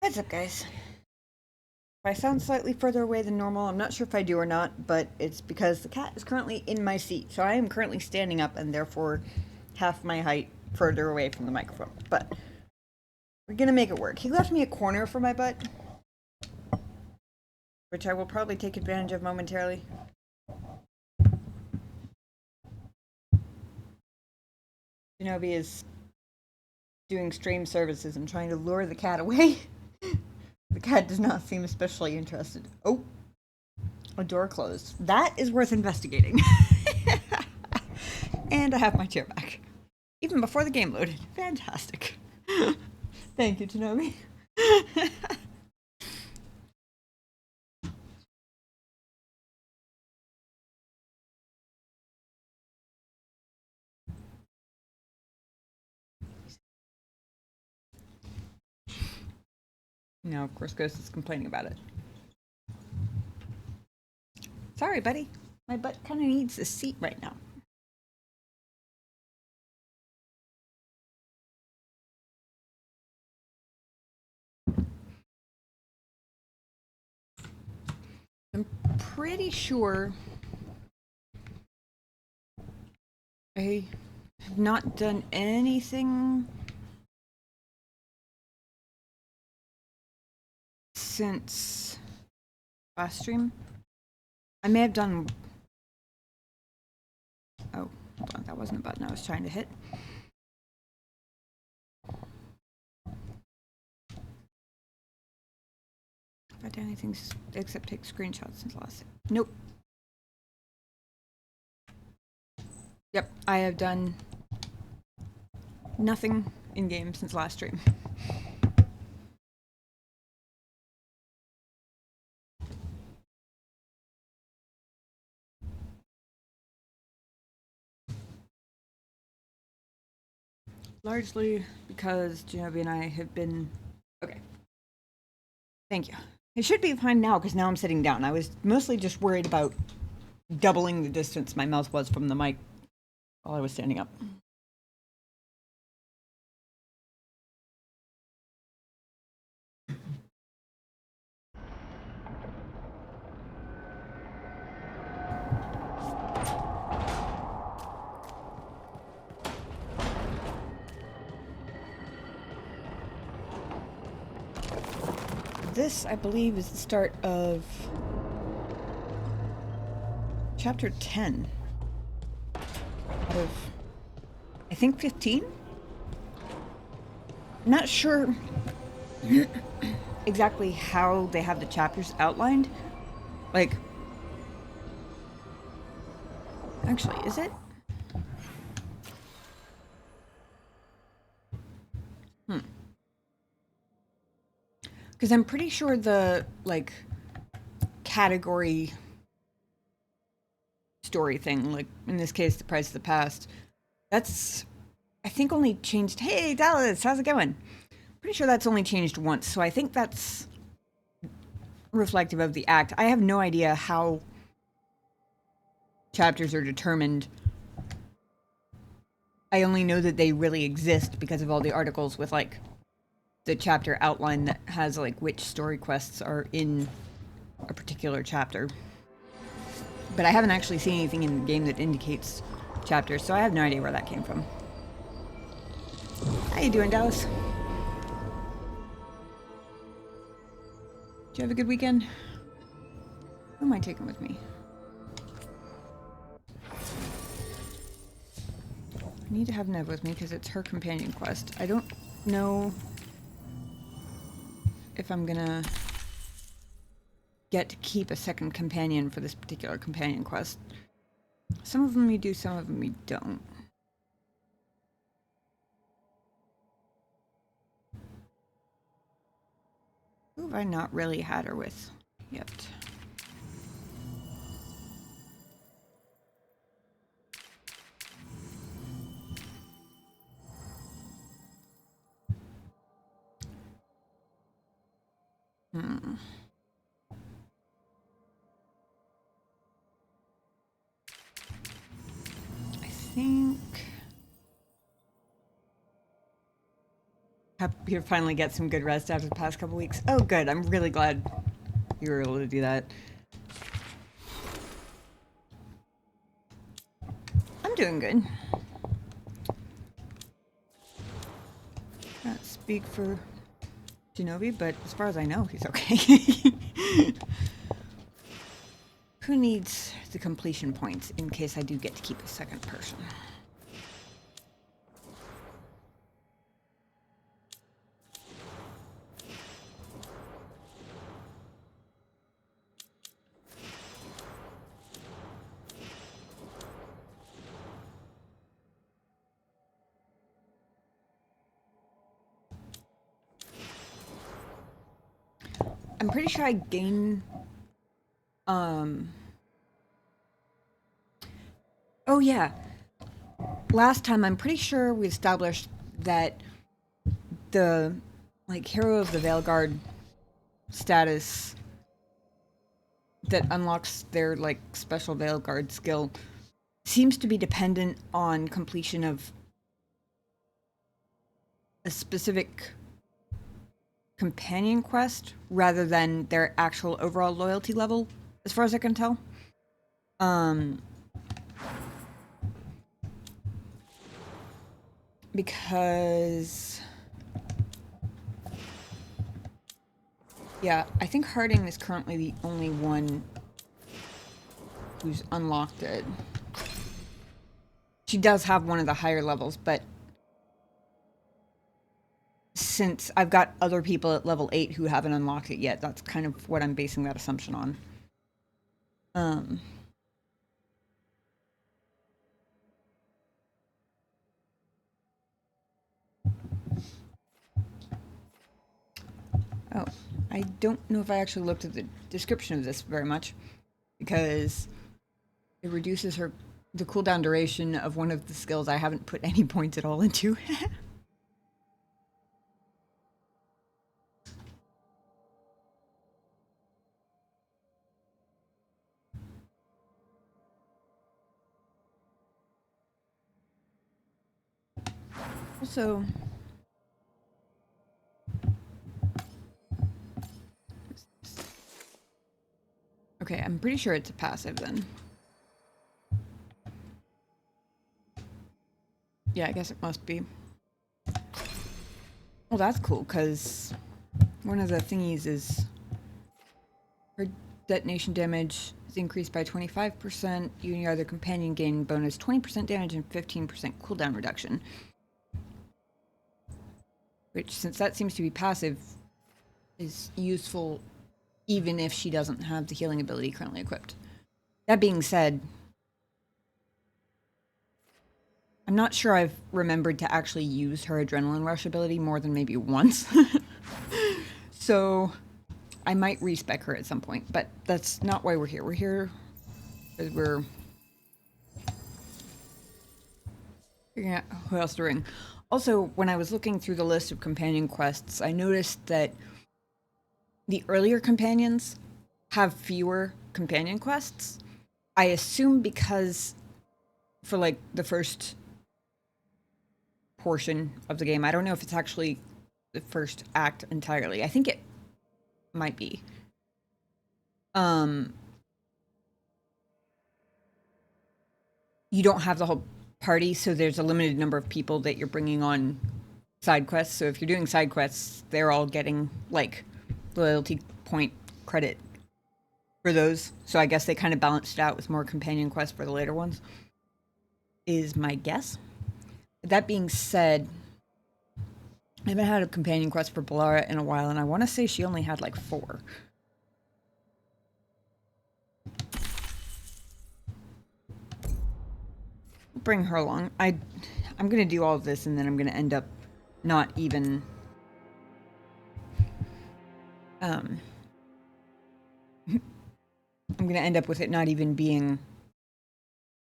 What's up, guys? If I sound slightly further away than normal, I'm not sure if I do or not, but it's because the cat is currently in my seat. So I am currently standing up and therefore half my height further away from the microphone. But we're gonna make it work. He left me a corner for my butt, which I will probably take advantage of momentarily. Shinobi is doing stream services and trying to lure the cat away. The cat does not seem especially interested. Oh, a door closed. That is worth investigating. And I have my chair back. Even before the game loaded. Fantastic. Thank you, Tanobi. Now, of course, Ghost is complaining about it. Sorry, buddy. My butt kind of needs this seat right now. I'm pretty sure I have not done anything since last stream. I may have done... Oh, hold on. That wasn't a button I was trying to hit. Have I done anything except take screenshots since last? Nope. Yep, I have done nothing in game since last stream. Largely because Genovi and I have been... Okay. Thank you. It should be fine now because now I'm sitting down. I was mostly just worried about doubling the distance my mouth was from the mic while I was standing up. This, I believe, is the start of chapter 10 out of, I think, 15? I'm not sure exactly how they have the chapters outlined. Like, actually, is it? Because I'm pretty sure the, like, category story thing, like, in this case, The Price of the Past, that's, I think, only changed... Hey, Dallas, how's it going? Pretty sure that's only changed once, so I think that's reflective of the act. I have no idea how chapters are determined. I only know that they really exist because of all the articles with, like, the chapter outline that has, like, which story quests are in a particular chapter. But I haven't actually seen anything in the game that indicates chapters, so I have no idea where that came from. How you doing, Dallas? Did you have a good weekend? Who am I taking with me? I need to have Neve with me because it's her companion quest. I don't know if I'm gonna get to keep a second companion for this particular companion quest. Some of them we do, some of them we don't. Who have I not really had her with yet? I think... Happy to finally get some good rest after the past couple weeks. Oh, good. I'm really glad you were able to do that. I'm doing good. Can't speak for Shinobi, but as far as I know, he's okay. Who needs the completion points in case I do get to keep a second person? I'm pretty sure I gain... Oh yeah. Last time, I'm pretty sure we established that the, like, Hero of the Veilguard status that unlocks their, like, special Veilguard skill seems to be dependent on completion of a specific companion quest rather than their actual overall loyalty level, as far as I can tell. Because... yeah, I think Harding is currently the only one who's unlocked it. She does have one of the higher levels, but since I've got other people at level 8 who haven't unlocked it yet, that's kind of what I'm basing that assumption on. Oh, I don't know if I actually looked at the description of this very much, because it reduces the cooldown duration of one of the skills I haven't put any points at all into. Also, okay, I'm pretty sure it's a passive then. Yeah, I guess it must be. Well, that's cool, because one of the thingies is her detonation damage is increased by 25%. You and your other companion gain bonus 20% damage and 15% cooldown reduction. Which, since that seems to be passive, is useful even if she doesn't have the healing ability currently equipped. That being said, I'm not sure I've remembered to actually use her adrenaline rush ability more than maybe once. So I might respec her at some point, but that's not why we're here. We're here because we're figuring out who else to ring. Also, when I was looking through the list of companion quests, I noticed that the earlier companions have fewer companion quests. I assume because for like the first portion of the game, I don't know if it's actually the first act entirely. I think it might be. You don't have the whole party, so there's a limited number of people that you're bringing on side quests. So if you're doing side quests, they're all getting like loyalty point credit for those. So I guess they kind of balanced it out with more companion quests for the later ones, is my guess. That being said, I haven't had a companion quest for Balara in a while, and I want to say she only had like 4. Bring her along. I'm gonna do all of this, and then I'm gonna end up not even I'm gonna end up with it not even being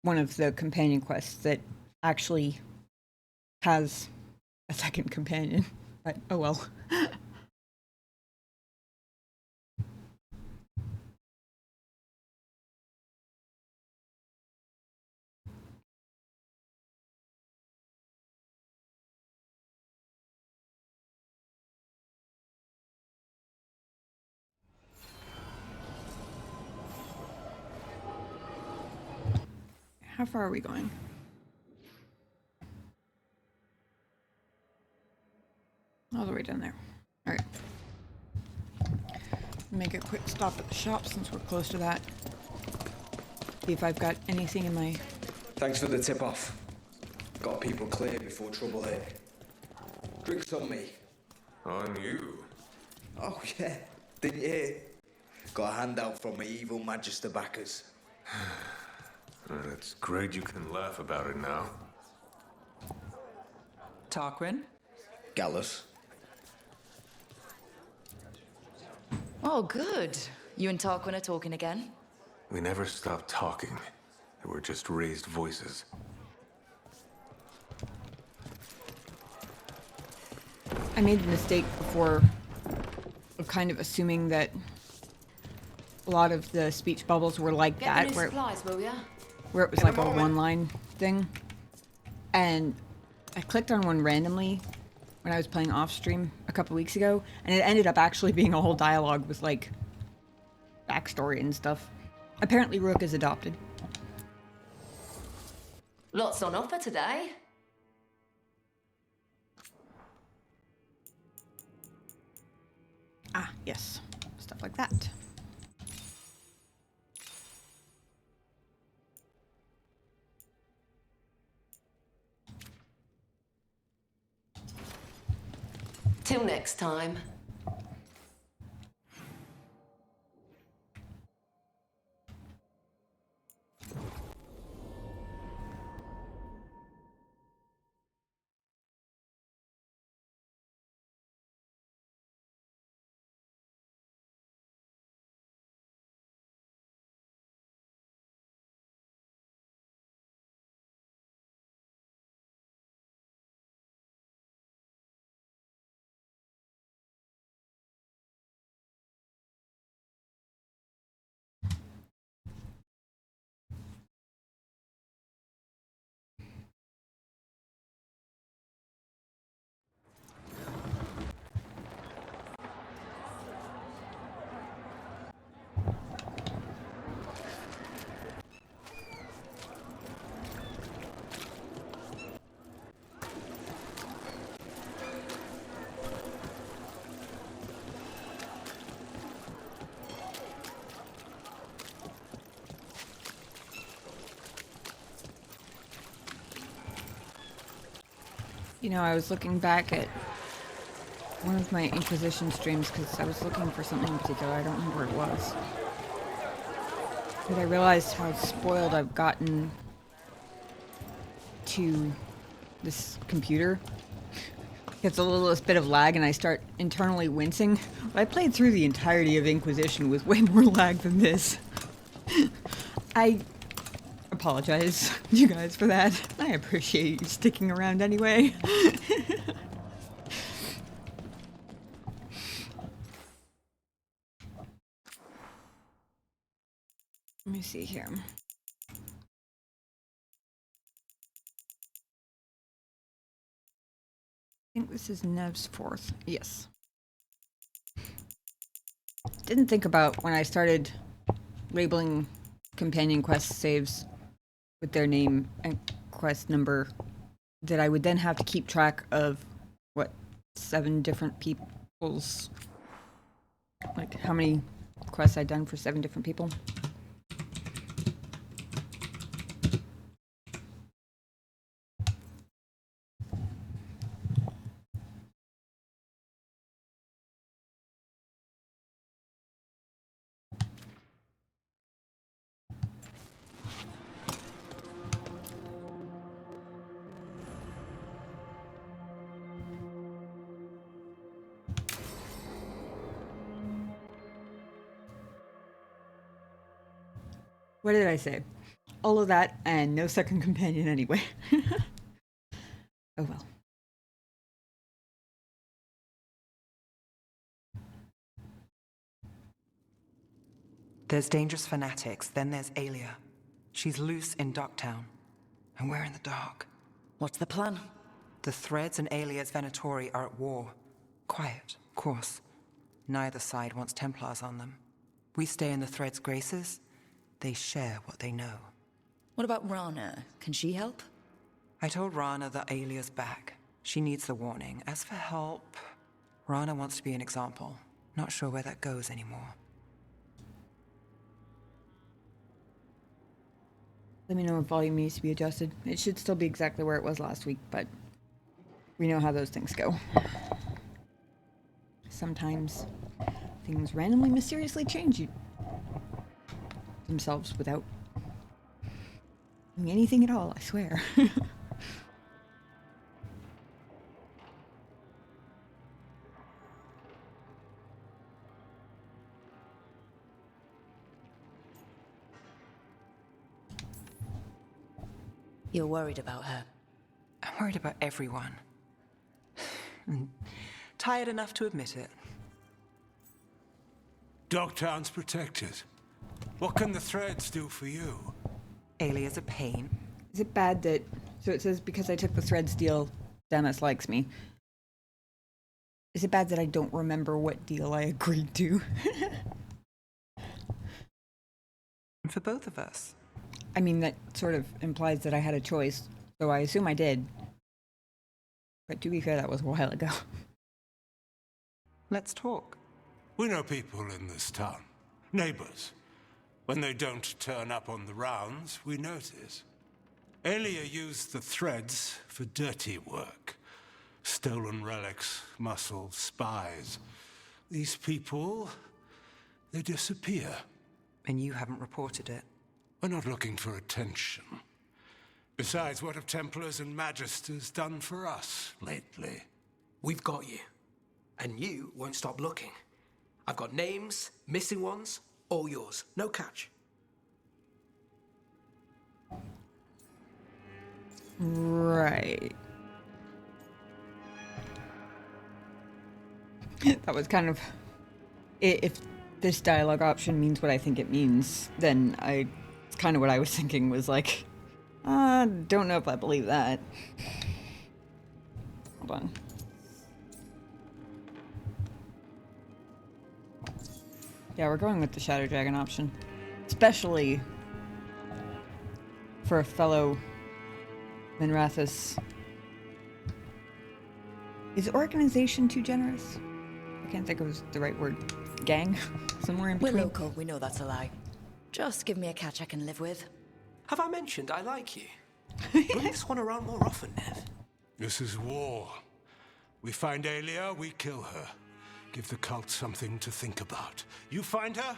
one of the companion quests that actually has a second companion. But oh well. How far are we going? All the way down there. All right. Make a quick stop at the shop since we're close to that. See if I've got anything in my... Thanks for the tip-off. Got people clear before trouble hit. Drinks on me. On you? Oh, yeah. Didn't you hear? Got a handout from my evil Magister backers. It's great you can laugh about it now. Tarquin? Gallus. Oh, good. You and Tarquin are talking again? We never stopped talking. There were just raised voices. I made the mistake before of kind of assuming that a lot of the speech bubbles were like Get that, the new supplies, will ya? where it was like a one-line thing. And I clicked on one randomly when I was playing off-stream a couple weeks ago, and it ended up actually being a whole dialogue with, like, backstory and stuff. Apparently Rook is adopted. Lots on offer today. Ah, yes. Stuff like that. Till next time. You know, I was looking back at one of my Inquisition streams because I was looking for something in particular. I don't remember what it was. But I realized how spoiled I've gotten to this computer. Gets a little bit of lag and I start internally wincing. But I played through the entirety of Inquisition with way more lag than this. I apologize, you guys, for that. I appreciate you sticking around anyway. Let me see here. I think this is Neve's fourth. Yes. Didn't think about when I started labeling companion quest saves with their name and quest number that I would then have to keep track of, what, 7 different people's, like how many quests I'd done for 7 different people. What did I say? All of that and no second companion anyway. Oh well. There's dangerous fanatics, then there's Aelia. She's loose in Ducktown, and we're in the dark. What's the plan? The Threads and Aelia's Venatori are at war. Quiet, of course. Neither side wants Templars on them. We stay in the Threads' graces. They share what they know. What about Rana? Can she help? I told Rana that Alia's back. She needs the warning. As for help, Rana wants to be an example. Not sure where that goes anymore. Let me know if volume needs to be adjusted. It should still be exactly where it was last week, but we know how those things go. Sometimes things randomly, mysteriously change themselves without doing anything at all, I swear. You're worried about her. I'm worried about everyone. Tired enough to admit it. Dogtown's protected. What can the threads do for you? Alia's a pain. Is it bad that... So it says, because I took the threads deal, Dennis likes me. Is it bad that I don't remember what deal I agreed to? For both of us. I mean, that sort of implies that I had a choice, so I assume I did. But to be fair, that was a while ago. Let's talk. We know people in this town. Neighbors. When they don't turn up on the rounds, we notice. Alia used the threads for dirty work. Stolen relics, muscle, spies. These people, they disappear. And you haven't reported it. We're not looking for attention. Besides, what have Templars and Magisters done for us lately? We've got you. And you won't stop looking. I've got names, missing ones, all yours. No catch. Right. That was kind of... If this dialogue option means what I think it means, then it's kind of what I was thinking was like, don't know if I believe that. Hold on. Yeah, we're going with the Shadow Dragon option. Especially for a fellow Minrathis. Is organization too generous? I can't think of the right word. Gang? Somewhere in We're between. local, we know that's a lie. Just give me a catch I can live with. Have I mentioned I like you? Bring this one around more often, Neve. This is war. We find Alia, we kill her. Give the cult something to think about. You find her,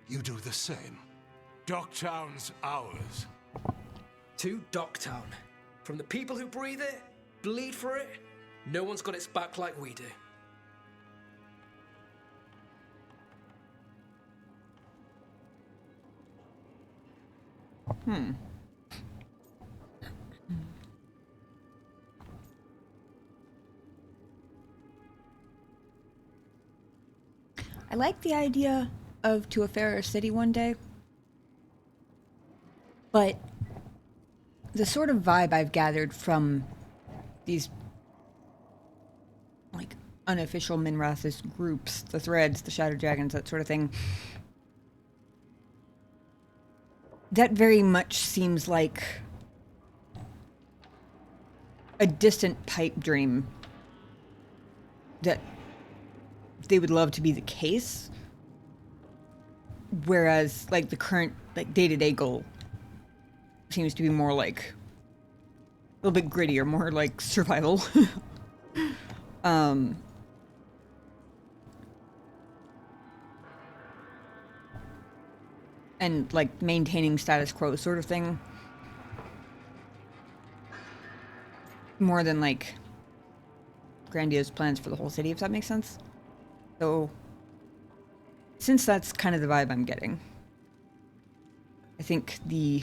you do the same. Docktown's ours. To Docktown. From the people who breathe it, bleed for it, no one's got its back like we do. I like the idea of to a fairer city one day, but the sort of vibe I've gathered from these like unofficial Minrathis groups, the Threads, the Shadow Dragons, that sort of thing, that very much seems like a distant pipe dream that they would love to be the case, whereas like the current like day-to-day goal seems to be more like a little bit grittier, more like survival. And like maintaining status quo sort of thing, more than like grandiose plans for the whole city, if that makes sense. So since that's kind of the vibe I'm getting, I think the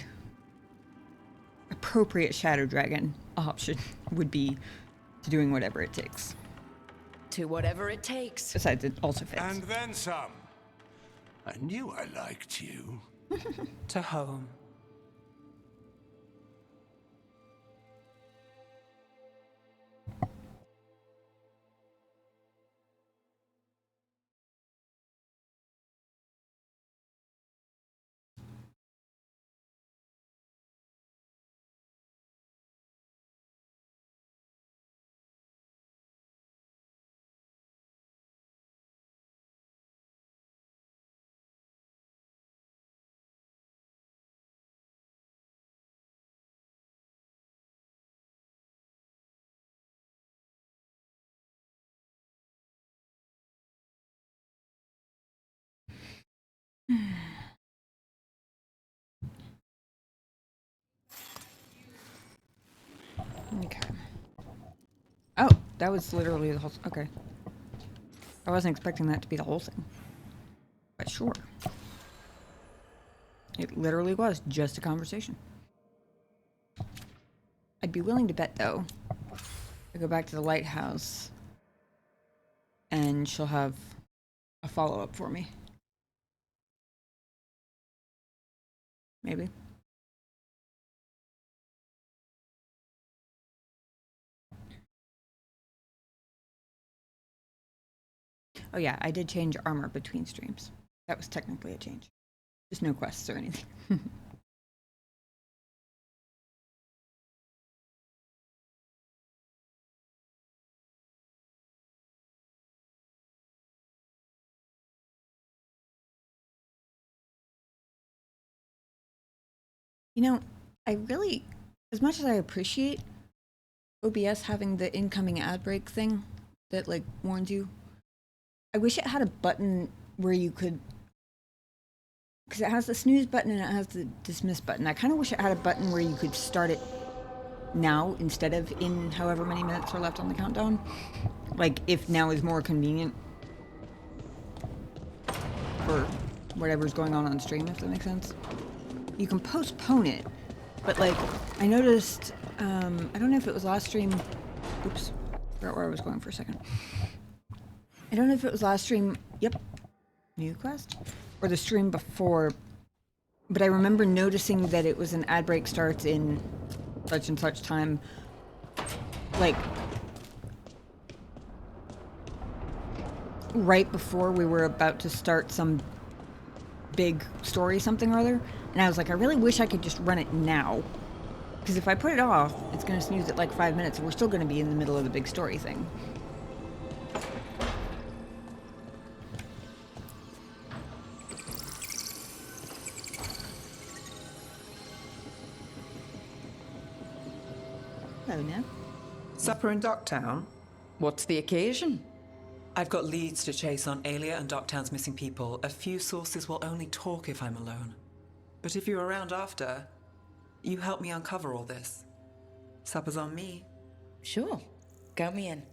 appropriate Shadow Dragon option would be to doing whatever it takes. To whatever it takes. Besides, it also fits. And then some. I knew I liked you. To home. Okay. Oh, that was literally the whole... Okay. I wasn't expecting that to be the whole thing. But sure. It literally was just a conversation. I'd be willing to bet, though, I go back to the lighthouse and she'll have a follow-up for me. Maybe. Oh yeah, I did change armor between streams. That was technically a change. Just no quests or anything. You know, I really, as much as I appreciate OBS having the incoming ad break thing that like warns you, I wish it had a button where you could, because it has the snooze button and it has the dismiss button. I kind of wish it had a button where you could start it now instead of in however many minutes are left on the countdown. Like if now is more convenient for whatever's going on stream, if that makes sense. You can postpone it, but like I noticed, I don't know if it was last stream. Oops, forgot where I was going for a second. I don't know if it was last stream. Yep, new quest, or the stream before. But I remember noticing that it was an ad break starts in such and such time, like right before we were about to start some big story, something or other. And I was like, I really wish I could just run it now. Because if I put it off, it's going to snooze at like 5 minutes and we're still going to be in the middle of the big story thing. Hello, Neve. Supper in Docktown? What's the occasion? I've got leads to chase on Alia and Docktown's missing people. A few sources will only talk if I'm alone. But if you're around after, you help me uncover all this. Supper's on me. Sure. Count me in.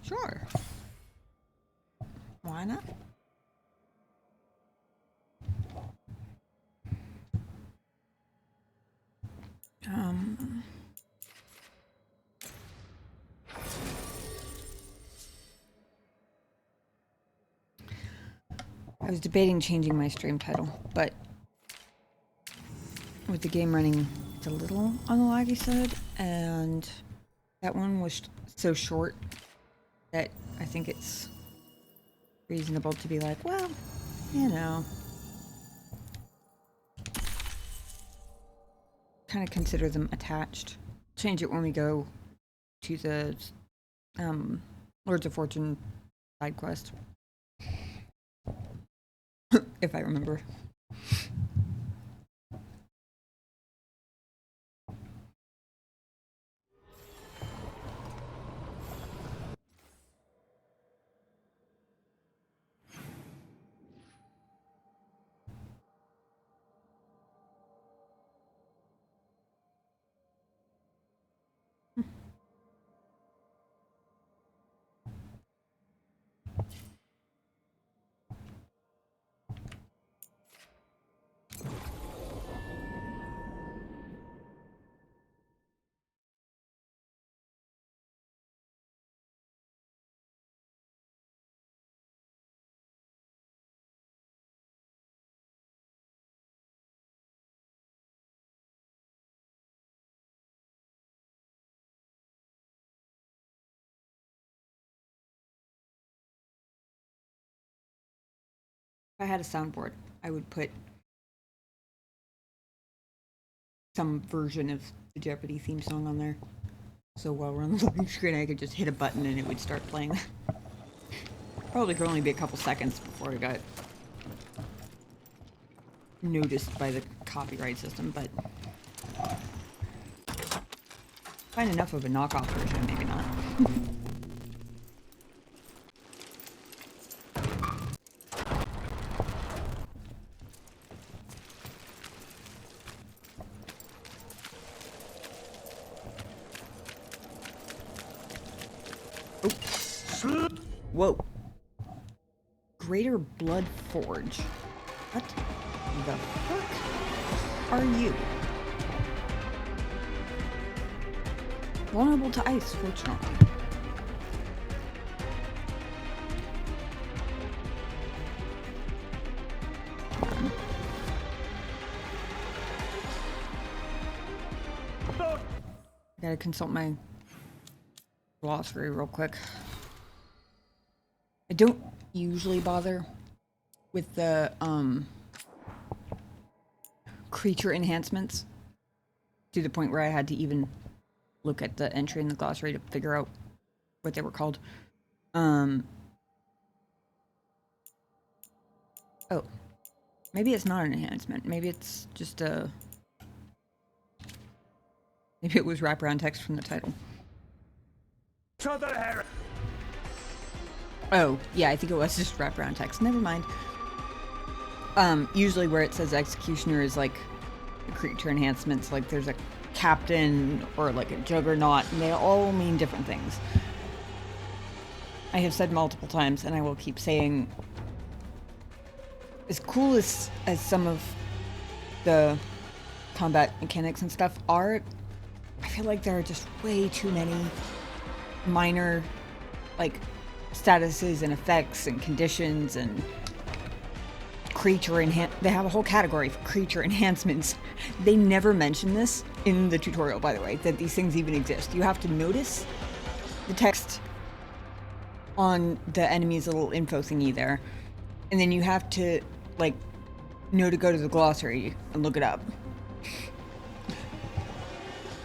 Sure. Why not? I was debating changing my stream title, but with the game running, it's a little on the laggy side, and that one was so short that I think it's reasonable to be like, well, you know, kind of consider them attached. Change it when we go to the Lords of Fortune side quest. If I remember. If I had a soundboard, I would put some version of the Jeopardy theme song on there. So while we're on the loading screen, I could just hit a button and it would start playing. Probably could only be a couple seconds before it got noticed by the copyright system, but Find enough of a knockoff version, maybe not. Whoa. Greater Blood Forge. What the fuck are you? Vulnerable to ice, fortunately. I gotta consult my glossary real quick. I don't usually bother with the creature enhancements to the point where I had to even look at the entry in the glossary to figure out what they were called. Oh, maybe it's not an enhancement. Maybe it's just a... Maybe it was wraparound text from the title. Oh, yeah, I think it was just wraparound text. Never mind. Usually where it says executioner is like creature enhancements, like there's a captain or like a juggernaut, and they all mean different things. I have said multiple times, and I will keep saying, as cool as some of the combat mechanics and stuff are, I feel like there are just way too many minor, like, statuses and effects and conditions and creature they have a whole category for creature enhancements. They never mention this in the tutorial, by the way, that these things even exist. You have to notice the text on the enemy's little info thingy there, and then you have to, like, know to go to the glossary and look it up.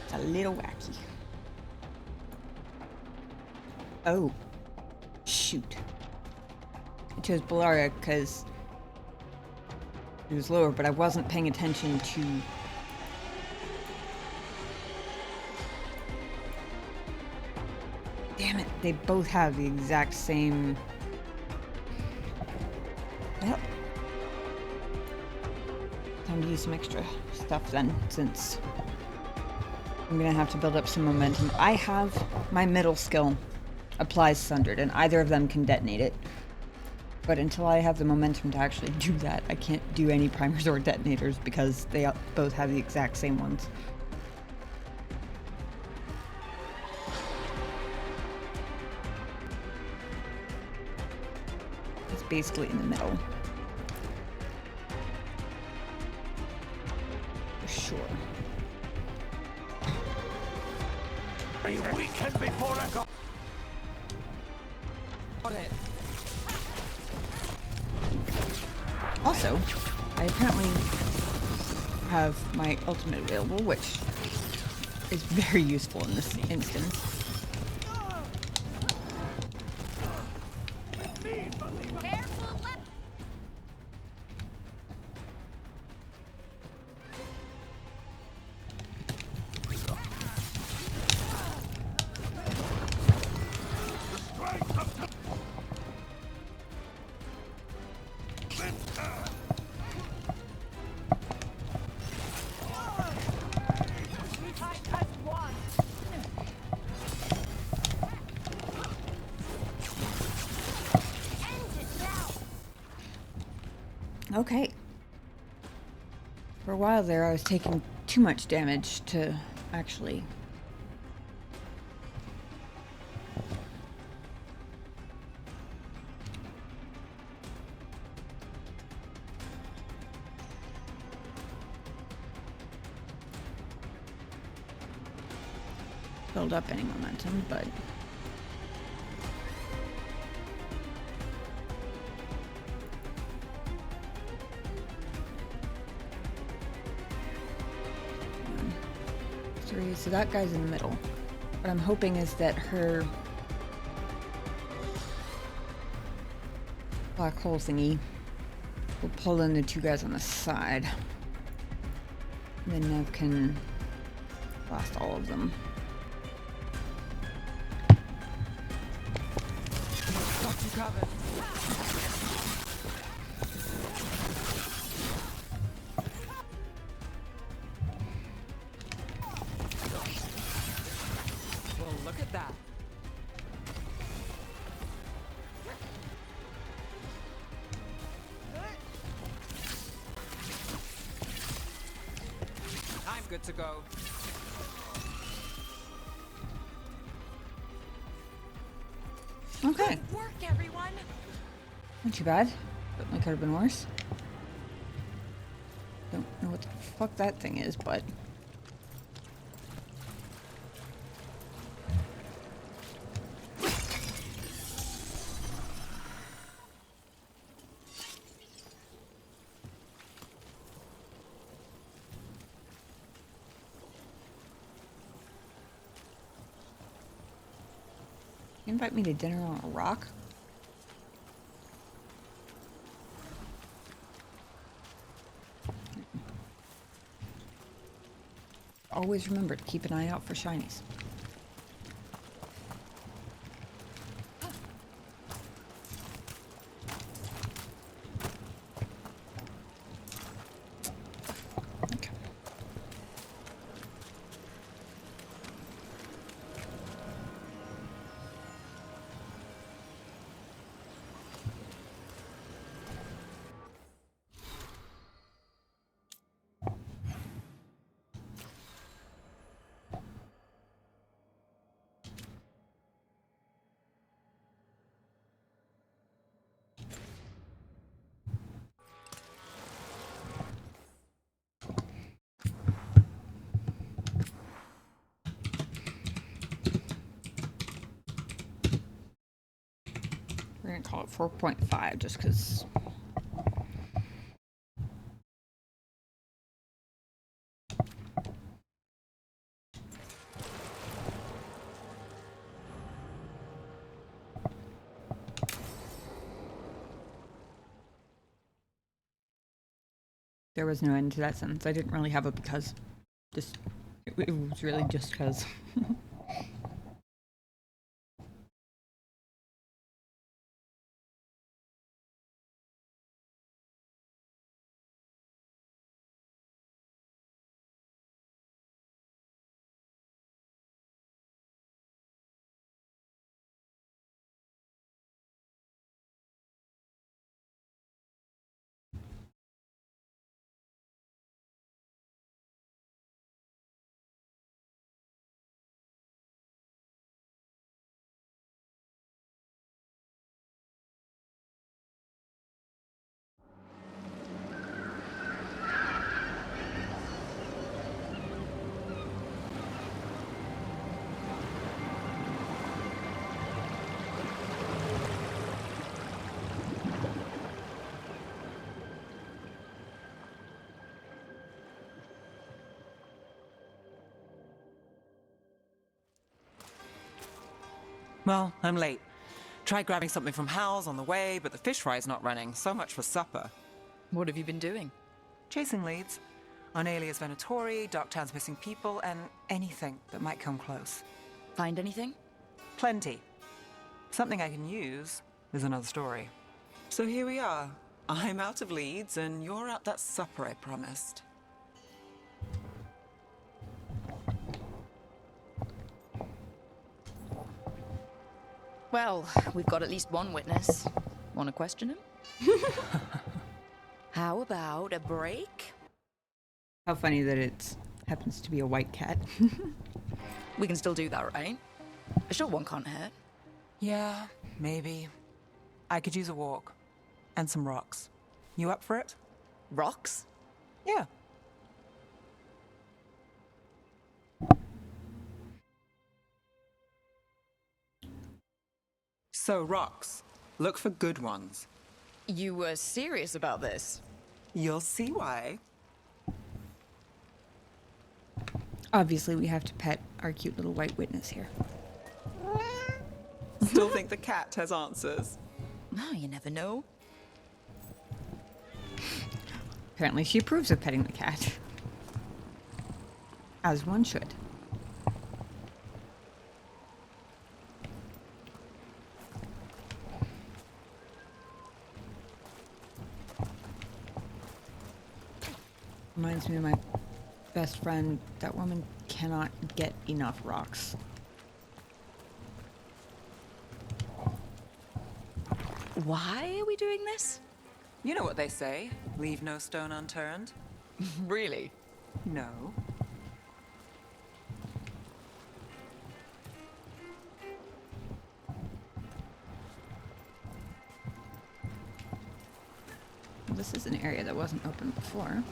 It's a little wacky. Oh. Shoot. I chose Balaria because it was lower, but I wasn't paying attention to... Damn it, they both have the exact same... Well, time to use some extra stuff then, since I'm gonna have to build up some momentum. I have my middle skill applies Sundered, and either of them can detonate it. But until I have the momentum to actually do that, I can't do any primers or detonators because they both have the exact same ones. It's basically in the middle. For sure. Weekend before I go. Also, I apparently have my ultimate available, which is very useful in this instance. Okay. For a while there, I was taking too much damage to actually... build up any momentum, but... So that guy's in the middle. What I'm hoping is that her black hole thingy will pull in the two guys on the side. And then Neve can blast all of them. you covered. Well, look at that. I'm good to go. Okay. Good work, everyone. Not too bad. Certainly could have been worse. Don't know what the fuck that thing is, but... Invite me to dinner on a rock? Always remember to keep an eye out for shinies. Okay. We're gonna call it 4.5 just because. There was no end to that sentence. I didn't really have a because. Just it was really just because. Well, I'm late. Tried grabbing something from Hal's on the way, but the fish fry's not running. So much for supper. What have you been doing? Chasing leads. On Alias Venatori, Darktown's missing people, and anything that might come close. Find anything? Plenty. Something I can use is another story. So here we are. I'm out of leads, and you're at that supper I promised. Well, we've got at least one witness. Want to question him? How about a break? How funny that it happens to be a white cat. We can still do that, right? A short one can't hurt. Yeah, maybe. I could use a walk. And some rocks. You up for it? Rocks? Yeah. So, rocks. Look for good ones. You were serious about this? You'll see why. Obviously, we have to pet our cute little white witness here. Still think the cat has answers. Oh, you never know. Apparently, she approves of petting the cat. As one should. reminds me of my best friend. That woman cannot get enough rocks. Why are we doing this? You know what they say, leave no stone unturned. Really? No. Well, this is an area that wasn't open before.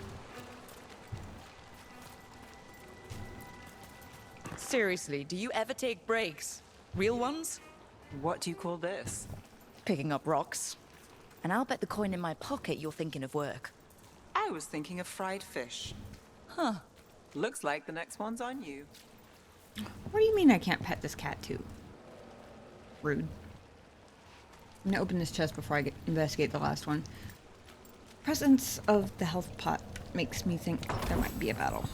Seriously, do you ever take breaks? Real ones? What do you call this? Picking up rocks. And I'll bet the coin in my pocket you're thinking of work. I was thinking of fried fish. Huh. Looks like the next one's on you. What do you mean I can't pet this cat too? Rude. I'm gonna open this chest before I investigate the last one. Presence of the health pot makes me think there might be a battle.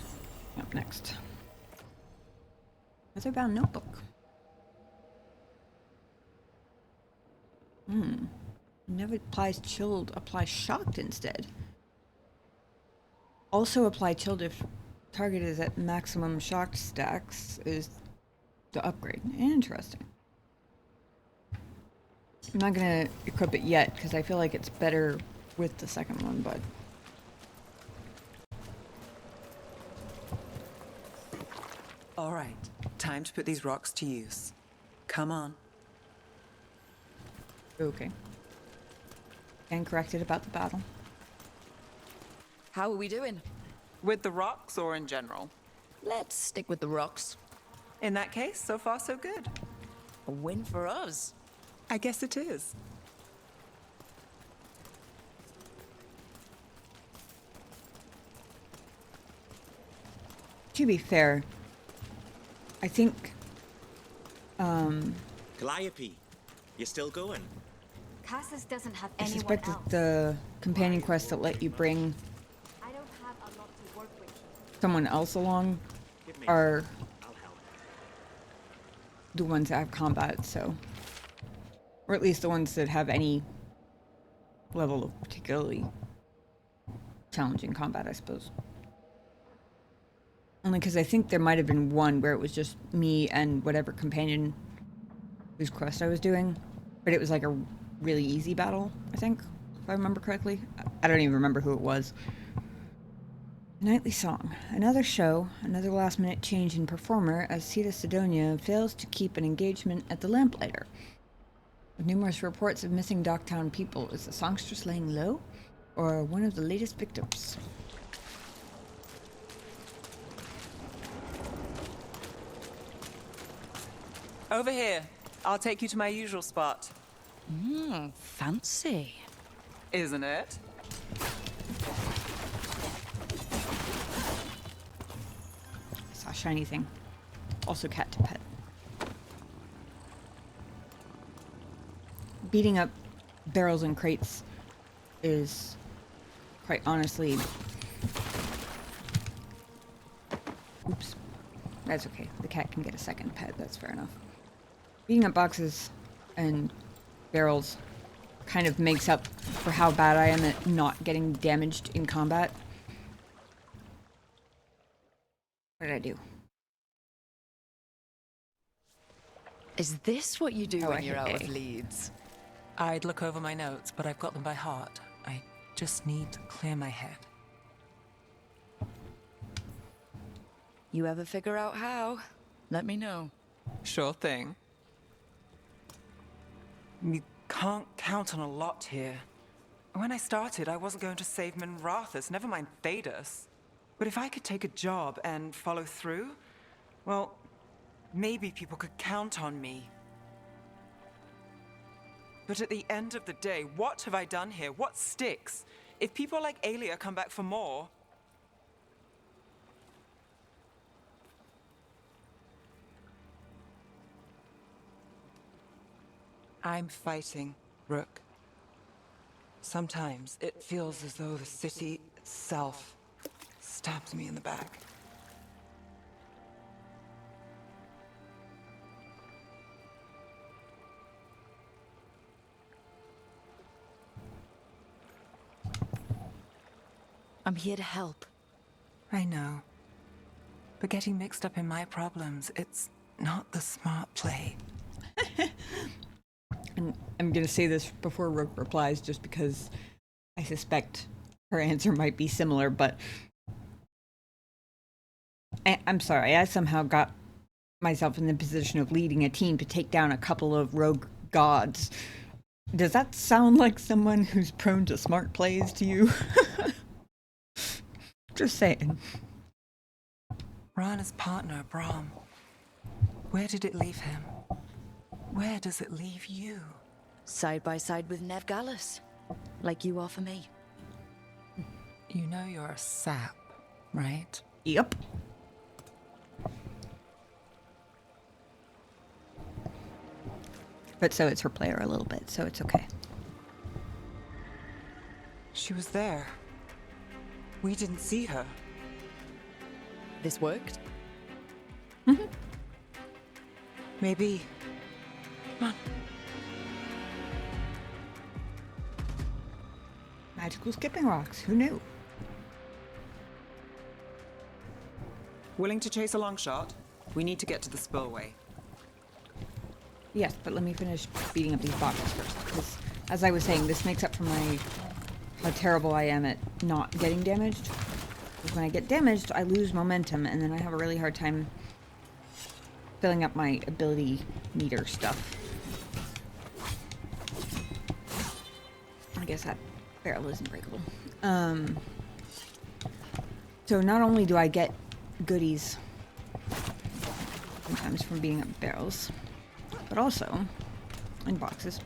Up next. Weatherbound notebook. Never applies chilled, apply shocked instead. Also apply chilled if target is at maximum shocked stacks is the upgrade. Interesting. I'm not gonna equip it yet because I feel like it's better with the second one, but All right, time to put these rocks to use. Come on. okay. And corrected about the battle. How are we doing? With the rocks or in general? Let's stick with the rocks. In that case, so far so good. A win for us. I guess it is. To be fair, I think Calliope, you still going? Cassis doesn't have I anyone suspect else. that the companion quests that let you bring I don't have a lot to work with. someone else along Give me. are I'll help. the ones that have combat, so. Or at least the ones that have any level of particularly challenging combat, I suppose. Only because I think there might have been one where it was just me and whatever companion whose quest I was doing, but it was like a really easy battle, I think, if I remember correctly. I don't even remember who it was. Nightly Song. Another show, another last-minute change in performer as Sita Sidonia fails to keep an engagement at the Lamplighter. With numerous reports of missing Docktown people, is the songstress laying low, or one of the latest victims? Over here. I'll take you to my usual spot. Fancy. Isn't it? I saw a shiny thing. Also cat to pet. Beating up barrels and crates is, quite honestly... Oops. That's okay. The cat can get a second pet. That's fair enough. Beating up boxes and barrels kind of makes up for how bad I am at not getting damaged in combat. What did I do? Is this what you do Oh, I when you're hit out A. of Leeds? I'd look over my notes, but I've got them by heart. I just need to clear my head. You ever figure out how? Let me know. Sure thing. You can't count on a lot here. When I started, I wasn't going to save Minrathus, never mind Thedas. But if I could take a job and follow through, well, maybe people could count on me. But at the end of the day, what have I done here? What sticks? If people like Aelia come back for more... I'm fighting, Rook. Sometimes it feels as though the city itself stabs me in the back. I'm here to help. I know. But getting mixed up in my problems, it's not the smart play. And I'm going to say this before Rook replies just because I suspect her answer might be similar, but I'm sorry, I somehow got myself in the position of leading a team to take down a couple of rogue gods. Does that sound like someone who's prone to smart plays to you? Just saying. Rana's partner, Brahm. Where did it leave him? Where does it leave you? Side by side with Neve Gallus. Like you are for me. You know you're a sap, right? Yep. But so it's her player a little bit, so it's okay. She was there. We didn't see her. This worked? Maybe. Come on. Magical skipping rocks, who knew? Willing to chase a long shot? We need to get to the spillway. Yes, but let me finish beating up these boxes first, because as I was saying, this makes up for how terrible I am at not getting damaged. Because when I get damaged, I lose momentum, and then I have a really hard time filling up my ability meter stuff. I guess that barrel isn't breakable. So not only do I get goodies sometimes from beating up barrels, but also in boxes.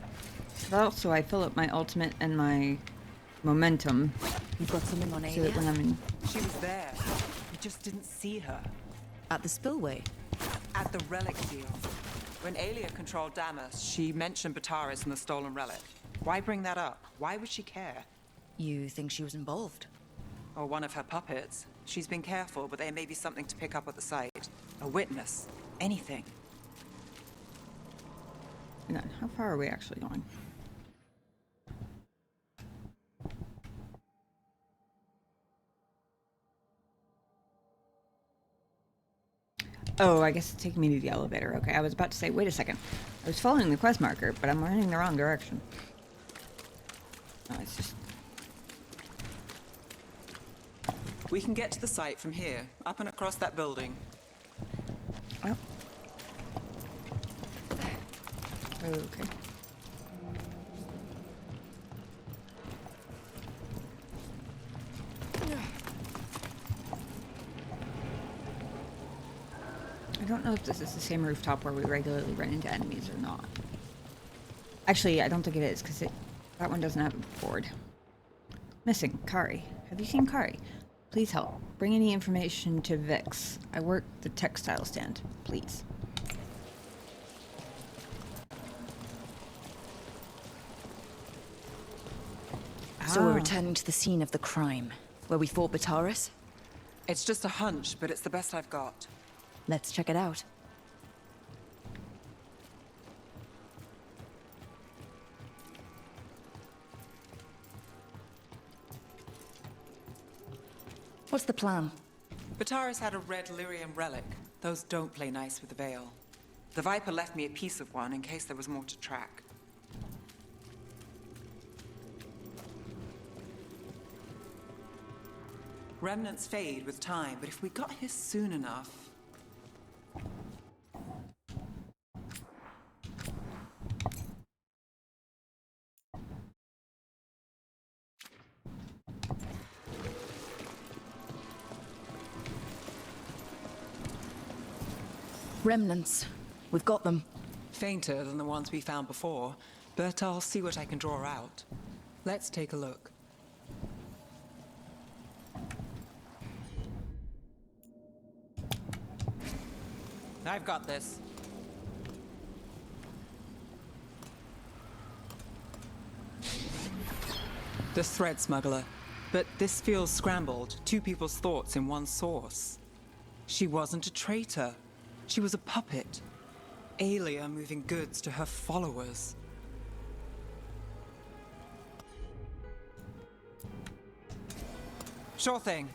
But also I fill up my ultimate and my momentum. You've got something on So that when I'm in... She was there. We just didn't see her. At the spillway? At the relic deal. When Aelia controlled Damas, she mentioned Bataris and the stolen relic. Why bring that up? Why would she care? You think she was involved? Or one of her puppets. She's been careful, but there may be something to pick up at the site. A witness. Anything. Hang on, how far are we actually going? Oh, I guess it's taking me to the elevator. Okay, I was about to say, wait a second. I was following the quest marker, but I'm running the wrong direction. No, it's just... We can get to the site from here, up and across that building. Oh. Okay. I don't know if this is the same rooftop where we regularly run into enemies or not. Actually, I don't think it is, because that one doesn't have a board. Missing. Kari. Have you seen Kari? Please help. Bring any information to Vix. I work the textile stand. Please. So we're returning to the scene of the crime, where we fought Bataris? It's just a hunch, but it's the best I've got. Let's check it out. What's the plan? Bataris had a red lyrium relic. Those don't play nice with the Veil. The Viper left me a piece of one in case there was more to track. Remnants fade with time, but if we got here soon enough... Remnants. We've got them. Fainter than the ones we found before, but I'll see what I can draw out. Let's take a look. I've got this. The thread smuggler. But this feels scrambled. Two people's thoughts in one source. She wasn't a traitor. She was a puppet. Aelia moving goods to her followers. Sure thing.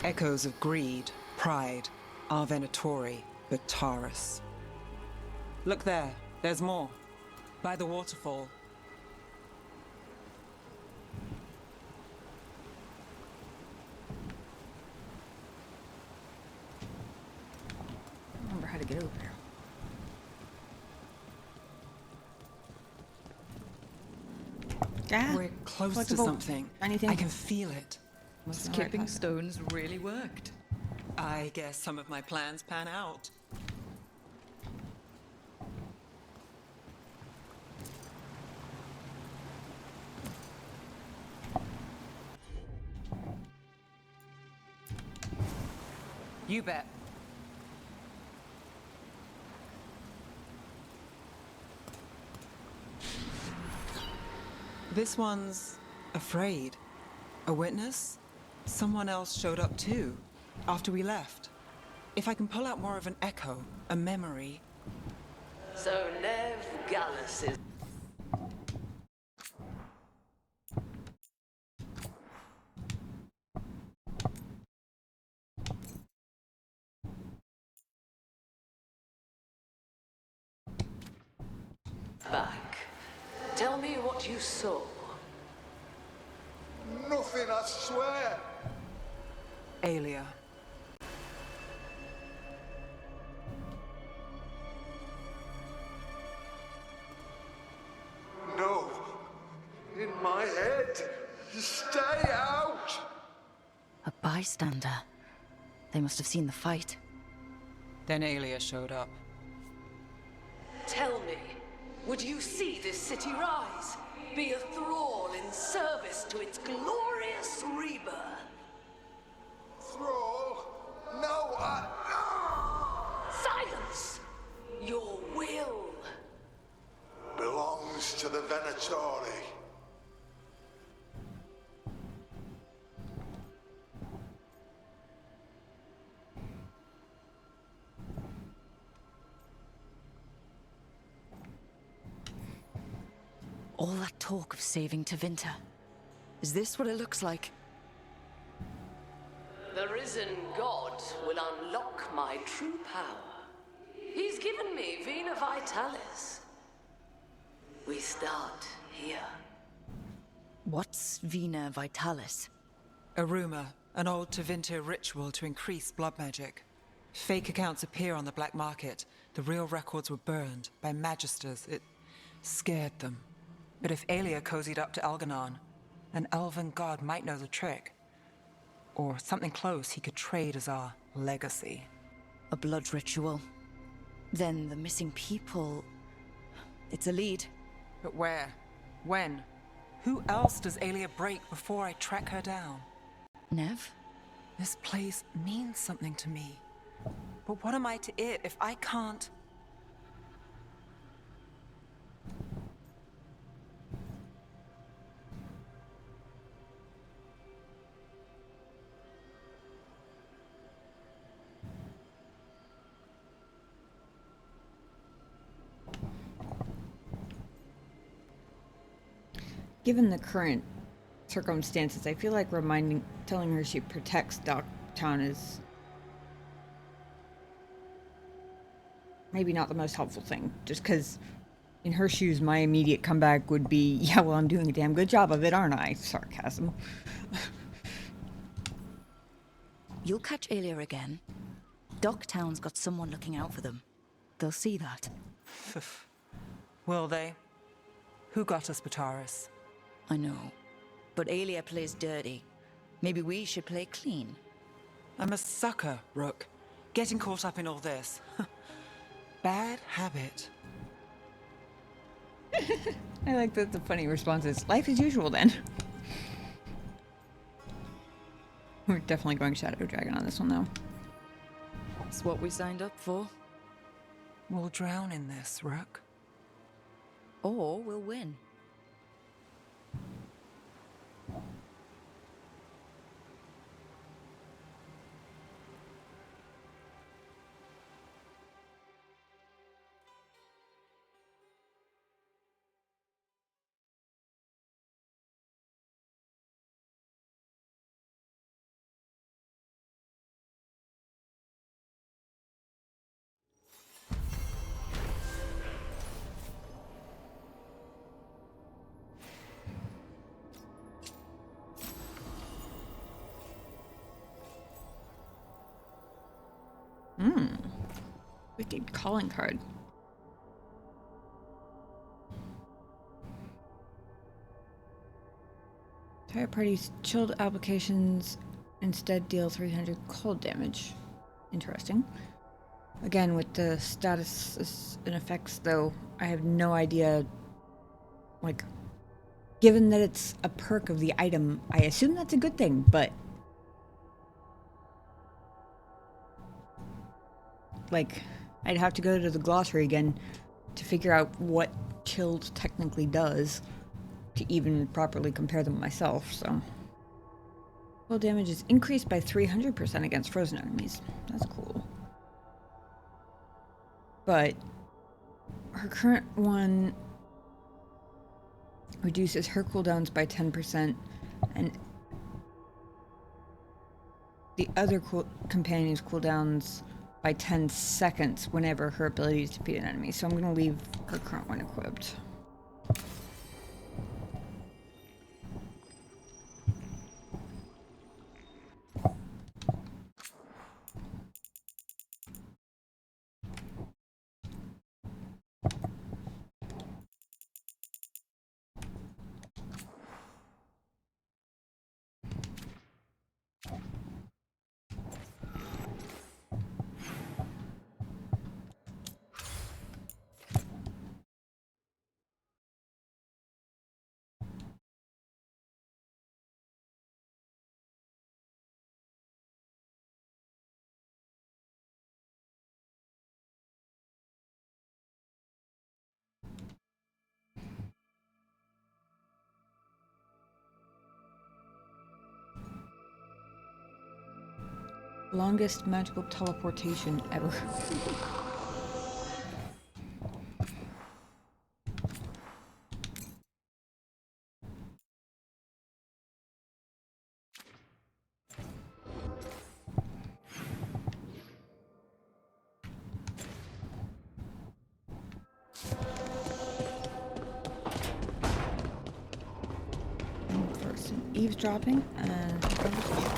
Echoes of greed, pride, our Venatori, but Taurus. Look there, there's more. By the waterfall. I don't remember how to get over there. Yeah, We're close to flexible. something. Anything. I can feel it. Skipping stones really worked. I guess some of my plans pan out. You bet. This one's afraid. A witness? Someone else showed up too, after we left. If I can pull out more of an echo, a memory. So Neve Gallus is... back. Tell me what you saw. Nothing, I swear. Aelia. No. In my head. Stay out. A bystander. They must have seen the fight. Then Aelia showed up. Tell me, would you see this city rise? Be a thrall in service to its glorious rebirth? Thrall? No, Silence! Your will. belongs to the Venatori. All that talk of saving Tevinter. Is this what it looks like? The risen god will unlock my true power. He's given me Vina Vitalis. We start here. What's Vina Vitalis? A rumor, an old Tevinter ritual to increase blood magic. Fake accounts appear on the black market. The real records were burned by magisters. It scared them. But if Aelia cozied up to Algernon, an elven god might know the trick. Or something close he could trade as our legacy. A blood ritual. Then the missing people... It's a lead. But where? When? Who else does Aelia break before I track her down? Neve? This place means something to me. But what am I to it if I can't... Given the current circumstances, I feel like telling her she protects Dogtown is maybe not the most helpful thing. Just because, in her shoes, my immediate comeback would be, yeah, well, I'm doing a damn good job of it, aren't I? Sarcasm. You'll catch Aelia again. Dogtown's got someone looking out for them. They'll see that. Will they? Who got us, Bataris? I know. But Aelia plays dirty. Maybe we should play clean. I'm a sucker, Rook. Getting caught up in all this. Bad habit. I like that the funny response is, life as usual then. We're definitely going Shadow Dragon on this one though. It's what we signed up for. We'll drown in this, Rook. Or we'll win. Wicked calling card. Entire party's chilled applications instead deal 300 cold damage. Interesting. Again, with the status and effects, though, I have no idea. Like, given that it's a perk of the item, I assume that's a good thing, but like, I'd have to go to the glossary again to figure out what chilled technically does to even properly compare them myself, so. Cold damage is increased by 300% against frozen enemies. That's cool. But her current one reduces her cooldowns by 10%, and the other companion's cooldowns by 10 seconds whenever her abilities defeat an enemy. So I'm going to leave her current one equipped. Longest magical teleportation ever. For some eavesdropping and conversation.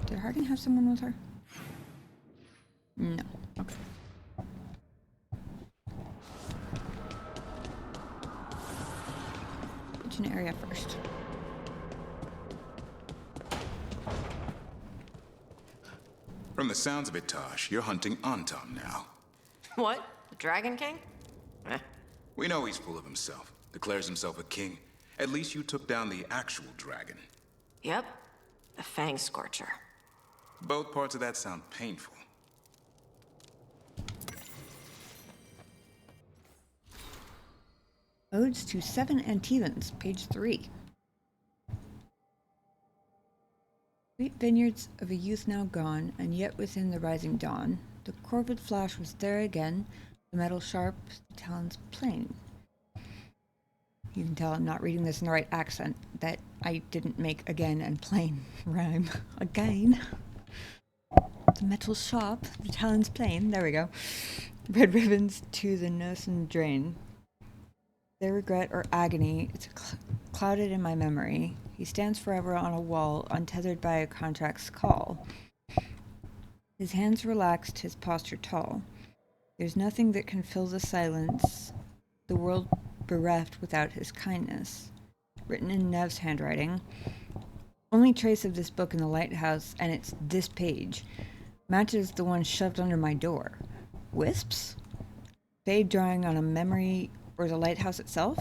Did Harding have someone with her? No. Okay. Kitchen area first. From the sounds of it, Tosh, you're hunting Anton now. What? The Dragon King? Eh. We know he's full of himself. Declares himself a king. At least you took down the actual dragon. Yep. The Fang Scorcher. Both parts of that sound painful. Odes to 7 Antevans, page 3. Sweet vineyards of a youth now gone, and yet within the rising dawn. The corvid flash was there again, the metal sharp, the talons plain. You can tell I'm not reading this in the right accent, that I didn't make again and plain rhyme. Again. The metal sharp, the talons plain, there we go. Red ribbons to the nose and drain. Their regret or agony, it's clouded in my memory. He stands forever on a wall, untethered by a contract's call. His hands relaxed, his posture tall. There's nothing that can fill the silence, the world bereft without his kindness. Written in Neve's handwriting. Only trace of this book in the lighthouse, and it's this page. Matches the one shoved under my door. Wisps? Fade drawing on a memory, or the lighthouse itself?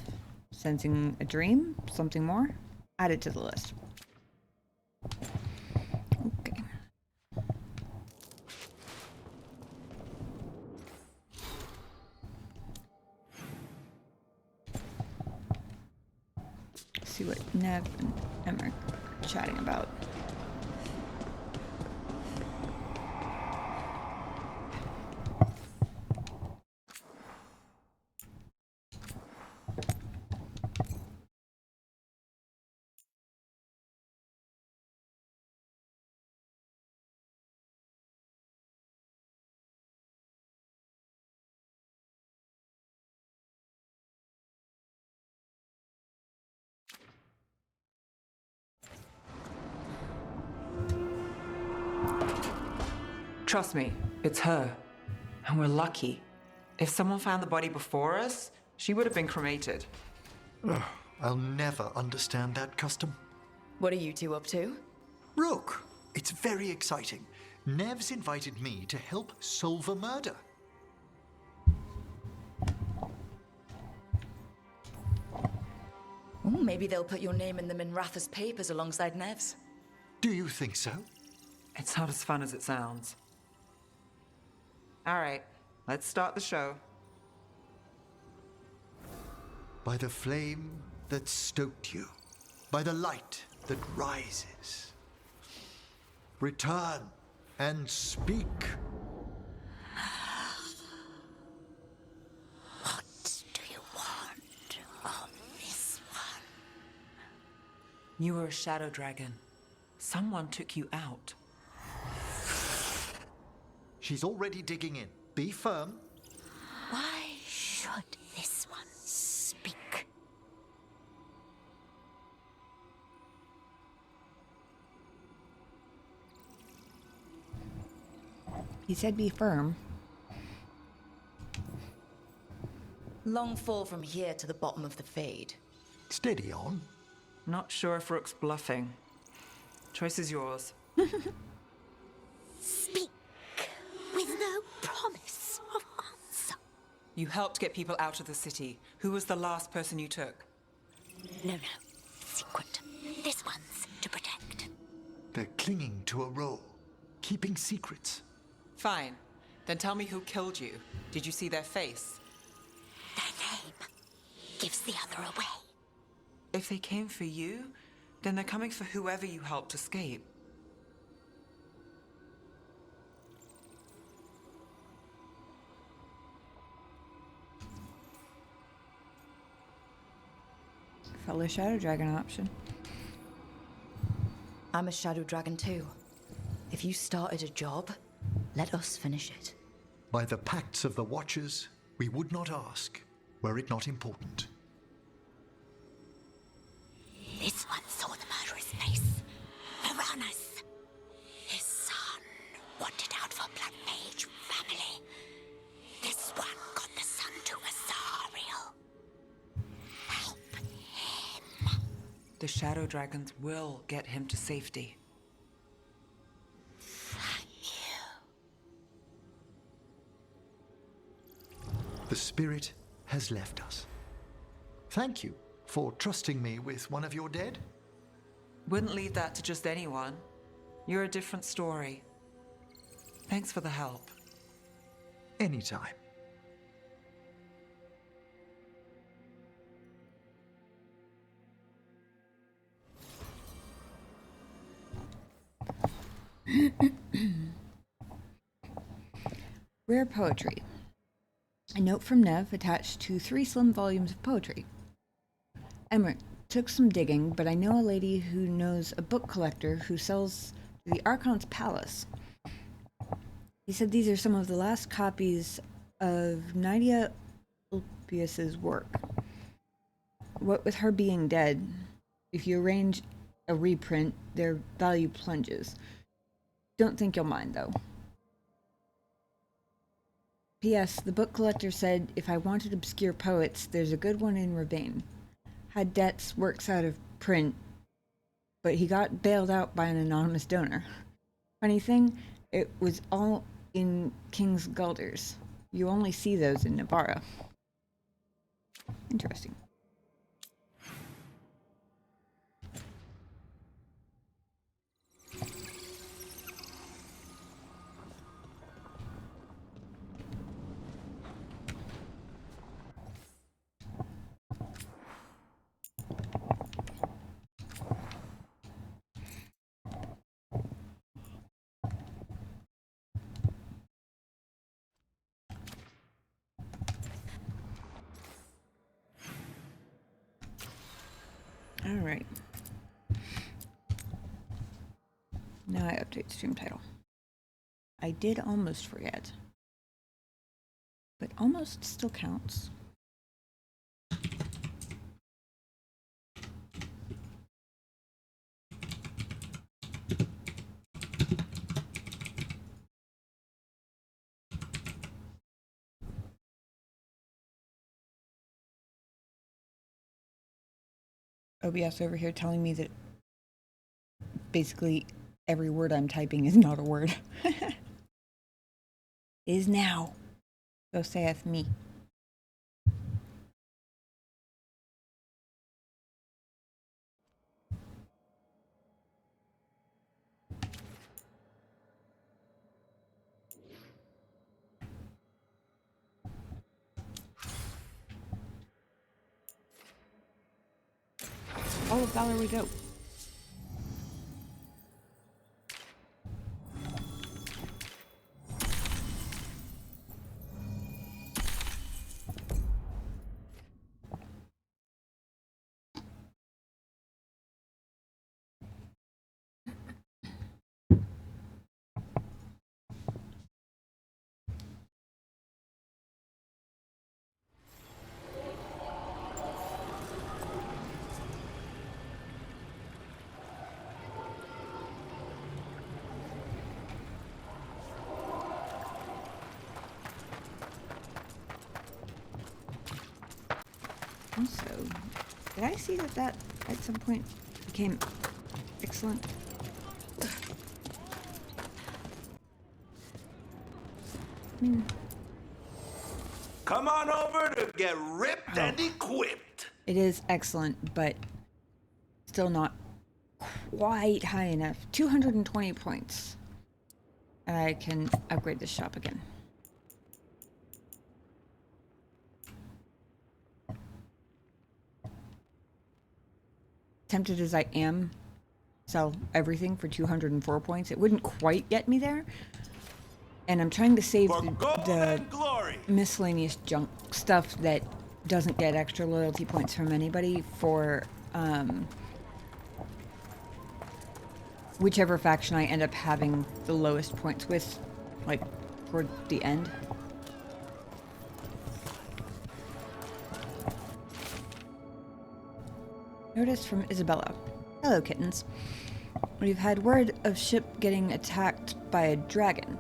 Sensing a dream? Something more? Add it to the list. Okay. Let's see what Neve and Emmerich are chatting about. Trust me, it's her. And we're lucky. If someone found the body before us, she would have been cremated. Ugh, I'll never understand that custom. What are you two up to? Look, it's very exciting. Nev's invited me to help solve a murder. Oh, maybe they'll put your name in the Minratha's papers alongside Nev's. Do you think so? It's not as fun as it sounds. All right, let's start the show. By the flame that stoked you, by the light that rises. Return and speak. What do you want of this one? You were a shadow dragon. Someone took you out. She's already digging in. Be firm. Why should this one speak? He said be firm. Long fall from here to the bottom of the Fade. Steady on. Not sure if Rook's bluffing. Choice is yours. Speak with no promise of answer. You helped get people out of the city. Who was the last person you took? No. Secret. This one's to protect. They're clinging to a role, keeping secrets. Fine. Then tell me who killed you. Did you see their face? Their name gives the other away. If they came for you, then they're coming for whoever you helped escape. Fellow Shadow Dragon option. I'm a Shadow Dragon too. If you started a job, let us finish it. By the pacts of the Watchers, we would not ask, were it not important. This one saw the murderer's face. Piranhas. His son wanted out for Black Mage family. This one got the son to Azariel. Help him. The Shadow Dragons will get him to safety. Thank you. The spirit has left us. Thank you for trusting me with one of your dead. Wouldn't leave that to just anyone. You're a different story. Thanks for the help. Anytime. Rare poetry. A note from Neve attached to 3 slim volumes of poetry. Emmerich, took some digging, but I know a lady who knows a book collector who sells to the Archon's Palace. He said these are some of the last copies of Nydia Ulpius's work. What with her being dead, if you arrange a reprint, their value plunges. Don't think you'll mind, though. P.S. The book collector said if I wanted obscure poets, there's a good one in Rivain. Had debts, works out of print, but he got bailed out by an anonymous donor. Funny thing, it was all in King's Gulders. You only see those in Navarra. Interesting. Alright. Now I update stream title. I did almost forget. But almost still counts. OBS over here telling me that basically every word I'm typing is not a word. Is now. So saith me. All of Valor we go. Also, did I see that at some point became excellent? I mean, Come on over to get ripped and equipped. it is excellent, but still not quite high enough. 220 points. And I can upgrade this shop again. Tempted as I am, sell everything for 204 points. It wouldn't quite get me there. And I'm trying to save the miscellaneous junk stuff that doesn't get extra loyalty points from anybody for whichever faction I end up having the lowest points with, like, toward the end. Notice from Isabella. Hello, kittens. We've had word of ship getting attacked by a dragon.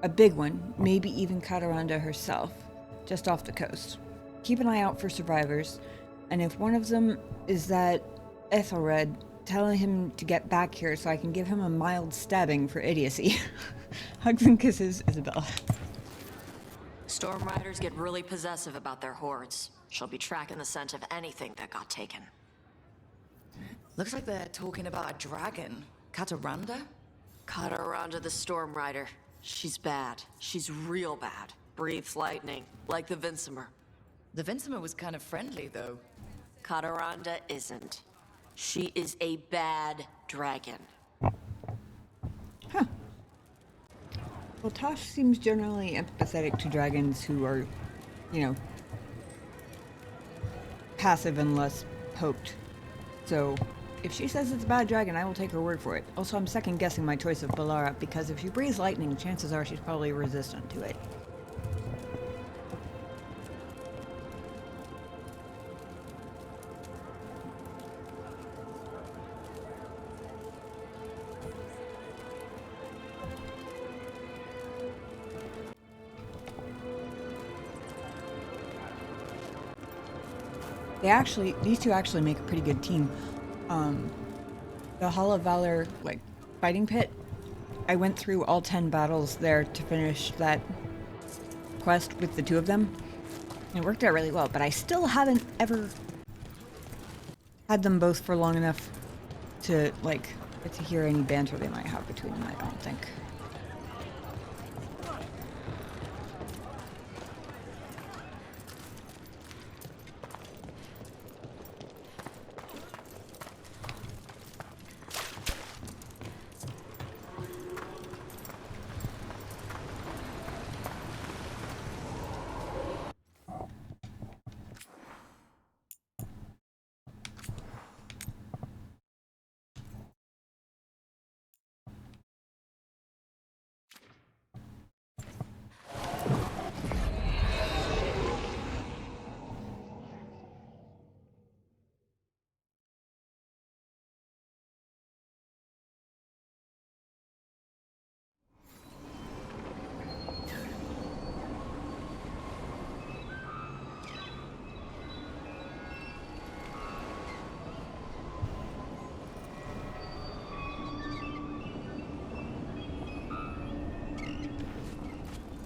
A big one, maybe even Cataranda herself, just off the coast. Keep an eye out for survivors, and if one of them is that Ethelred, tell him to get back here so I can give him a mild stabbing for idiocy. Hugs and kisses, Isabella. Storm Riders get really possessive about their hordes. She'll be tracking the scent of anything that got taken. Looks like they're talking about a dragon. Cataranda? Cataranda the Storm Rider. She's bad. She's real bad. Breathes lightning, like the Vincimer. The Vincimer was kind of friendly, though. Cataranda isn't. She is a bad dragon. Huh. Well, Tosh seems generally empathetic to dragons who are, you know, passive and less poked. So, if she says it's a bad dragon, I will take her word for it. Also, I'm second guessing my choice of Balara because if she breathes lightning, chances are she's probably resistant to it. These two actually make a pretty good team. The Hall of Valor, like, fighting pit, I went through all 10 battles there to finish that quest with the two of them. It worked out really well, but I still haven't ever had them both for long enough to, like, get to hear any banter they might have between them, I don't think.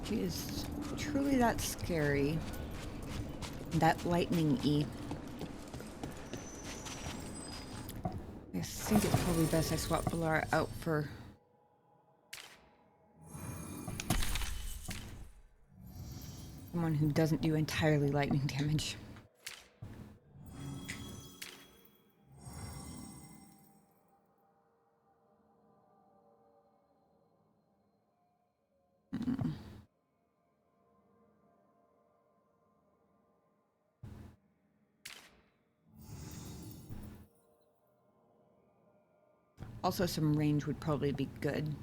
energy is truly that scary. That lightning-y. I think it's probably best I swap Valara out for... someone who doesn't do entirely lightning damage. Also, some range would probably be good.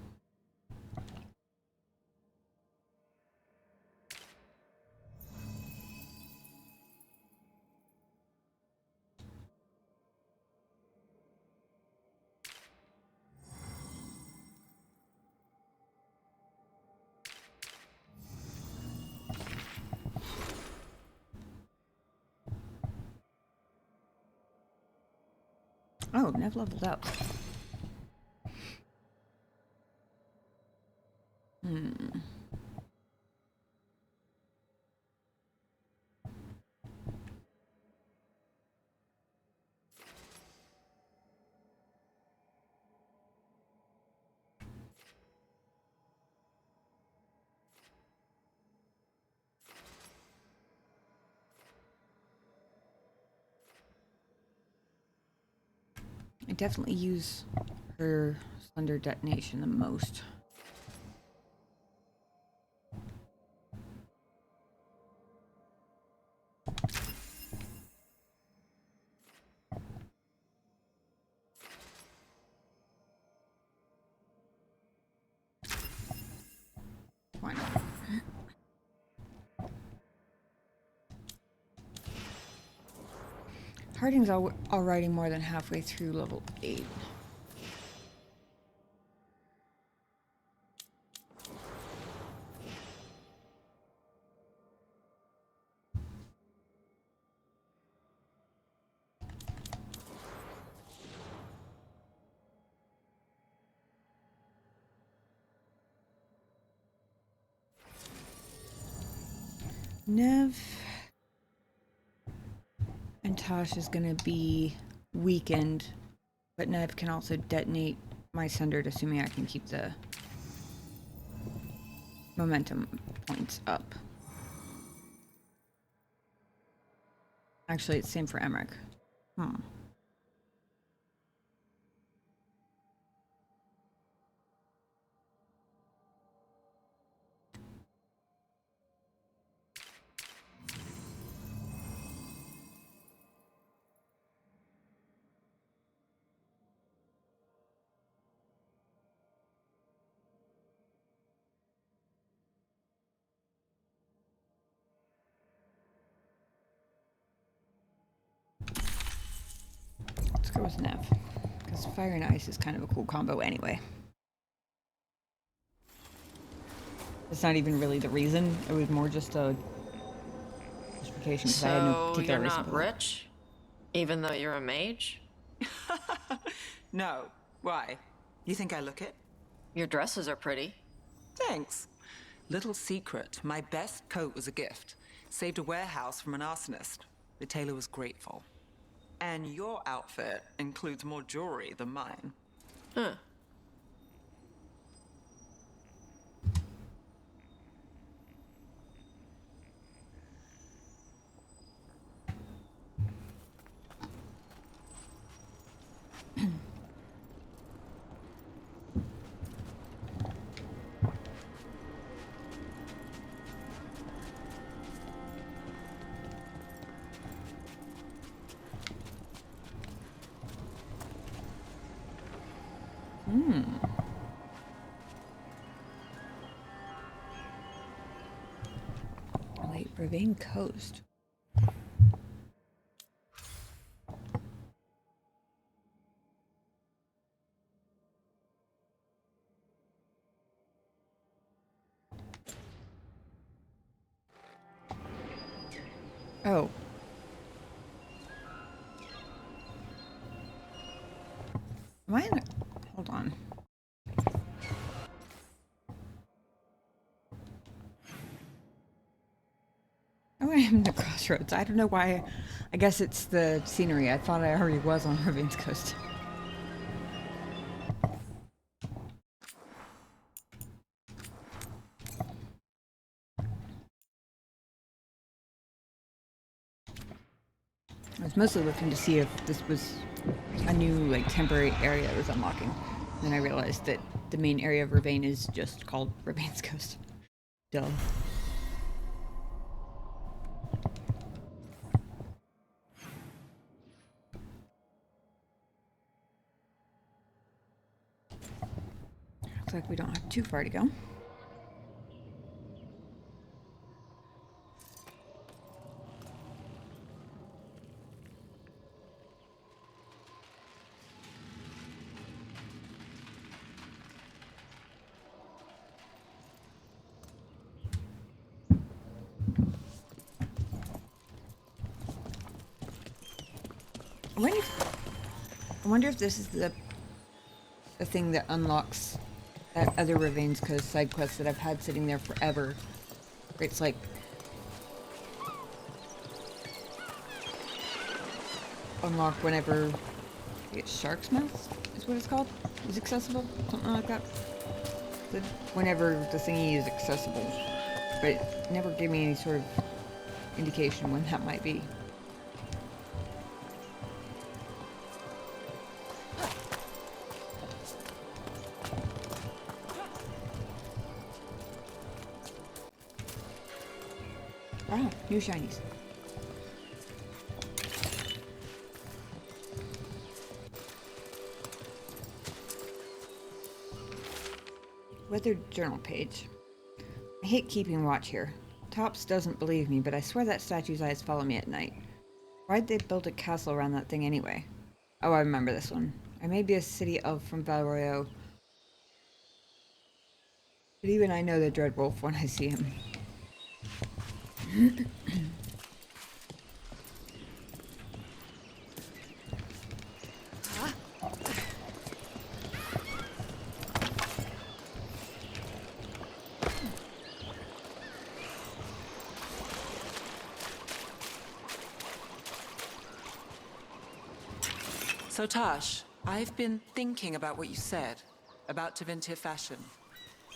Oh, Neve leveled up. I definitely use her Slender Detonation the most. Why not? Harding's already more than halfway through level 8. Neve and Tosh is gonna be weakened, but Neve can also detonate my Sundered, assuming I can keep the momentum points up. Actually, it's same for Emmerich. Let's go with Neve, because Fire and Ice is kind of a cool combo anyway. It's not even really the reason. It was more just a justification because I had no So particular you're reason not for that. rich? Even though you're a mage? No. Why? You think I look it? Your dresses are pretty. Thanks. Little secret, my best coat was a gift. Saved a warehouse from an arsonist. The tailor was grateful. And your outfit includes more jewelry than mine. Huh. Wait, Rivain Coast. Oh. Am I in a... Hold on. crossroads. I don't know why. I guess it's the scenery. I thought I already was on Rivain's coast. I was mostly looking to see if this was a new, like, temporary area that was unlocking. Then I realized that the main area of Rivain is just called Rivain's coast. Duh. Looks like we don't have too far to go. I wonder if this is the thing that unlocks that other Rivain's Coast side quest that I've had sitting there forever. Where it's like unlocked whenever Shark's Mouth is what it's called. Is accessible, something like that. Whenever the thingy is accessible, but it never gave me any sort of indication when that might be. Wow, new shinies. Weather journal page. I hate keeping watch here. Tops doesn't believe me, but I swear that statue's eyes follow me at night. Why'd they build a castle around that thing anyway? Oh, I remember this one. I may be a city elf from Valroyo, but even I know the Dread Wolf when I see him. So Tash, I've been thinking about what you said about Tevinter fashion.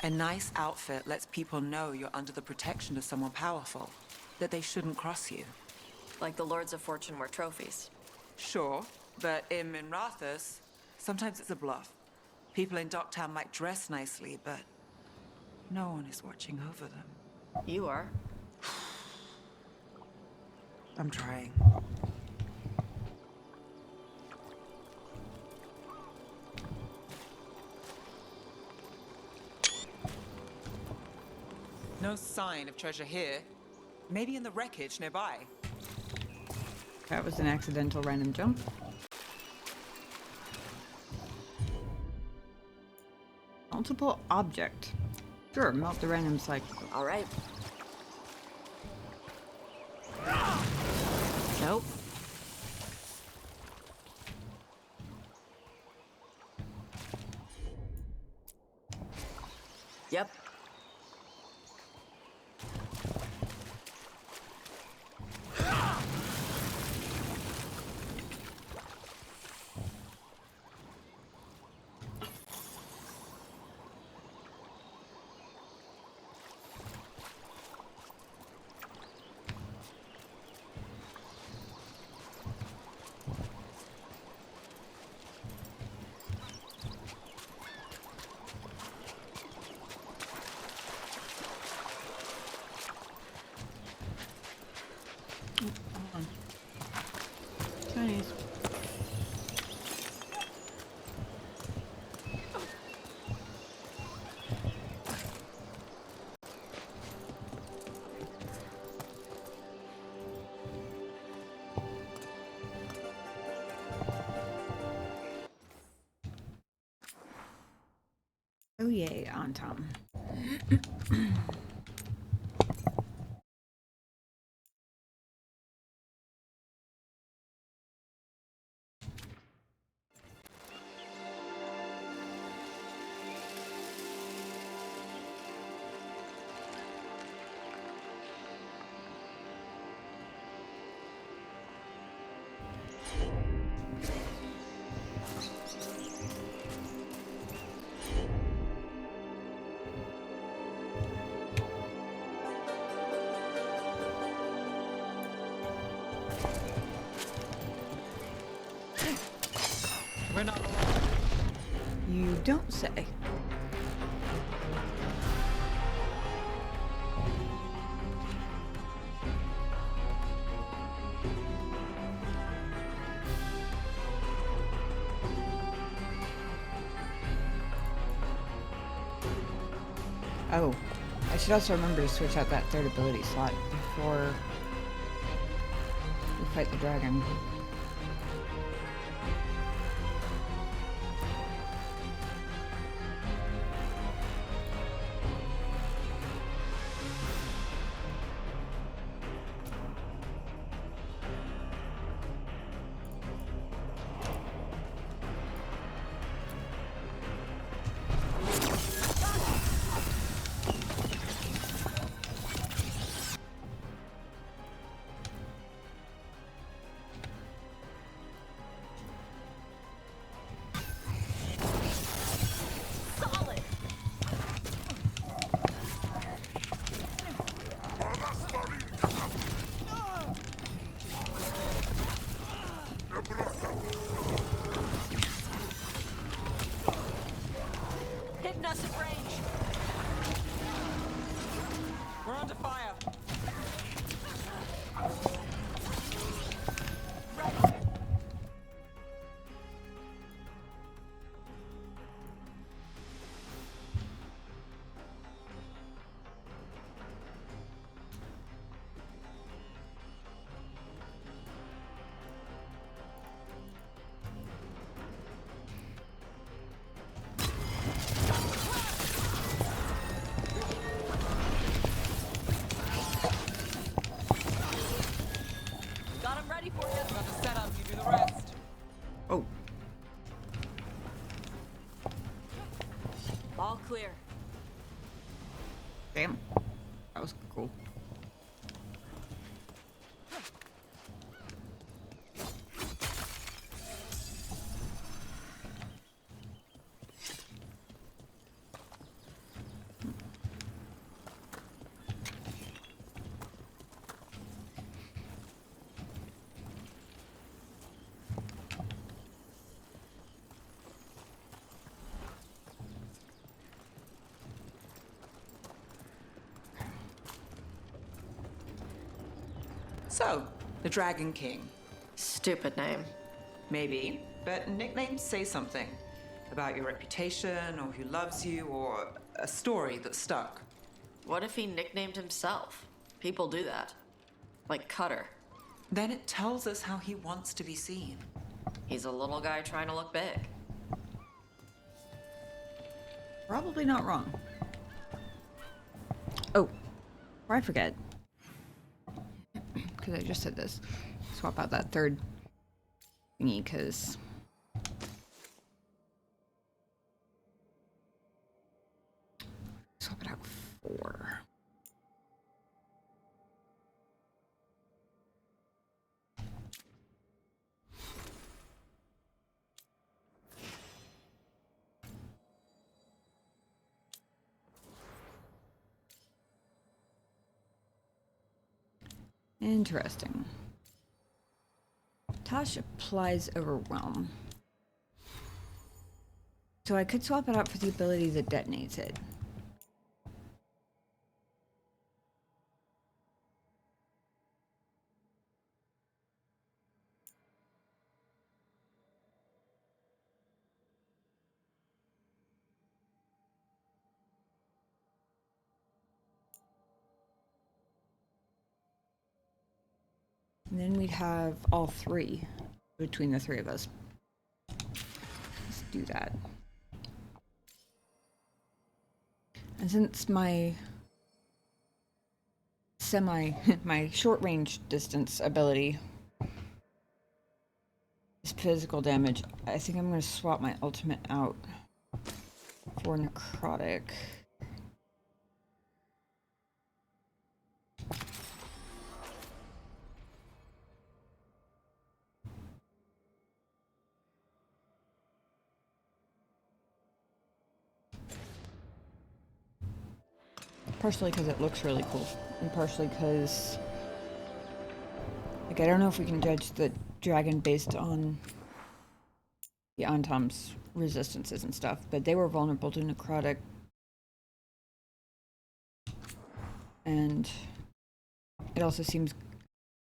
A nice outfit lets people know you're under the protection of someone powerful, that they shouldn't cross you. Like the Lords of Fortune wear trophies. Sure, but in Minrathous, sometimes it's a bluff. People in Docktown might dress nicely, but no one is watching over them. You are. I'm trying. No sign of treasure here. Maybe in the wreckage nearby. That was an accidental random jump. Multiple object. Sure, melt the random cycle. All right. Nope. Yep. Chinese. Oh yay, on Tom. We're not alone. You don't say. Oh, I should also remember to switch out that third ability slot before we fight the dragon. Hitting us at range. We're under fire. Got him ready for you. Got the setup, you do the rest. Oh, All clear. damn. That was cool. So, the Dragon King. Stupid name. Maybe, but nicknames say something. About your reputation, or who loves you, or a story that stuck. What if he nicknamed himself? People do that. Like Cutter. Then it tells us how he wants to be seen. He's a little guy trying to look big. Probably not wrong. Oh, before I forget, because I just said this, swap out that third thingy, because swap it out 4. Interesting. Tosh applies Overwhelm. So I could swap it out for the ability that detonates it. And then we'd have all 3 between the 3 of us. Let's do that. And since my my short range distance ability is physical damage, I think I'm going to swap my ultimate out for necrotic. Partially because it looks really cool, and partially because, like, I don't know if we can judge the dragon based on the Antom's resistances and stuff, but they were vulnerable to necrotic. And it also seems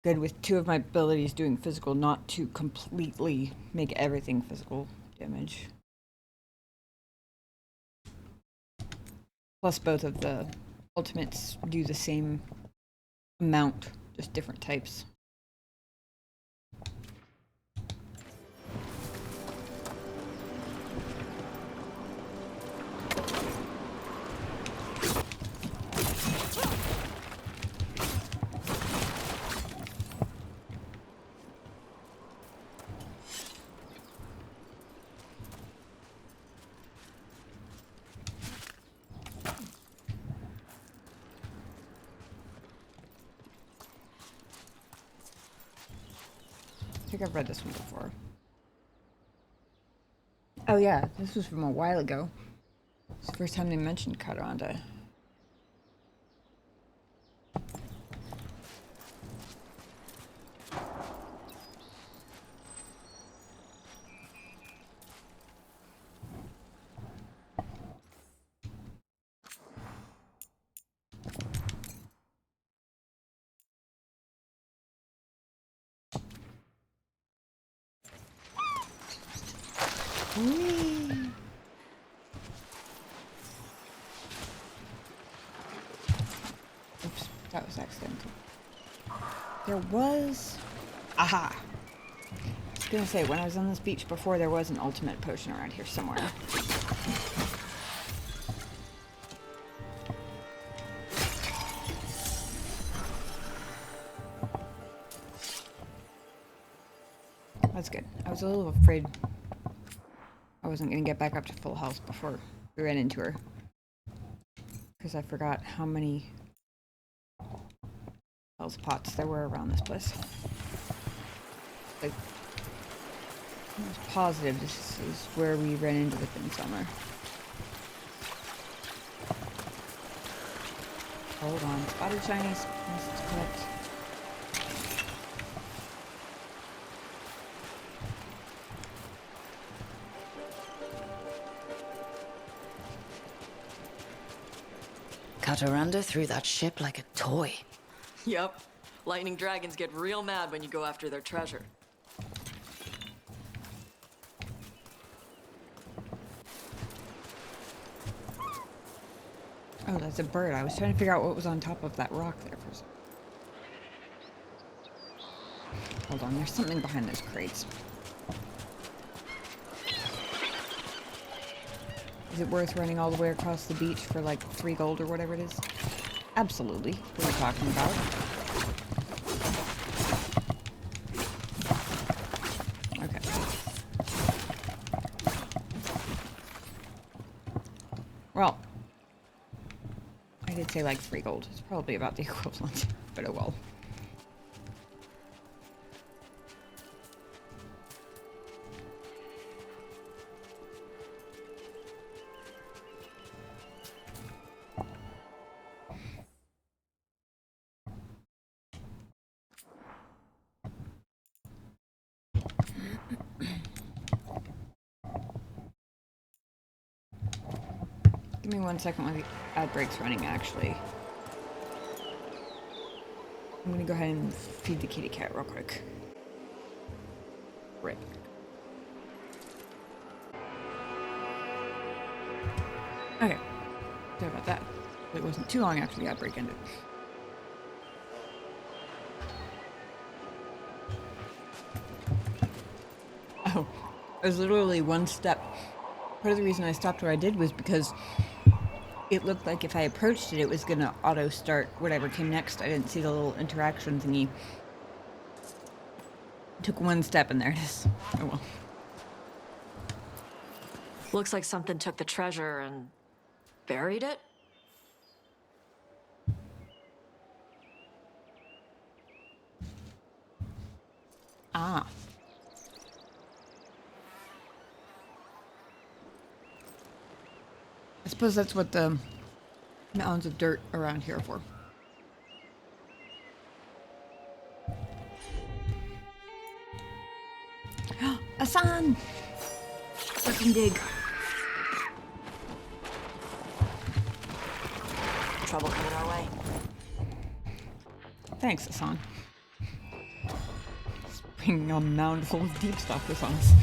good with 2 of my abilities doing physical not to completely make everything physical damage. Plus both of the ultimates do the same amount, just different types. I think I've read this one before. Oh yeah, this was from a while ago. It's the first time they mentioned Kataranda. Whee! Oops, that was accidental. There was... Aha! I was gonna say, when I was on this beach before, there was an ultimate potion around here somewhere. That's good. I was a little afraid I wasn't gonna get back up to full health before we ran into her. Because I forgot how many health pots there were around this place. Like, I was positive this is where we ran into the thing somewhere. Hold on. Spotted shinies. Let's collect. Kataranda threw that ship like a toy. Yup. Lightning dragons get real mad when you go after their treasure. Oh, that's a bird. I was trying to figure out what was on top of that rock there for a second. Hold on, there's something behind those crates. Is it worth running all the way across the beach for like 3 gold or whatever it is? Absolutely. What are you talking about? Okay. Well, I did say like 3 gold. It's probably about the equivalent, but oh well. Give me 1 second while the ad break's running, actually. I'm gonna go ahead and feed the kitty cat real quick. Right. Okay. Sorry about that. It wasn't too long after the ad break ended. Oh, it was literally 1 step. Part of the reason I stopped where I did was because it looked like if I approached it, it was going to auto-start whatever came next. I didn't see the little interaction thingy. Took 1 step and there it is. Oh well. Looks like something took the treasure and buried it? Ah. I suppose that's what the mounds of dirt around here are for. A sun! Freaking dig. Trouble coming our way. Thanks, Hassan. Just bringing a mound full of deep stalkers on us.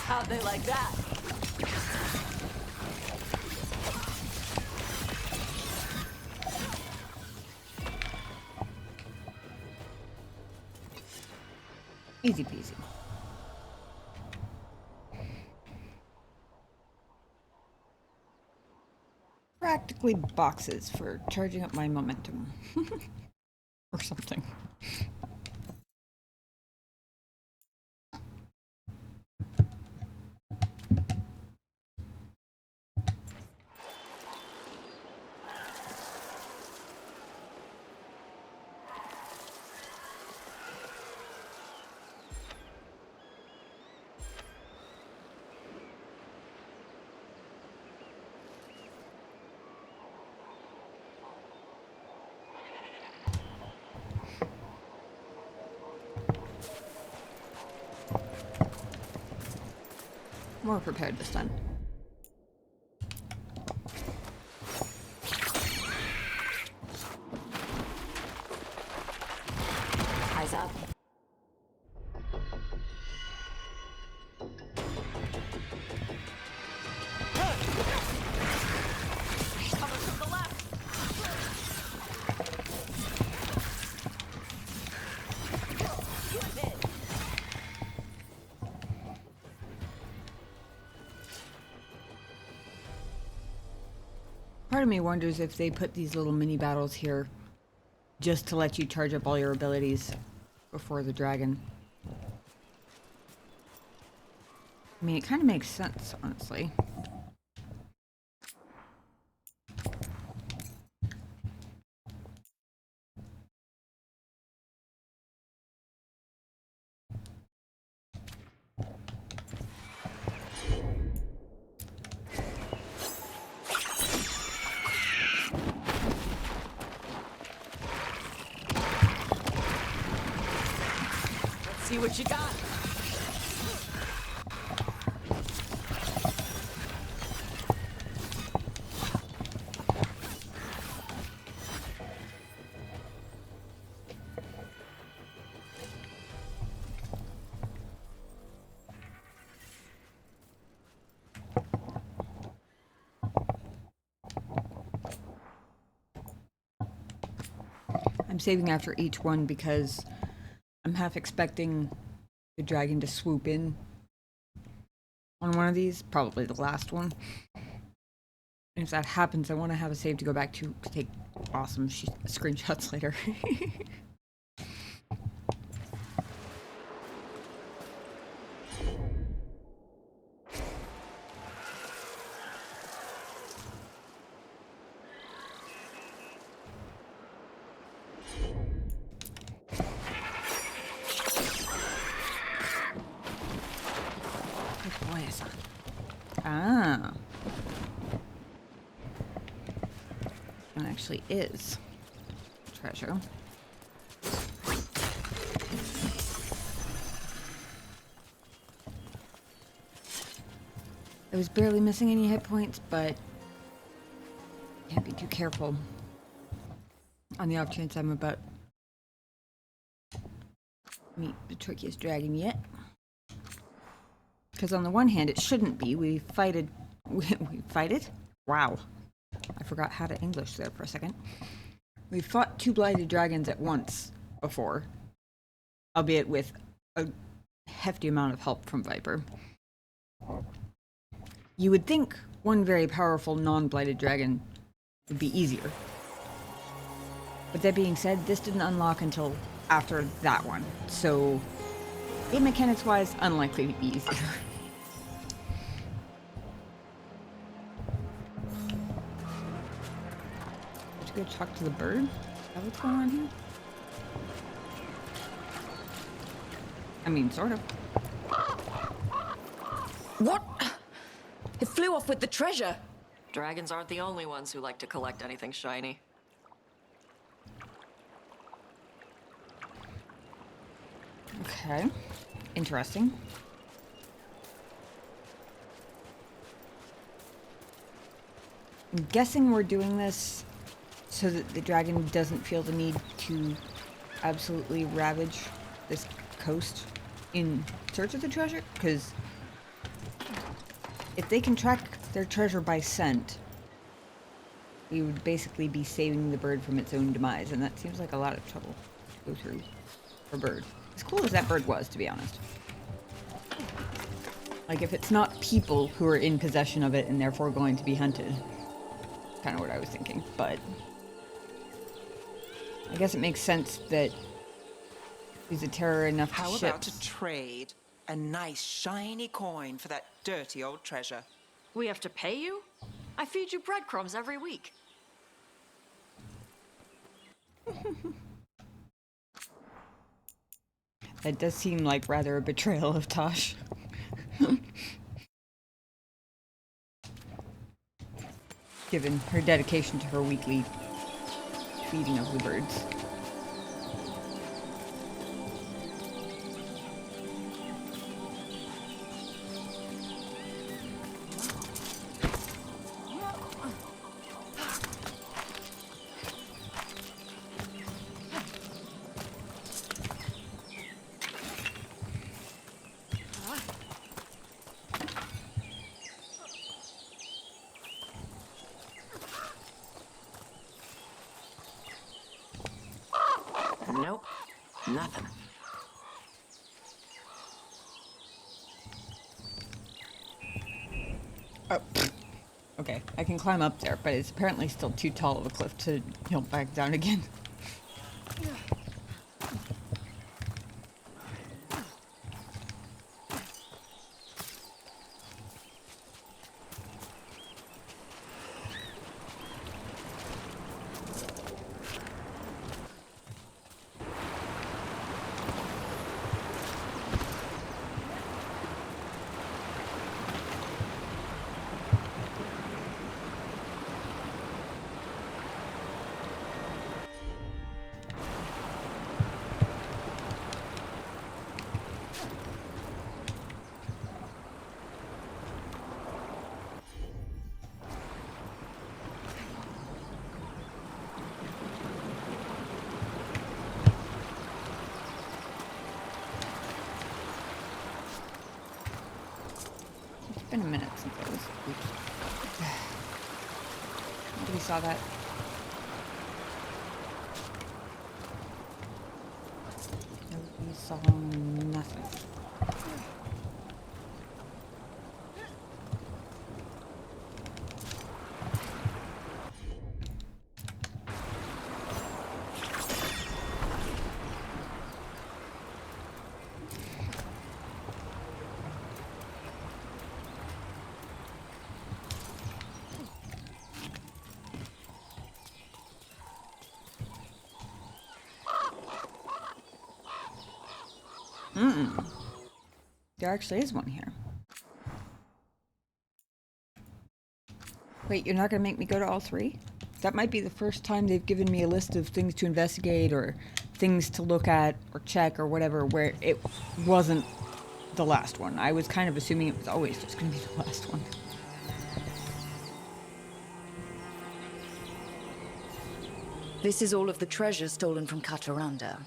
How'd they like that? Easy peasy. Practically boxes for charging up my momentum. Or something. More prepared this time. Eyes up. Coming from the left. Part of me wonders if they put these little mini battles here just to let you charge up all your abilities before the dragon. I mean, it kind of makes sense, honestly. See what you got. I'm saving after each one because I'm half expecting the dragon to swoop in on one of these, probably the last one. And if that happens, I want to have a save to go back to take awesome screenshots later. Ah. It actually is treasure. I was barely missing any hit points, but can't be too careful on the off chance I'm about to meet the trickiest dragon yet. Because on the one hand, it shouldn't be. We fighted. We fighted? Wow. I forgot how to English there for a second. We fought two blighted dragons at once before, albeit with a hefty amount of help from Viper. You would think one very powerful non-blighted dragon would be easier. But that being said, this didn't unlock until after that one. So, game mechanics-wise, unlikely to be easier. Let's go talk to the bird. Is that what's going on here? I mean, sort of. What? It flew off with the treasure. Dragons aren't the only ones who like to collect anything shiny. Okay. Interesting. I'm guessing we're doing this so that the dragon doesn't feel the need to absolutely ravage this coast in search of the treasure, because if they can track their treasure by scent, we would basically be saving the bird from its own demise, and that seems like a lot of trouble to go through for a bird. As cool as that bird was, to be honest. Like, if it's not people who are in possession of it and therefore going to be hunted. Kind of what I was thinking, but I guess it makes sense that he's a terror enough to How ship. about to trade a nice shiny coin for that dirty old treasure? We have to pay you? I feed you breadcrumbs every week. That does seem like rather a betrayal of Tosh. Given her dedication to her weekly feeding of the birds. Nope. Nothing. Oh. Okay, I can climb up there, but it's apparently still too tall of a cliff to jump back down again. It's been a minute since I was. Oops. Nobody saw that. Nobody saw nothing. There actually is one here. Wait, you're not gonna make me go to all three? That might be the first time they've given me a list of things to investigate or things to look at or check or whatever where it wasn't the last one. I was kind of assuming it was always just gonna be the last one. This is all of the treasure stolen from Kataranda.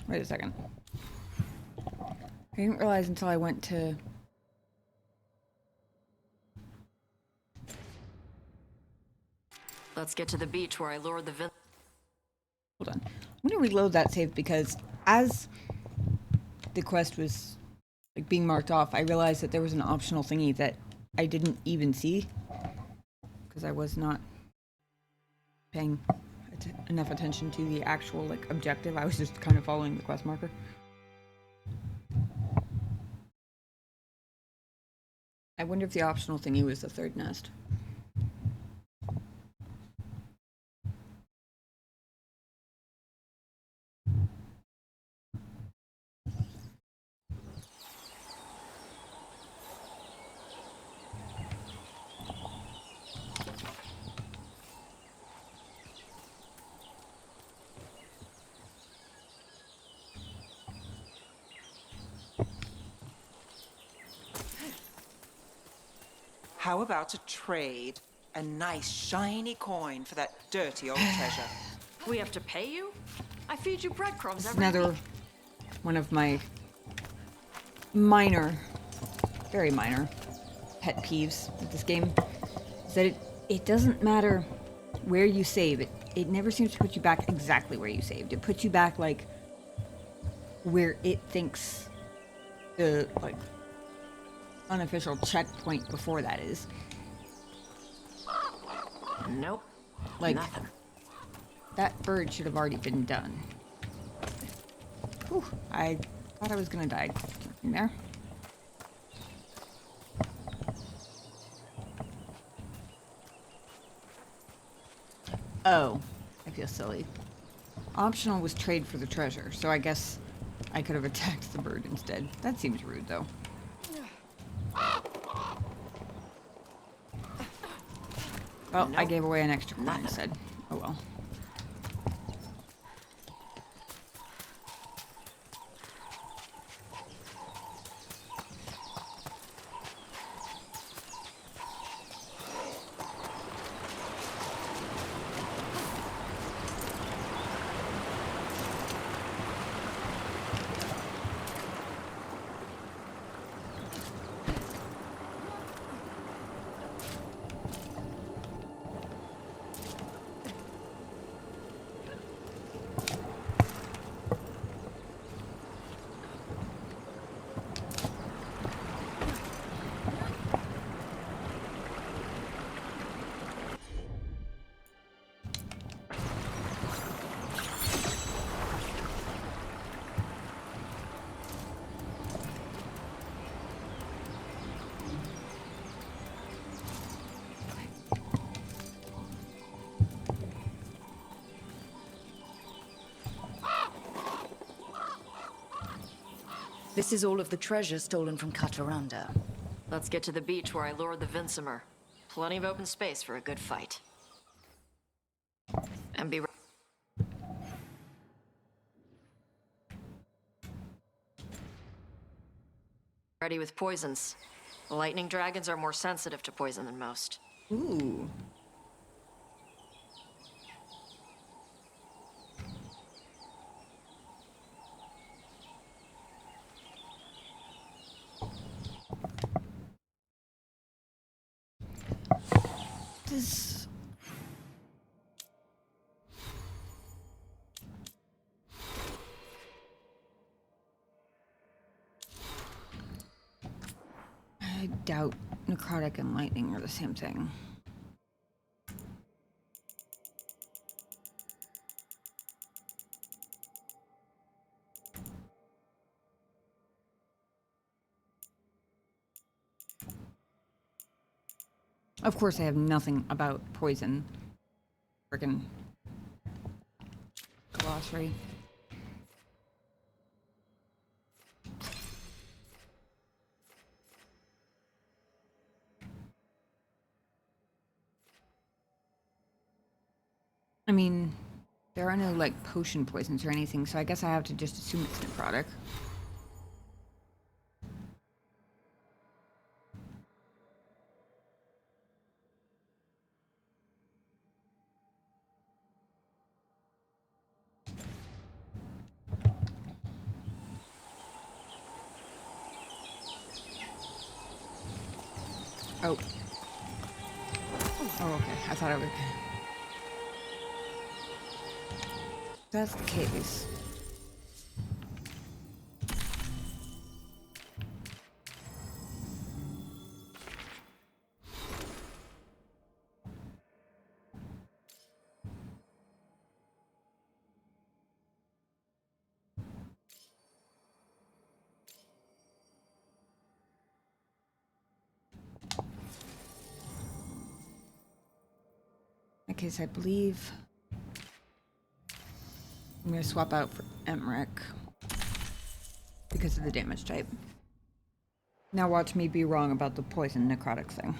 Wait a second. I didn't realize until I went to... Let's get to the beach where I lured the Hold on. I'm going to reload that save because as the quest was like being marked off, I realized that there was an optional thingy that I didn't even see because I was not paying enough attention to the actual like objective. I was just kind of following the quest marker. I wonder if the optional thingy was the third nest. How about a trade? A nice shiny coin for that dirty old treasure. We have to pay you? I feed you breadcrumbs It's every another week. one of my minor, very minor pet peeves with this game is that it doesn't matter where you save. It never seems to put you back exactly where you saved. It puts you back like where it thinks the like unofficial checkpoint before that is. Nope. Like Nothing. that bird should have already been done. Whew, I thought I was gonna die in there. Oh, I feel silly. Optional was trade for the treasure, so I guess I could have attacked the bird instead. That seems rude, though. Well, I gave away an extra coin instead. Oh well. This is all of the treasure stolen from Kataranda. Let's get to the beach where I lured the Vinsimer. Plenty of open space for a good fight. And be ready with poisons. Lightning dragons are more sensitive to poison than most. Ooh. This... I doubt necrotic and lightning are the same thing. Of course, I have nothing about poison. Frickin' glossary. I mean, there are no, like, potion poisons or anything, so I guess I have to just assume it's necrotic. Oh. Oh, okay. I thought I would... That's the case. that case, I believe I'm going to swap out for Emmerich because of the damage type. Now watch me be wrong about the poison necrotic thing.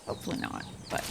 Hopefully not, but...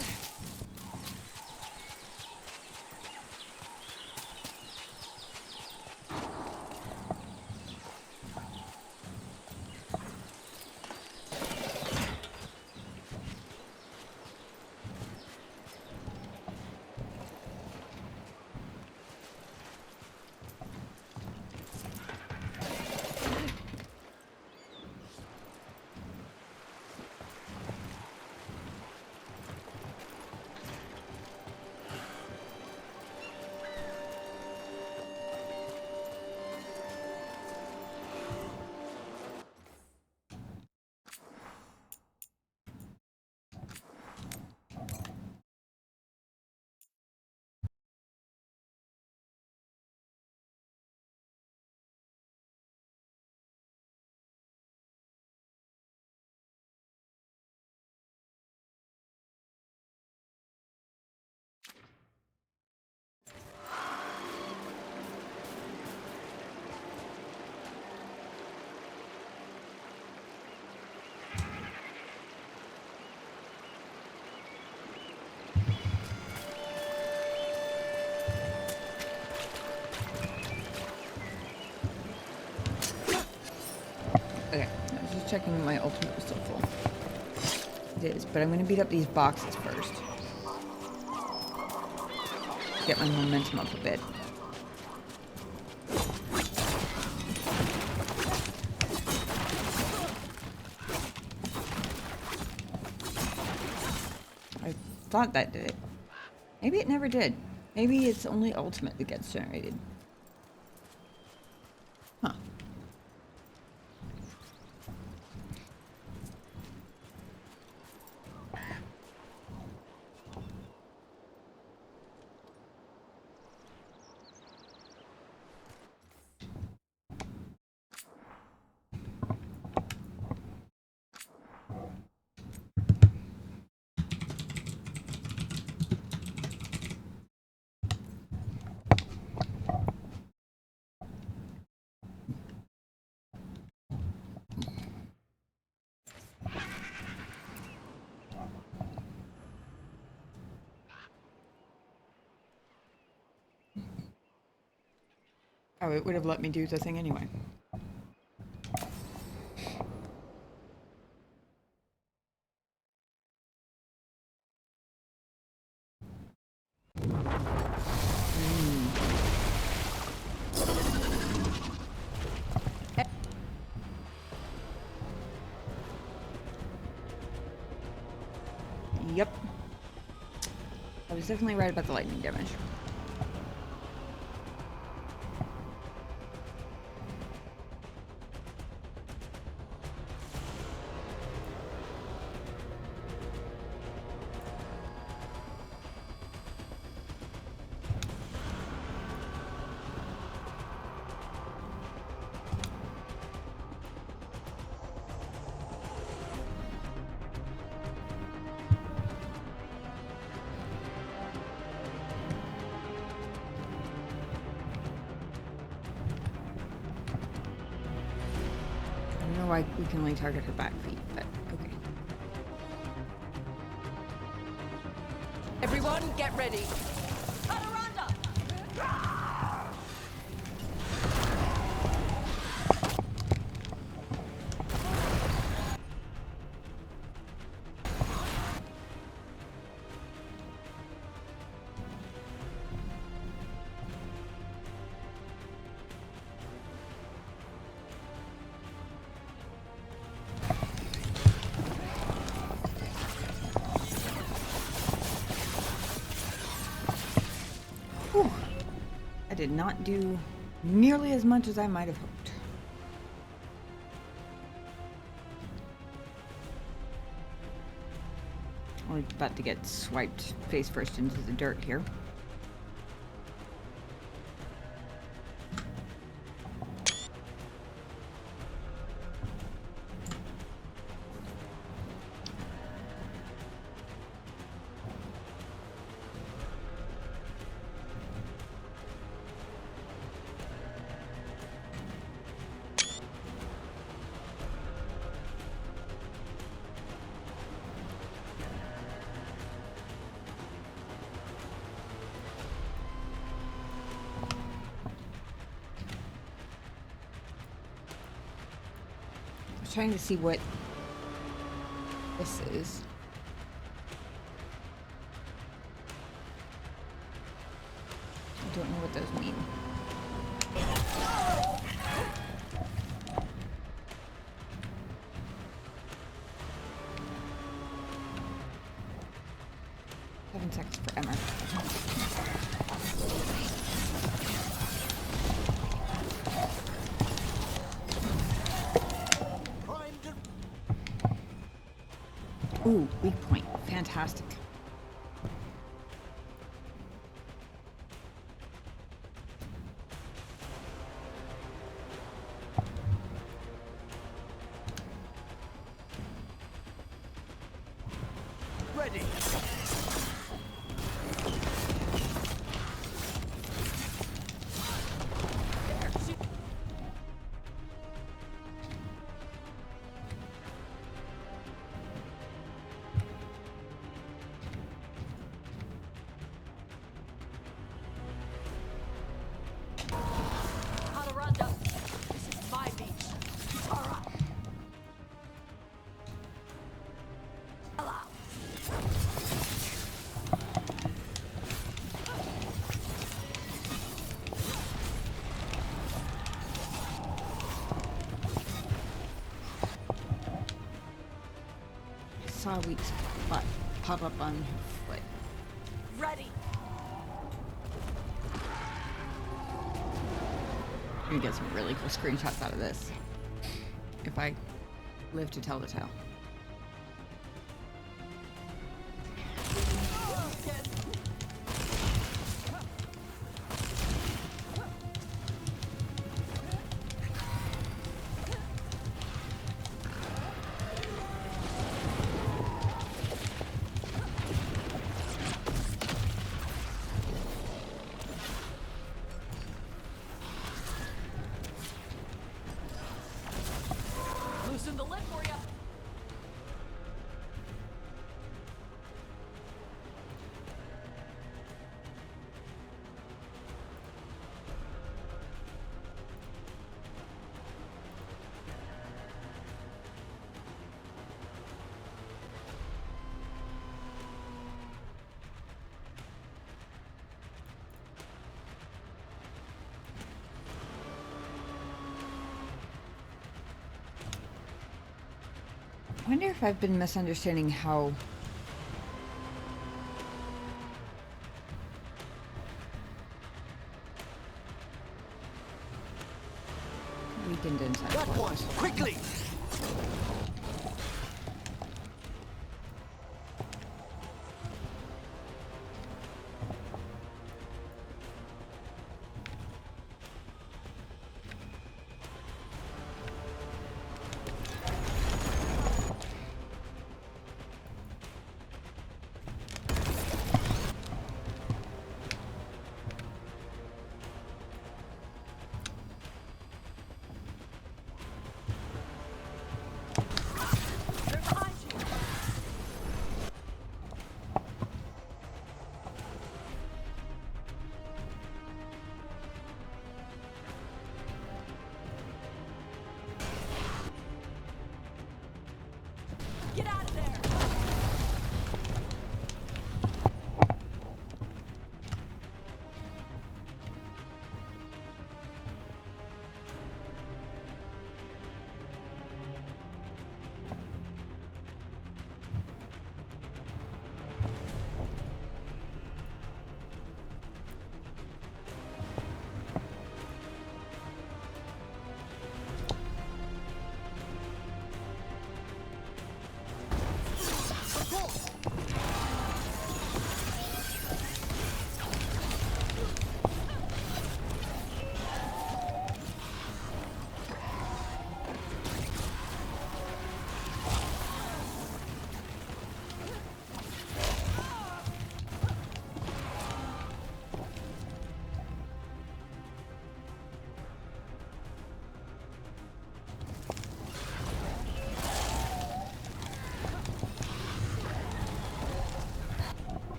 Okay, I was just checking my ultimate was still full. It is, but I'm going to beat up these boxes first. Get my momentum up a bit. I thought that did it. Maybe it never did. Maybe it's only ultimate that gets generated. Huh. Oh, it would have let me do the thing anyway. Yep. I was definitely right about the lightning damage. Why we can only target her back feet, but okay. Everyone, get ready. Whew. I did not do nearly as much as I might have hoped. We're about to get swiped face first into the dirt here. trying to see what this is. I don't know what those mean. Seconds for Emma. Ooh, weak point. Fantastic. Ready. This is my beach. Tara. I saw a weak spot pop up on her foot. Ready. I'm gonna get some really cool screenshots out of this if I live to tell the tale. Loosen the lid for you. I wonder if I've been misunderstanding how weakened inside. That one, quickly.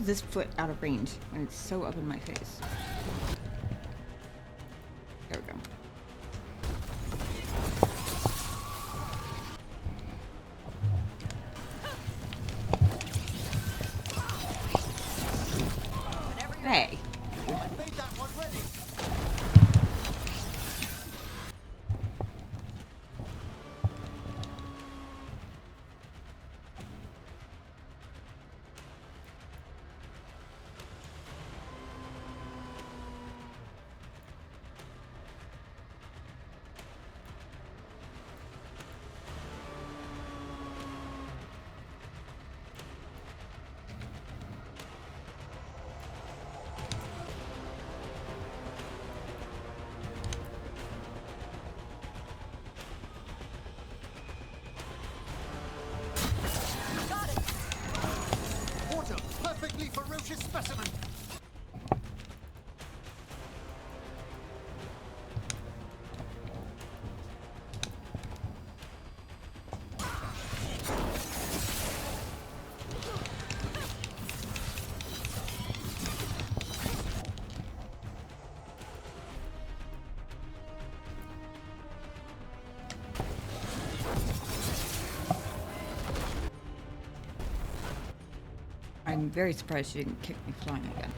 is this foot out of range when it's so up in my face? There we go. Hey. Perfectly ferocious specimen. I'm very surprised she didn't kick me flying again.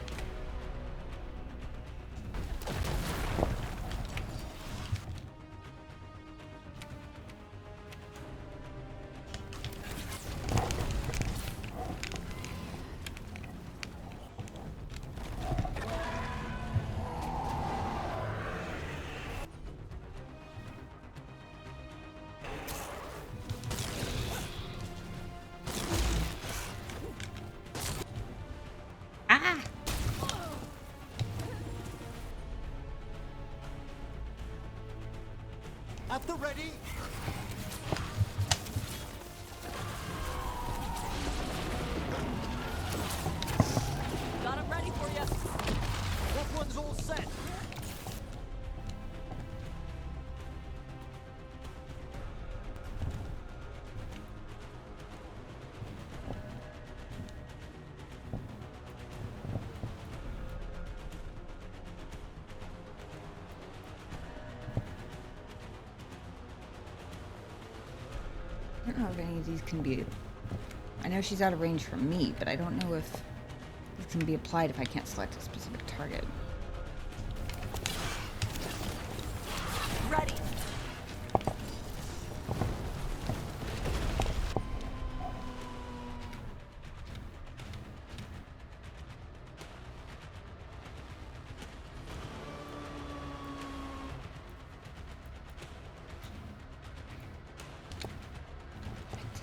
At the ready. Got him ready for you. That one's all set. I don't know if any of these can be... I know she's out of range from me, but I don't know if this can be applied if I can't select a specific target. Ready.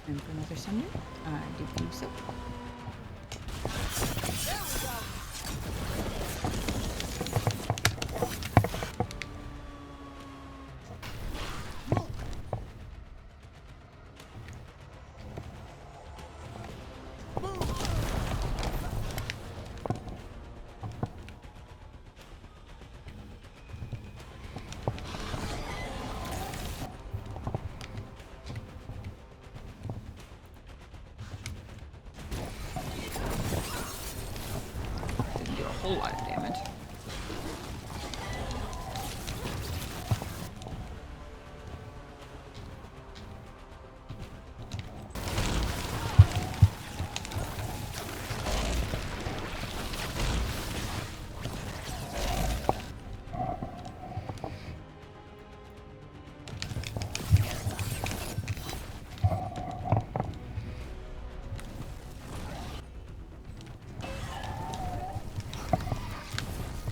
Time for another sunder. I do believe so. Didn't do a whole lot of damage.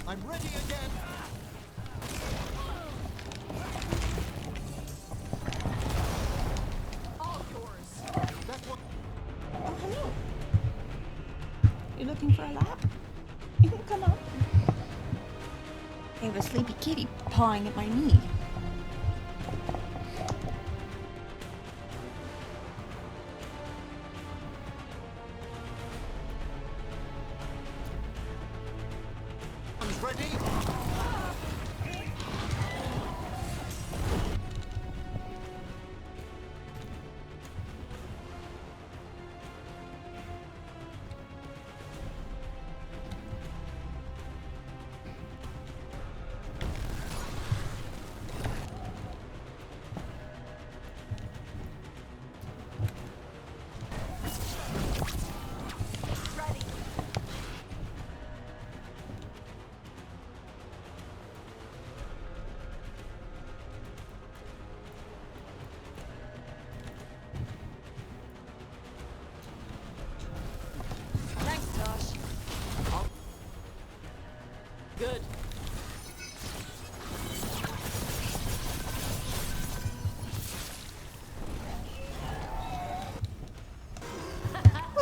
I'm ready again. All yours. That one. Oh, hello. You looking for a lap? Come on. I have a sleepy kitty pawing at my knee. Ready?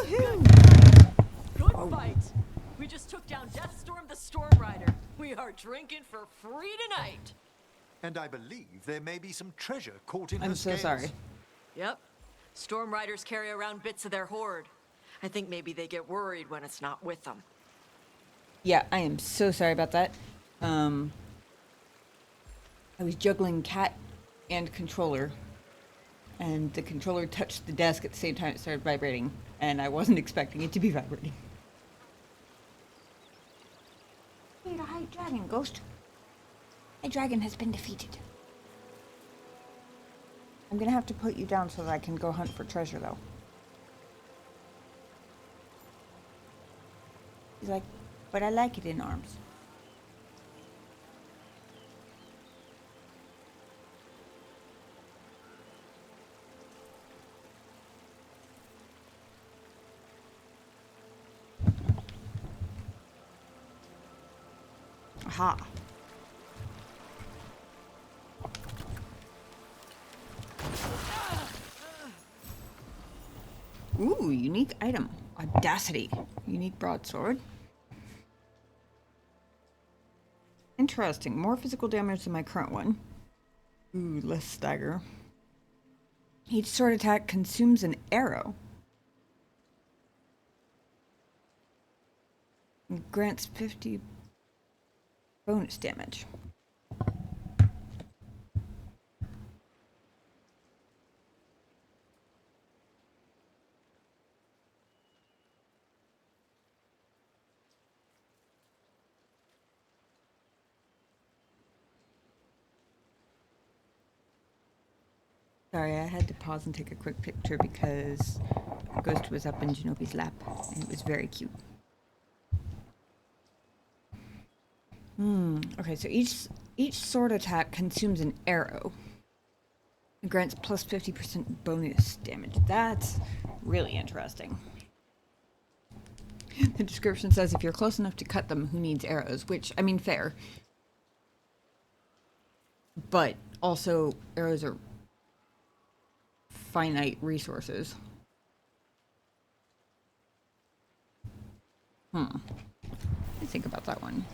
Woohoo! Good fight. We just took down Deathstorm the Storm Rider. We are drinking for free tonight. And I believe there may be some treasure caught in her I'm so scales. sorry. Yep. Storm Riders carry around bits of their hoard. I think maybe they get worried when it's not with them. Yeah, I am so sorry about that. I was juggling cat and controller, and the controller touched the desk at the same time it started vibrating, and I wasn't expecting it to be vibrating. Need a high dragon, Ghost. My dragon has been defeated. I'm gonna have to put you down so that I can go hunt for treasure, though. He's like, but I like it in arms. Aha. Ooh, unique item. Audacity. Unique broadsword. Interesting. More physical damage than my current one. Ooh, less stagger. Each sword attack consumes an arrow. And grants 50 bonus damage. Sorry, I had to pause and take a quick picture because Ghost was up in Genobi's lap, and it was very cute. Okay, so each sword attack consumes an arrow. It grants plus 50% bonus damage. That's really interesting. The description says if you're close enough to cut them, who needs arrows? Which, I mean, fair. But also, arrows are finite resources. Let me think about that one.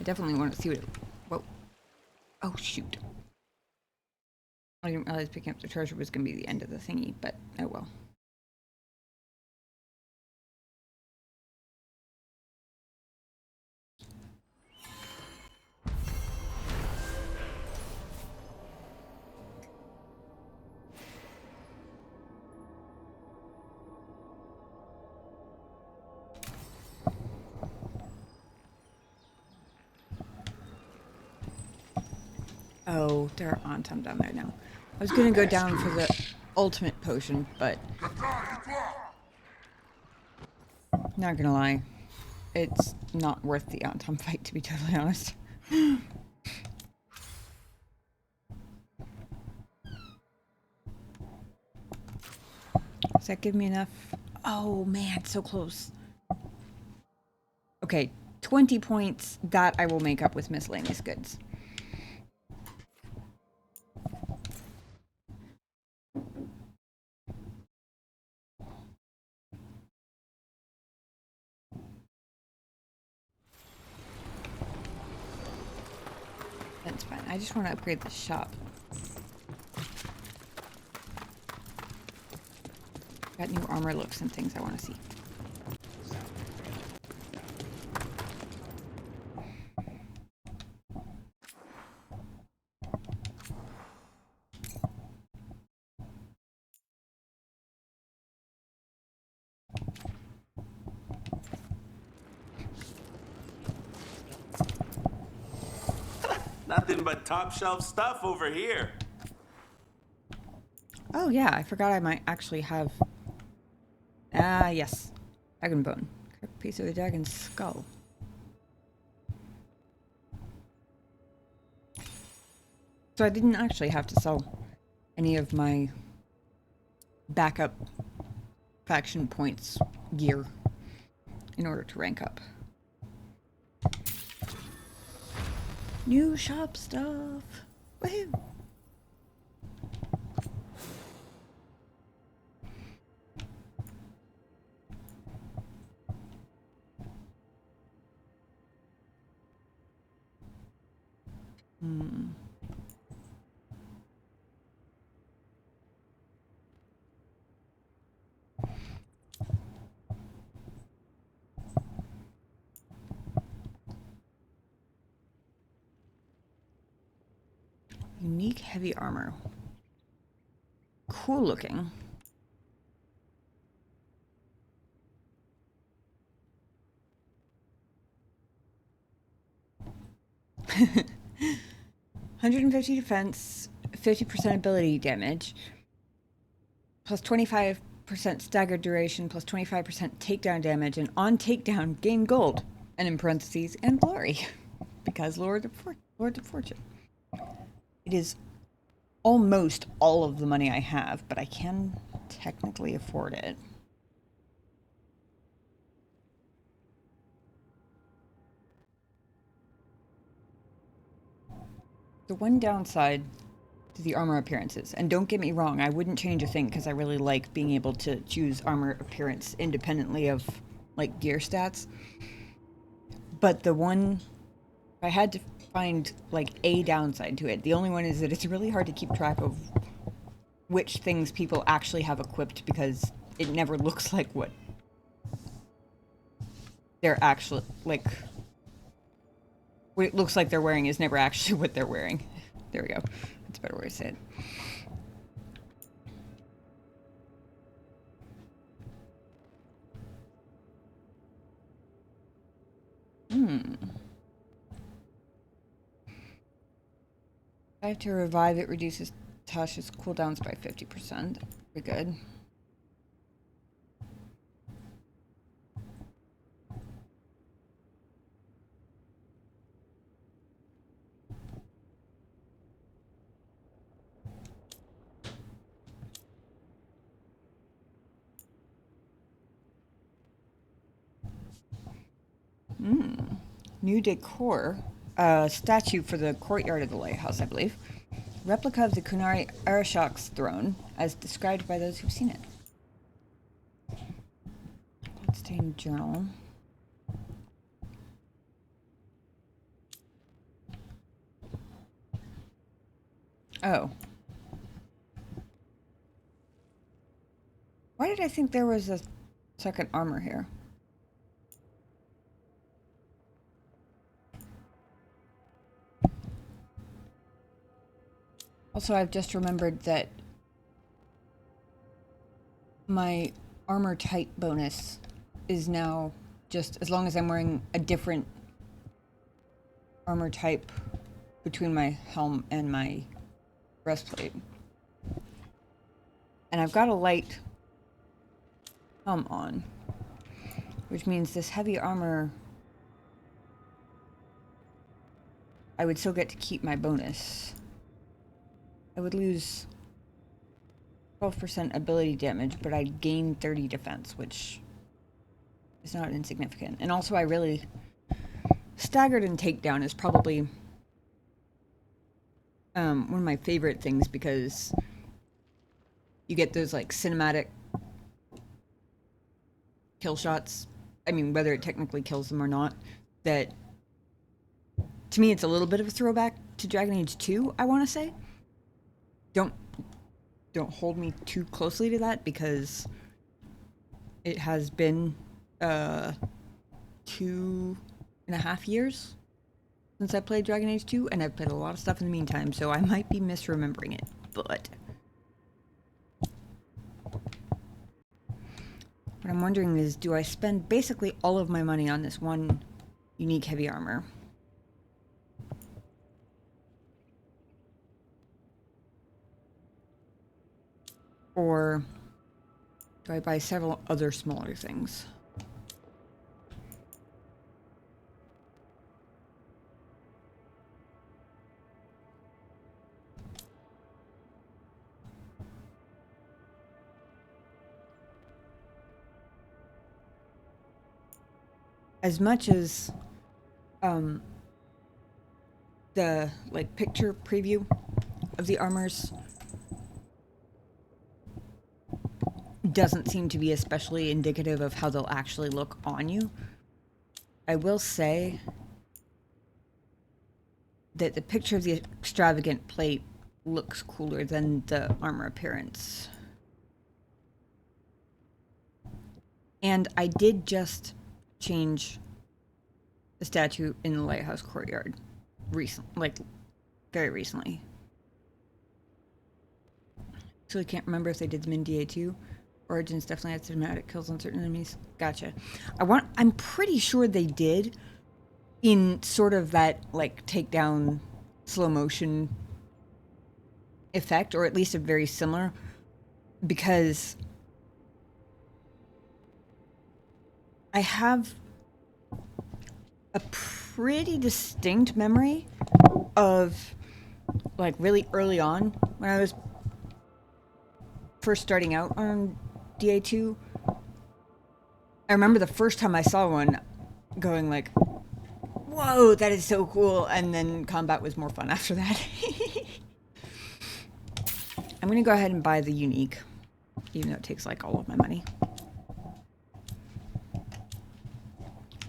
I definitely want to see what it... Whoa. Oh, shoot. I didn't realize picking up the treasure was going to be the end of the thingy, but oh well. Oh, there are Antam down there now. I was gonna go down for the ultimate potion, but not gonna lie, it's not worth the Antam fight, to be totally honest. Does that give me enough? Oh man, so close. Okay, 20 points. That I will make up with miscellaneous goods. That's fine. I just want to upgrade the shop. Got new armor looks and things I want to see. Nothing but top shelf stuff over here. Oh yeah, I forgot I might actually have... Ah, yes. Dragon bone. Correct piece of the dragon's skull. So I didn't actually have to sell any of my backup faction points gear in order to rank up. New shop stuff. Woohoo! Unique heavy armor. Cool looking. $150 defense, 50% ability damage, plus 25% staggered duration, plus 25% takedown damage, and on takedown, gain gold, and in parentheses, and glory, because Lord of Fortune. It is almost all of the money I have, but I can technically afford it. The one downside to the armor appearances, and don't get me wrong, I wouldn't change a thing because I really like being able to choose armor appearance independently of like gear stats. But the one, if I had to find like a downside to it, the only one is that it's really hard to keep track of which things people actually have equipped because it never looks like what they're actually like. What it looks like they're wearing is never actually what they're wearing. There we go. That's a better way to say it. I have to revive it, reduces Tasha's cooldowns by 50%. Pretty good. New decor. Statue for the courtyard of the lighthouse, I believe. Replica of the Kunari Arashok's throne, as described by those who've seen it. Bloodstained journal. Oh. Why did I think there was a second armor here? Also, I've just remembered that my armor type bonus is now just as long as I'm wearing a different armor type between my helm and my breastplate. And I've got a light helm on, which means this heavy armor, I would still get to keep my bonus. I would lose 12% ability damage, but I'd gain 30 defense, which is not insignificant. And also I really... Staggered and takedown is probably one of my favorite things because you get those like cinematic kill shots. I mean, whether it technically kills them or not, that to me it's a little bit of a throwback to Dragon Age 2, I want to say. Don't hold me too closely to that because it has been 2.5 years since I played Dragon Age 2, and I've played a lot of stuff in the meantime, so I might be misremembering it, but what I'm wondering is, do I spend basically all of my money on this one unique heavy armor? Or do I buy several other smaller things? As much as the like picture preview of the armors doesn't seem to be especially indicative of how they'll actually look on you, I will say that the picture of the extravagant plate looks cooler than the armor appearance. And I did just change the statue in the lighthouse courtyard very recently. So I can't remember if they did them in DA2. Origins definitely had cinematic kills on certain enemies. Gotcha. I'm pretty sure they did in sort of that like takedown slow motion effect, or at least a very similar, because I have a pretty distinct memory of like really early on when I was first starting out on DA2. I remember the first time I saw one going like, whoa, that is so cool, and then combat was more fun after that. I'm gonna go ahead and buy the unique, even though it takes like all of my money.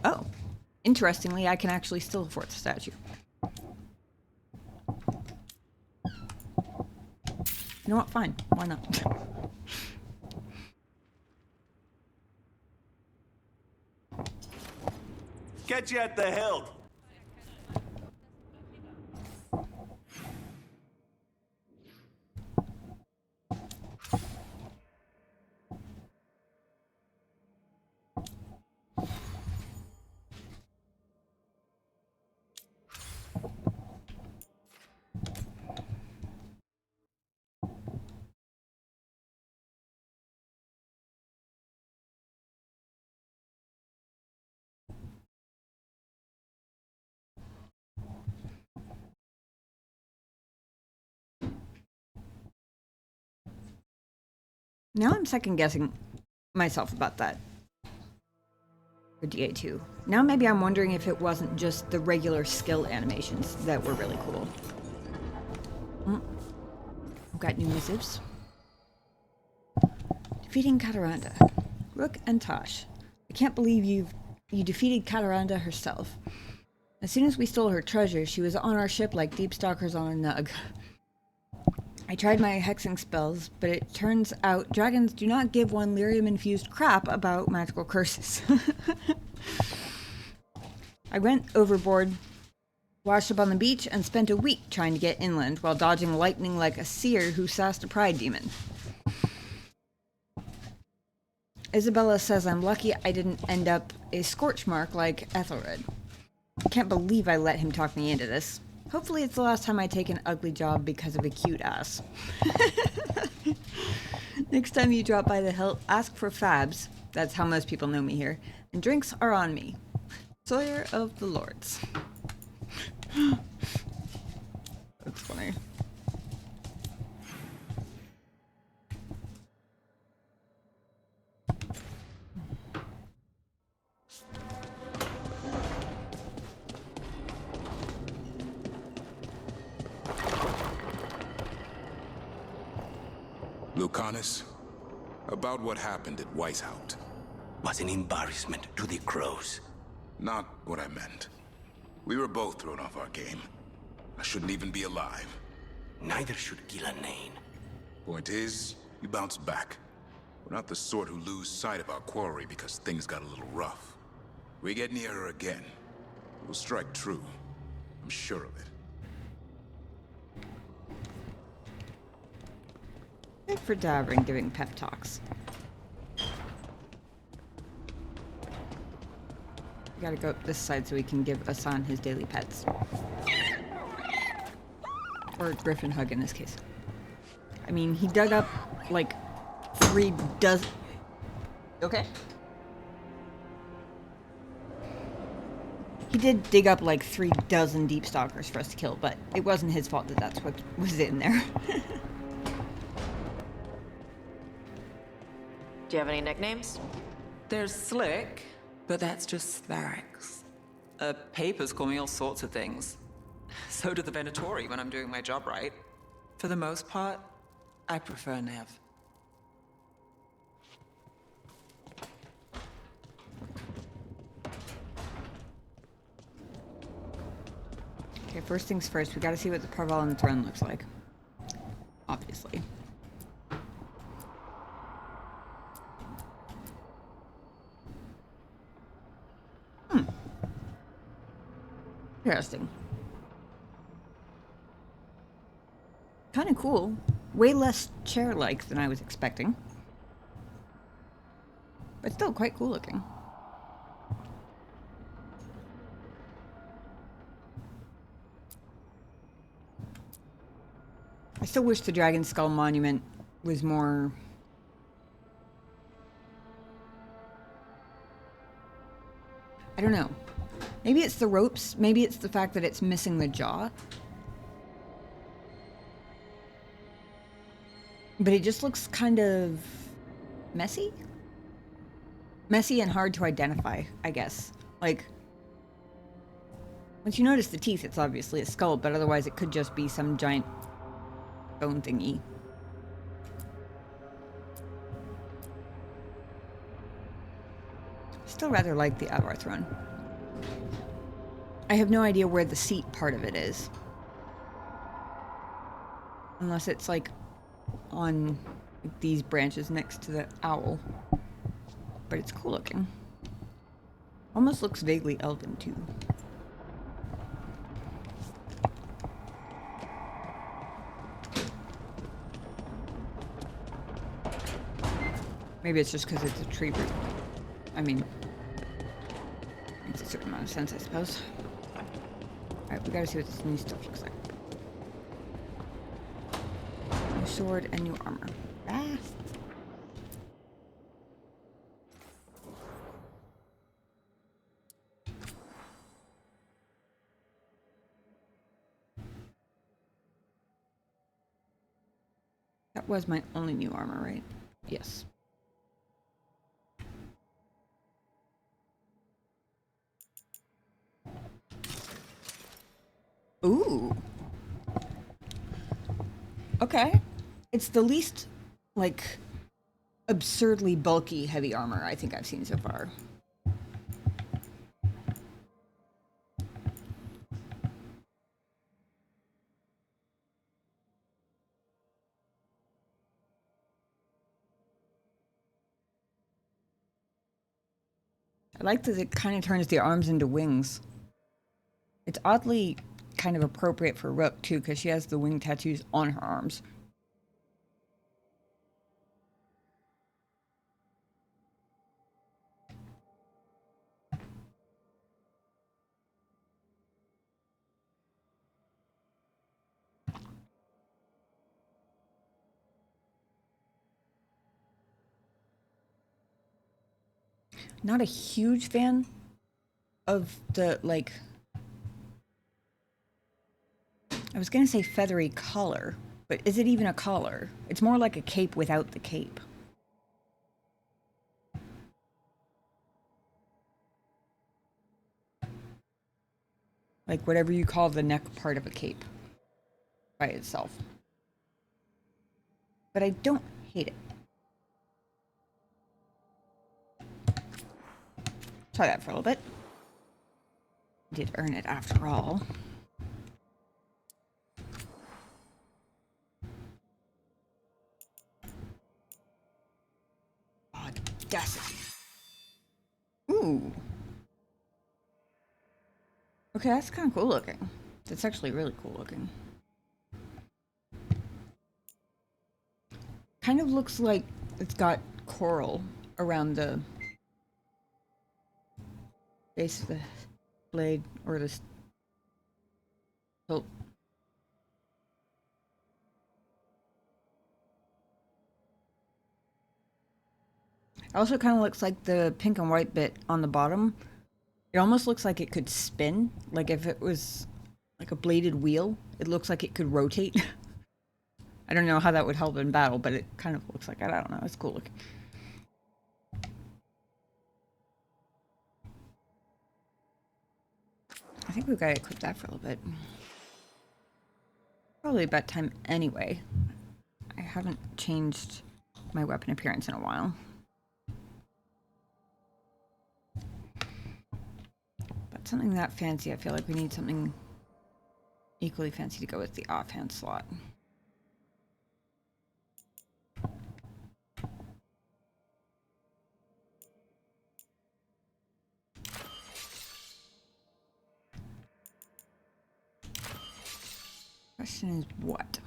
Oh, interestingly, I can actually still afford the statue. You know what? Fine. Why not? Get you at the hilt. Now I'm second guessing myself about that for DA2. Now maybe I'm wondering if it wasn't just the regular skill animations that were really cool. I've got new missives. Defeating Cataranda. Rook and Tosh. I can't believe you defeated Cataranda herself. As soon as we stole her treasure, she was on our ship like deep stalkers on a nug. I tried my hexing spells, but it turns out dragons do not give one lyrium-infused crap about magical curses. I went overboard, washed up on the beach, and spent a week trying to get inland while dodging lightning like a seer who sassed a pride demon. Isabella says I'm lucky I didn't end up a scorch mark like Ethelred. Can't believe I let him talk me into this. Hopefully it's the last time I take an ugly job because of a cute ass. Next time you drop by the hilt, ask for Fabs. That's how most people know me here. And drinks are on me. Sawyer of the Lords. That's funny. Lucanus, about what happened at Weishaupt. Was an embarrassment to the crows. Not what I meant. We were both thrown off our game. I shouldn't even be alive. Neither should Gillanane. Point is, you bounced back. We're not the sort who lose sight of our quarry because things got a little rough. We get near her again, we'll strike true. I'm sure of it. Good for Davrin giving pep talks. We gotta go up this side so we can give Asan his daily pets. Or Griffin hug in this case. I mean, he dug up like 3 dozen... Okay. He did dig up like 3 dozen deep stalkers for us to kill, but it wasn't his fault that that's what was in there. Do you have any nicknames? There's Slick, but that's just Sparix. Papers call me all sorts of things. So do the Venatori when I'm doing my job right. For the most part, I prefer Neve. Okay, first things first, we gotta see what the Parval on the throne looks like. Obviously. Interesting. Kind of cool. Way less chair-like than I was expecting. But still quite cool looking. I still wish the Dragon Skull Monument was more... I don't know. Maybe it's the ropes. Maybe it's the fact that it's missing the jaw. But it just looks kind of messy? Messy and hard to identify, I guess. Like, once you notice the teeth, it's obviously a skull, but otherwise it could just be some giant bone thingy. Still rather like the Avar throne. I have no idea where the seat part of it is. Unless it's like on these branches next to the owl. But it's cool looking. Almost looks vaguely elven too. Maybe it's just because it's a tree root. I mean, makes a certain amount of sense, I suppose. Alright, we gotta see what this new stuff looks like. New sword and new armor. Ah! That was my only new armor, right? Yes. Ooh. Okay. It's the least, like, absurdly bulky heavy armor I think I've seen so far. I like that it kind of turns the arms into wings. It's oddly kind of appropriate for Rook, too, because she has the wing tattoos on her arms. Not a huge fan of the, like... I was gonna say feathery collar, but is it even a collar? It's more like a cape without the cape. Like whatever you call the neck part of a cape by itself. But I don't hate it. Try that for a little bit. Did earn it after all. Audacity. Ooh. Okay, that's kind of cool looking. That's actually really cool looking. Kind of looks like it's got coral around the base of the blade or the hilt. It also kind of looks like the pink and white bit on the bottom. It almost looks like it could spin. Like if it was like a bladed wheel, it looks like it could rotate. I don't know how that would help in battle, but it kind of looks like it. I don't know. It's cool looking. I think we've got to equip that for a little bit. Probably about time anyway. I haven't changed my weapon appearance in a while. But something that fancy, I feel like we need something equally fancy to go with the offhand slot. Question is what?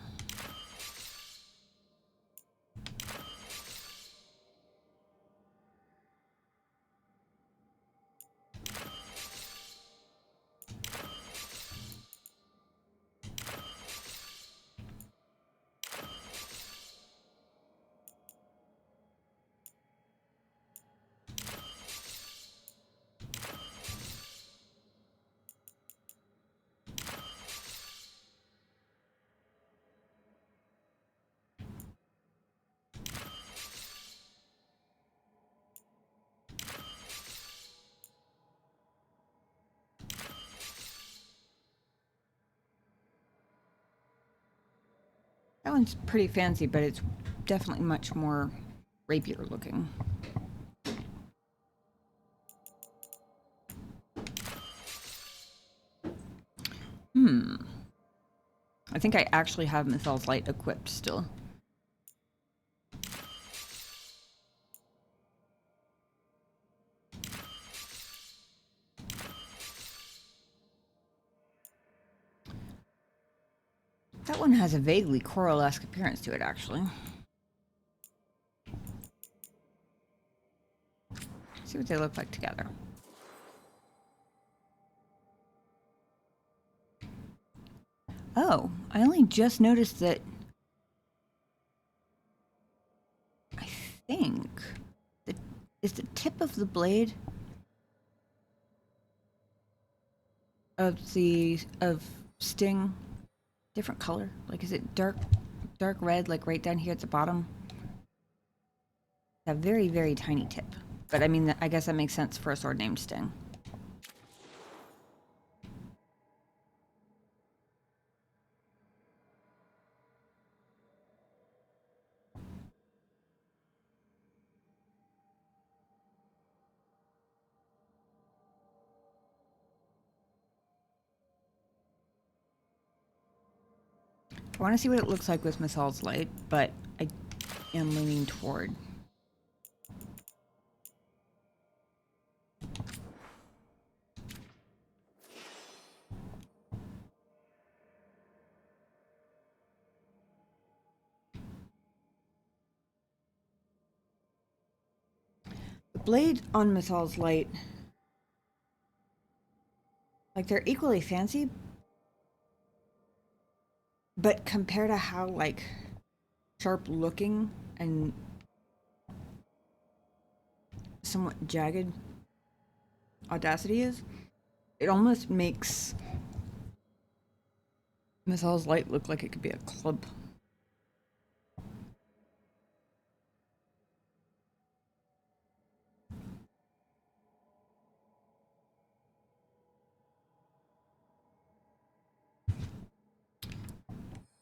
That one's pretty fancy, but it's definitely much more rapier looking. I think I actually have Mythal's Light equipped still. That one has a vaguely coral-esque appearance to it, actually. See what they look like together. Oh, I only just noticed that. I think that is the tip of the blade of Sting different color. Like, is it dark red, like right down here at the bottom? A very, very tiny tip. But I mean, I guess that makes sense for a sword named Sting. I want to see what it looks like with Mythal's Light, but I am leaning toward. The blade on Mythal's Light, like, they're equally fancy, but compared to how, like, sharp looking and somewhat jagged Audacity is, it almost makes Mythal's Light look like it could be a club.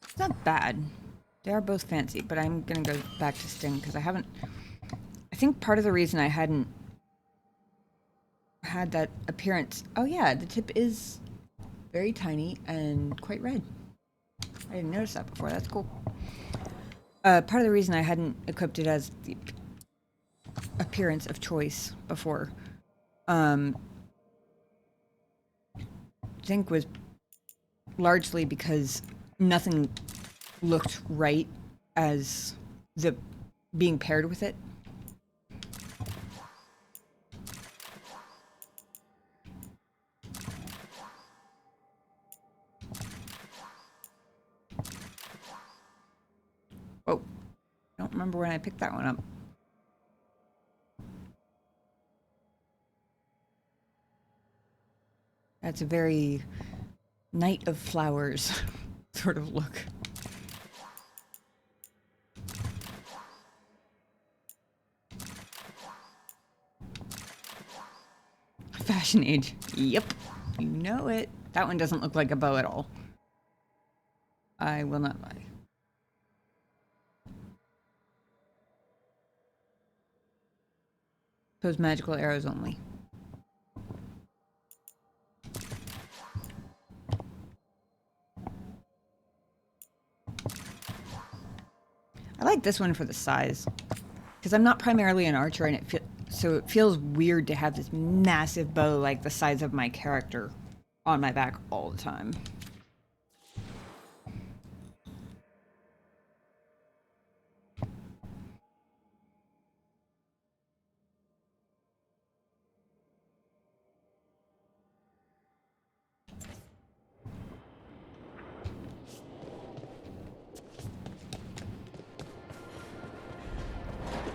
It's not bad. They are both fancy, but I'm gonna go back to Sting because I think part of the reason I hadn't had that appearance. Oh yeah, the tip is very tiny and quite red. I didn't notice that before. That's cool. Part of the reason I hadn't equipped it as the appearance of choice before, I think was largely because nothing looked right as the being paired with it. Oh, I don't remember when I picked that one up. That's a very Night of Flowers sort of look. Fashion Age. Yep. You know it. That one doesn't look like a bow at all. I will not lie. Those magical arrows only. like this one for the size. Because I'm not primarily an archer, and so it feels weird to have this massive bow like the size of my character on my back all the time.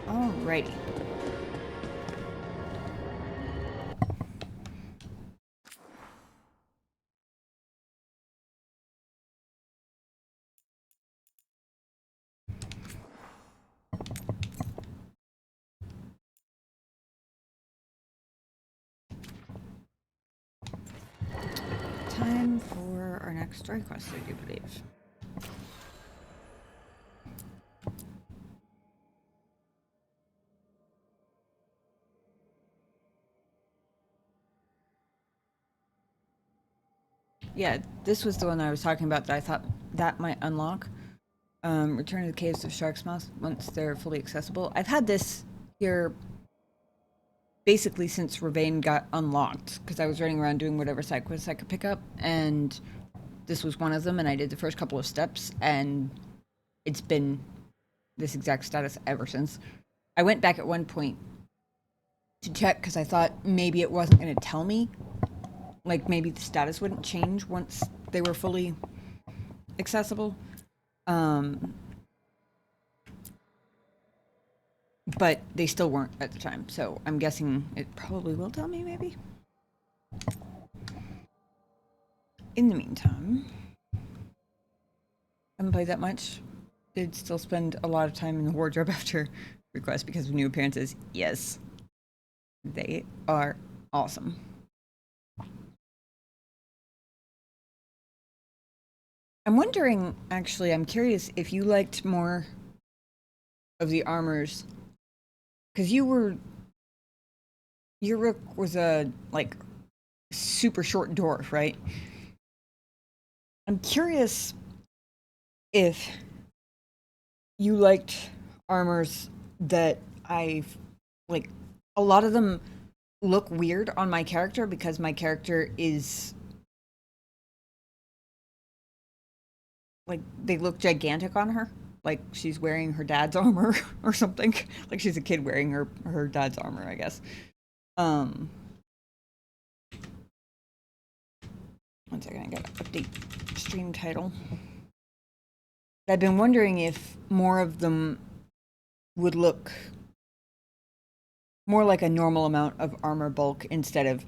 Alrighty. Time for our next story quest, I do believe. Yeah, this was the one I was talking about that I thought that might unlock. Return to the Caves of Shark's Mouth once they're fully accessible. I've had this here basically since Rivain got unlocked, because I was running around doing whatever side quests I could pick up, and this was one of them, and I did the first couple of steps, and it's been this exact status ever since. I went back at one point to check, because I thought maybe it wasn't going to tell me. Like, maybe the status wouldn't change once they were fully accessible. But they still weren't at the time, so I'm guessing it probably will tell me, maybe? In the meantime, haven't played that much. Did still spend a lot of time in the wardrobe after request because of new appearances. Yes. They are awesome. I'm wondering, actually, I'm curious if you liked more of the armors, because Uruk was a, like, super short dwarf, right? I'm curious if you liked armors that like, a lot of them look weird on my character because my character is, like, they look gigantic on her. Like she's wearing her dad's armor or something. Like she's a kid wearing her dad's armor, I guess. One second, I gotta update stream title. I've been wondering if more of them would look more like a normal amount of armor bulk instead of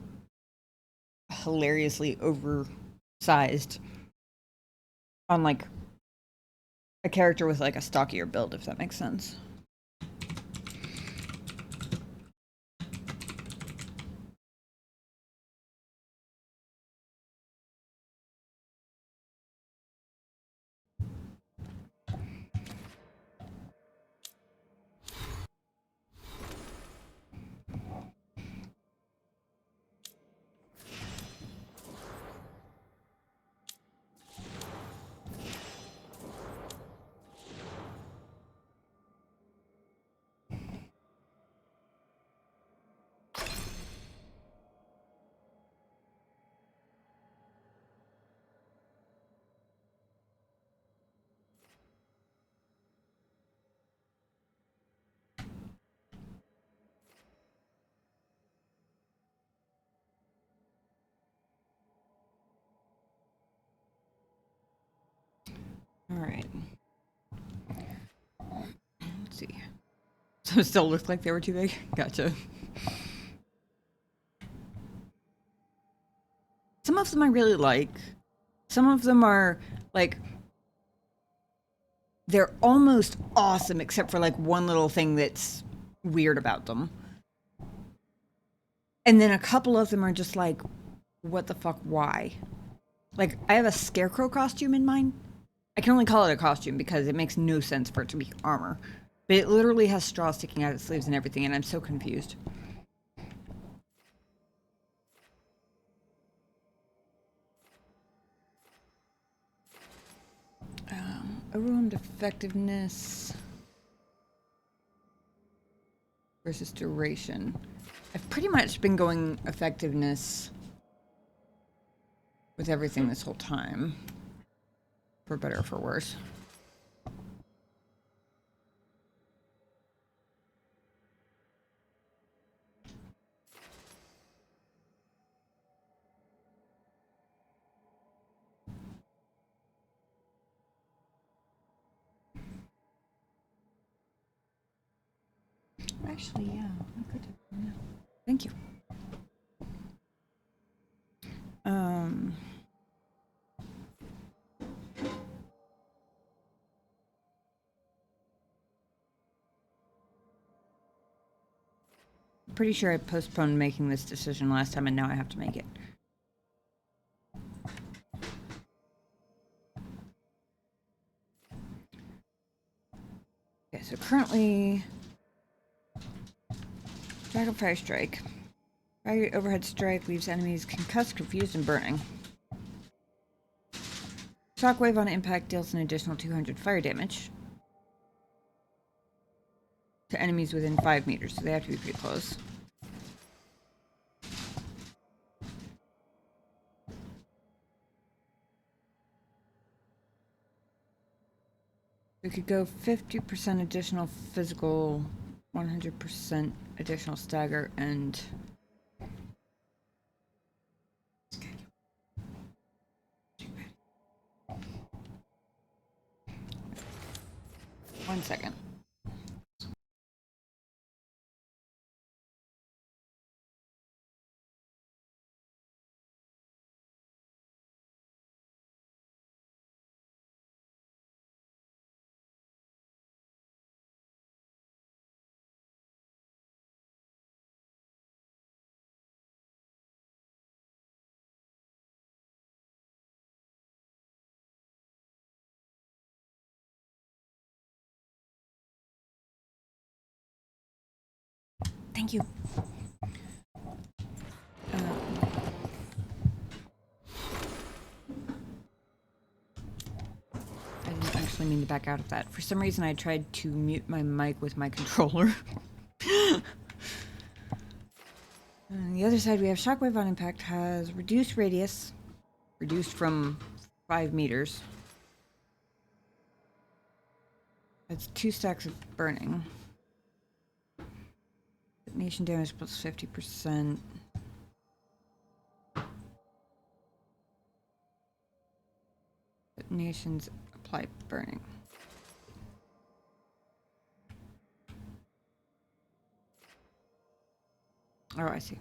hilariously oversized on, like, a character with, like, a stockier build, if that makes sense. All right. Let's see. So it still looked like they were too big? Gotcha. Some of them I really like. Some of them are, like, they're almost awesome except for, like, one little thing that's weird about them. And then a couple of them are just like, what the fuck, why? Like, I have a scarecrow costume in mind. I can only call it a costume because it makes no sense for it to be armor. But it literally has straw sticking out of its sleeves and everything, and I'm so confused. Overwhelmed effectiveness. versus duration. I've pretty much been going effectiveness with everything this whole time, for better or for worse. Actually, yeah, I could have. Yeah. Thank you. Pretty sure I postponed making this decision last time, and now I have to make it. Okay, so currently, Dragon Fire Strike. Fire overhead strike leaves enemies concussed, confused, and burning. Shockwave on impact deals an additional 200 fire damage to enemies within 5 meters, so they have to be pretty close. We could go 50% additional physical, 100% additional stagger, and 1 second. Thank you. I didn't actually mean to back out of that. For some reason, I tried to mute my mic with my controller. On the other side, we have Shockwave on impact, has reduced radius, reduced from 5 meters. That's 2 stacks of burning. Detonation damage plus 50%. Detonations apply burning. Oh, I see.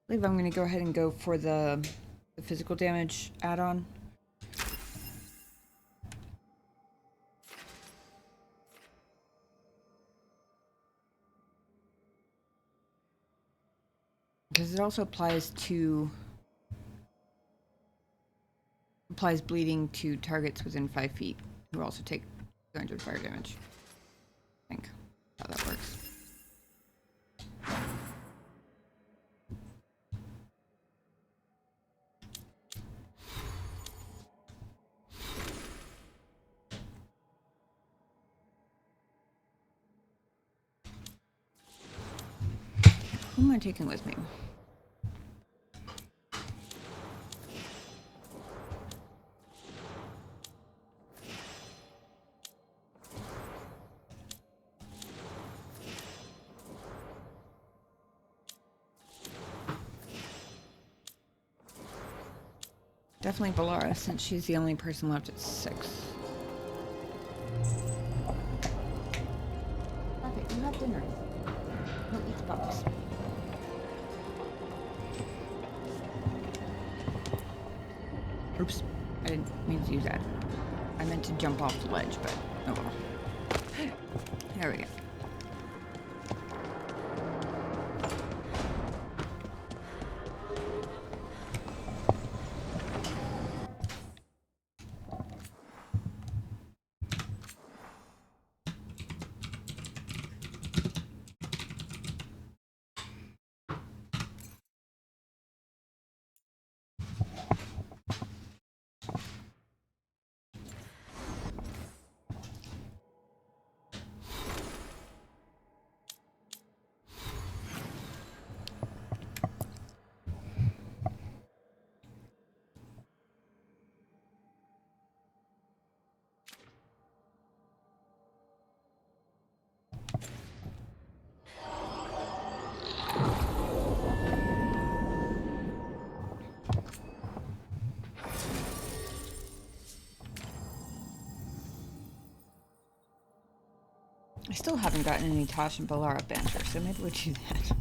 I believe I'm going to go ahead and go for the physical damage add-on. Because it also applies bleeding to targets within 5 feet, who also take 200 fire damage. I think how that works. Who am I taking with me? Definitely Valara, since she's the only person left at 6. Okay, you have dinner. Don't eat the box. Oops, I didn't mean to do that. I meant to jump off the ledge, but oh well. There we go. still haven't gotten any Tosh and Balara banter, so maybe we'll do that.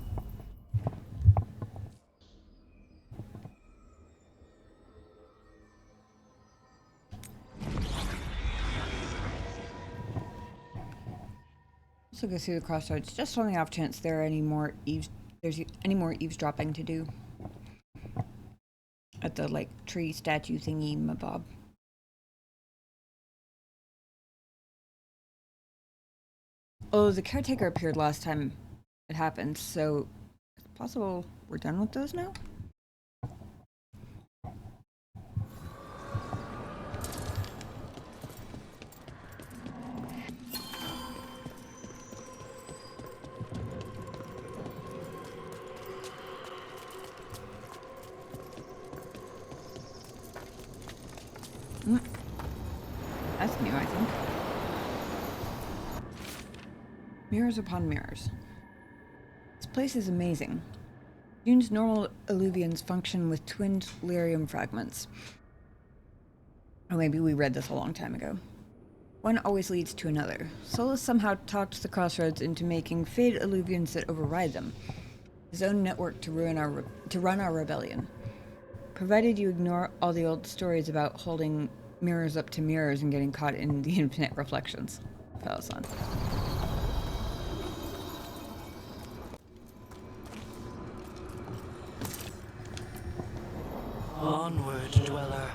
Also go through the crossroads just on the off chance there's any more eavesdropping to do at the like tree statue thingy mabob. Oh, the caretaker appeared last time it happened, so it's possible we're done with those now? That's new, I think. Mirrors upon mirrors. This place is amazing. Dune's normal alluvions function with twinned lyrium fragments. Or maybe we read this a long time ago. One always leads to another. Solus somehow talked the crossroads into making fade alluvions that override them. His own network to run our rebellion. Provided you ignore all the old stories about holding mirrors up to mirrors and getting caught in the infinite reflections. Fell-san. Onward, dweller.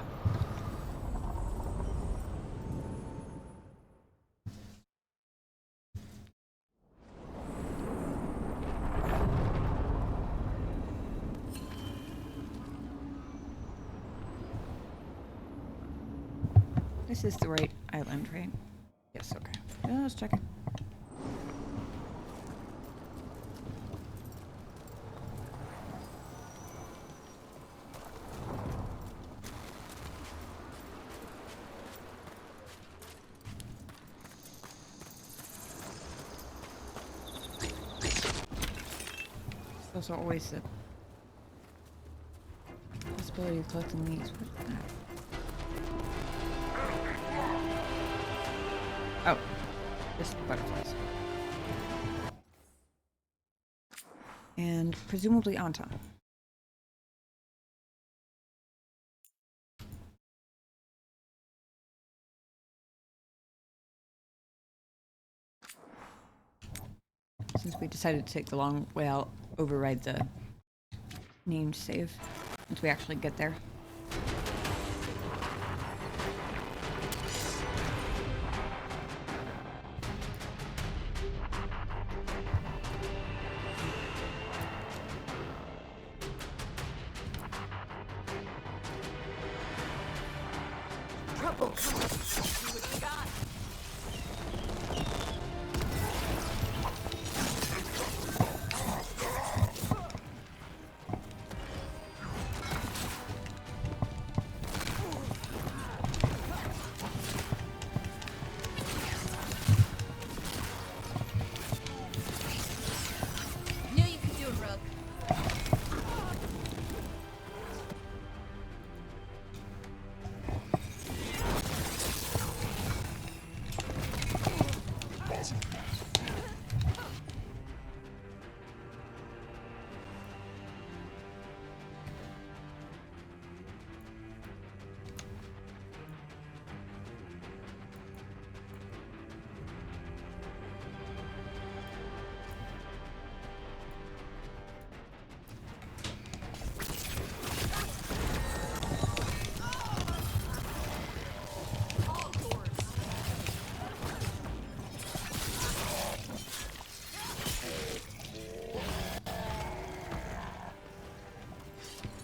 This is the right island, right? Yes, okay. Yeah, let's check it. There's also always the possibility of collecting these. What's that? Oh, just butterflies. And presumably Anta. Since we decided to take the long way, I'll override the named save once we actually get there. Trouble. See what you got. Knew you could do it, Rook.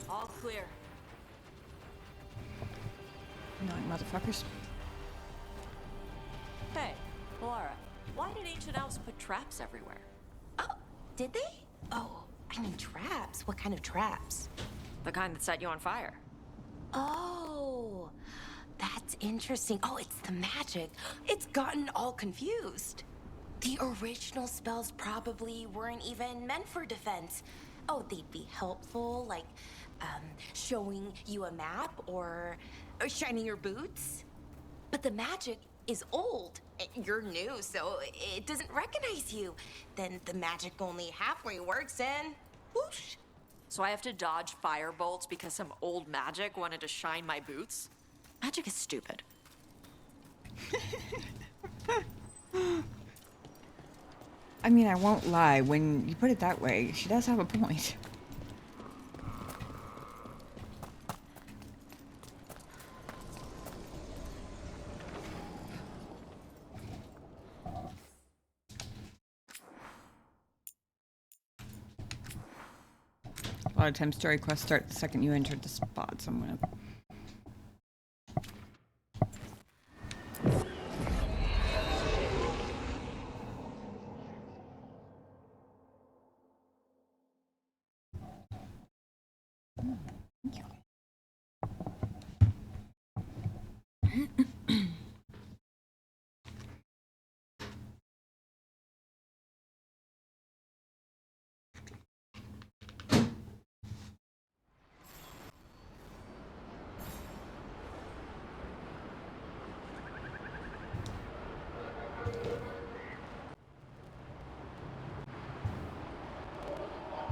All clear. Annoying motherfuckers. Hey, Laura, why did ancient elves put traps everywhere? Oh, did they? Oh, I mean traps. What kind of traps? The kind that set you on fire. Oh, that's interesting. Oh, it's the magic. It's gotten all confused. The original spells probably weren't even meant for defense. Oh, they'd be helpful, like showing you a map or shining your boots. But the magic, is old. You're new, so it doesn't recognize you. Then the magic only halfway works and whoosh. So I have to dodge fire bolts because some old magic wanted to shine my boots? Magic is stupid. I mean, I won't lie. When you put it that way, she does have a point. A lot of times story quests start the second you enter the spot, so I'm gonna...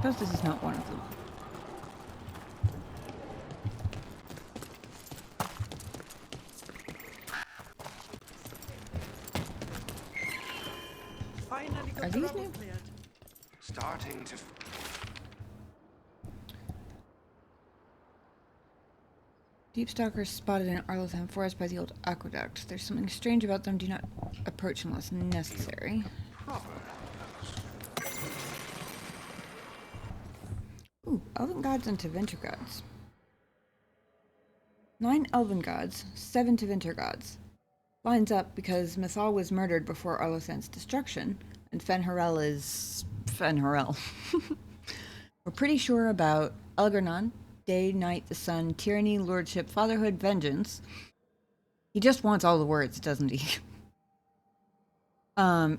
Suppose this is not one of them. Are these new? Starting to... Deep stalkers spotted in Arlothan Forest by the old aqueduct. There's something strange about them. Do not approach unless necessary. Ooh, elven gods and Tevinter gods. 9 elven gods, 7 Tevinter gods. Lines up because Mythal was murdered before Arlothan's destruction, and Fen'Harel is Fen'Harel. We're pretty sure about Elgar'nan, day, night, the sun, tyranny, lordship, fatherhood, vengeance. He just wants all the words, doesn't he?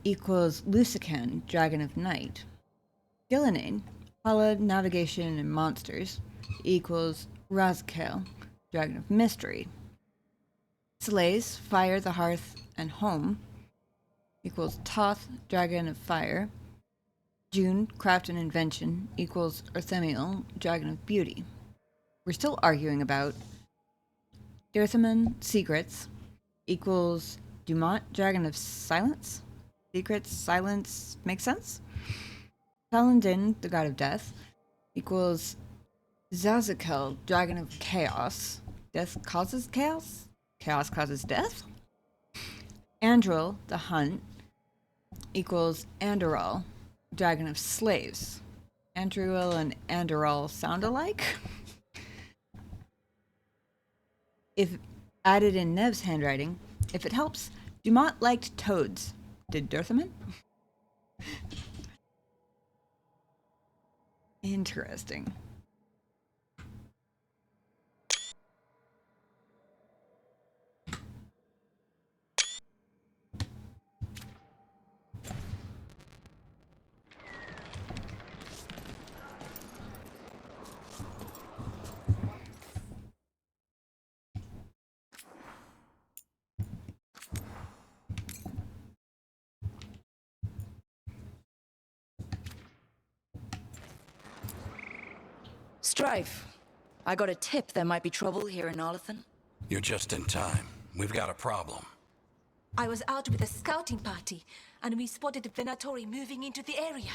Equals Lusican, dragon of night. Gillenane, Hala, navigation, and monsters. Equals Razkael, dragon of mystery. Slays, fire, the hearth, and home. Equals Toth, dragon of fire. June, craft and invention. Equals Arthemiel, dragon of beauty. We're still arguing about Dirthaman, secrets. Equals Dumont, dragon of silence. Secrets, silence, makes sense? Paladin, the god of death. Equals Zazakel, dragon of chaos. Death causes chaos? Chaos causes death? Andril, the hunt. Equals Andorral, dragon of slaves. Andril and Andorral sound alike? If added in Neve's handwriting, if it helps, Dumont liked toads. Did Dirthaman? Interesting. Strife. I got a tip there might be trouble here in Arlothan. You're just in time. We've got a problem. I was out with a scouting party, and we spotted the Venatori moving into the area.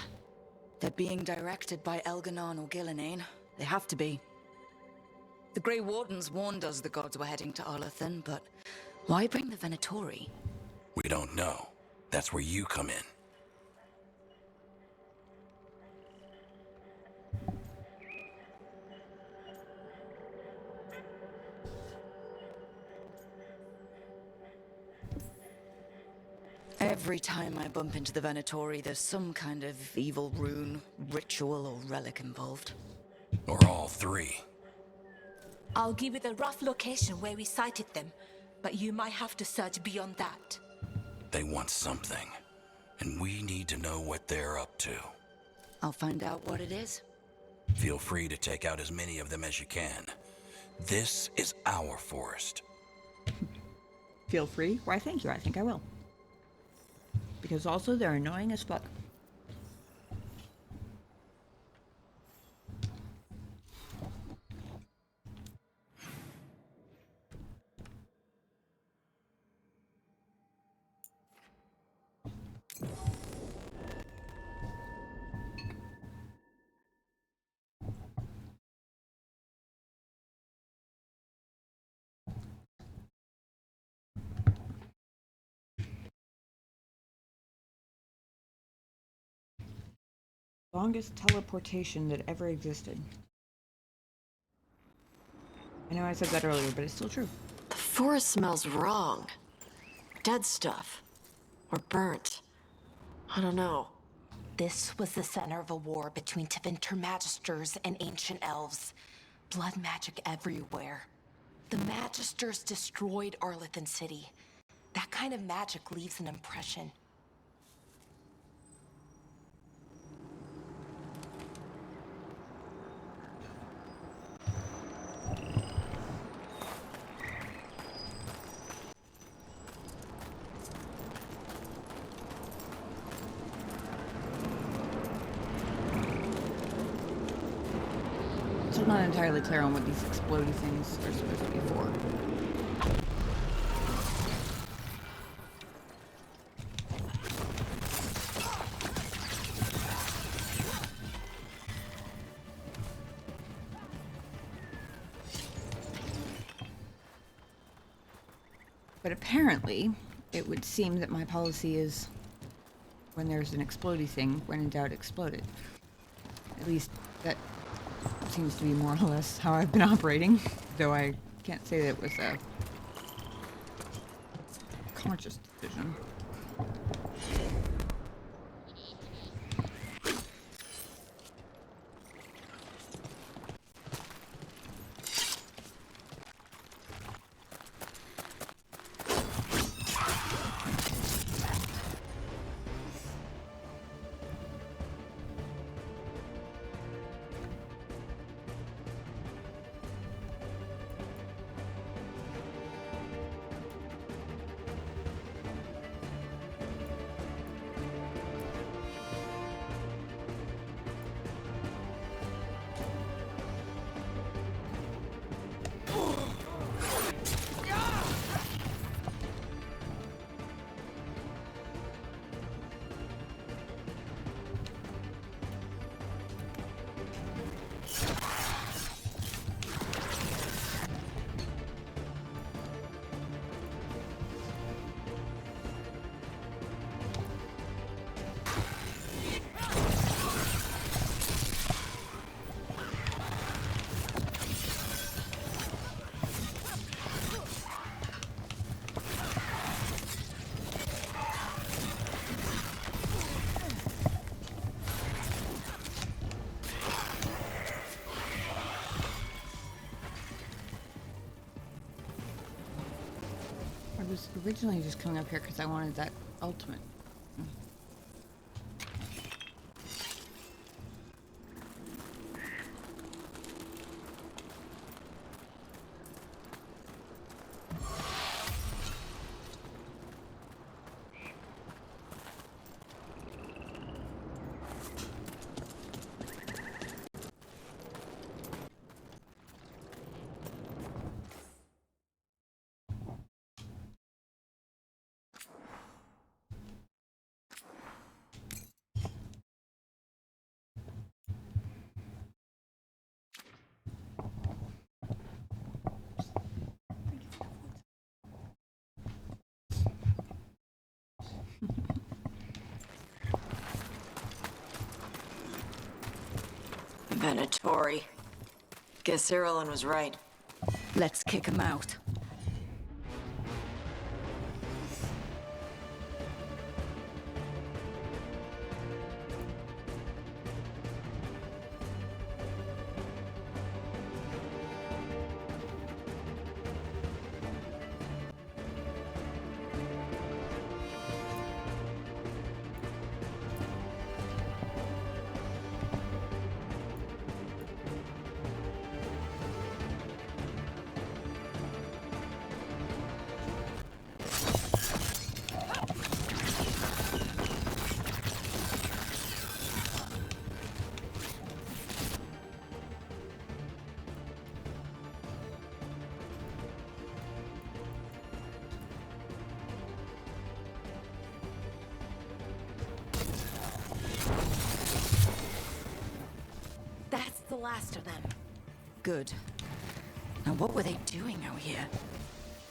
They're being directed by Elgar'nan or Gillenane. They have to be. The Grey Wardens warned us the gods were heading to Arlothan, but why bring the Venatori? We don't know. That's where you come in. Every time I bump into the Venatori, there's some kind of evil rune, ritual, or relic involved. Or all three. I'll give you the rough location where we sighted them, but you might have to search beyond that. They want something, and we need to know what they're up to. I'll find out what it is. Feel free to take out as many of them as you can. This is our forest. feel free. Why, thank you. I think I will. Because also they're annoying as fuck. Longest teleportation that ever existed. I know I said that earlier, but it's still true. The forest smells wrong. Dead stuff. Or burnt. I don't know. This was the center of a war between Tevinter Magisters and ancient elves. Blood magic everywhere. The Magisters destroyed Arlethan City. That kind of magic leaves an impression. Still not entirely clear on what these explodey things are supposed to be for. But apparently, it would seem that my policy is when there's an explodey thing, when in doubt, explode it. At least that seems to be more or less how I've been operating, though I can't say that it was a conscious decision. I was originally just coming up here because I wanted that ultimate. Venatori. Guess Irulan was right. Let's kick him out. last of them. Good. Now what were they doing out here?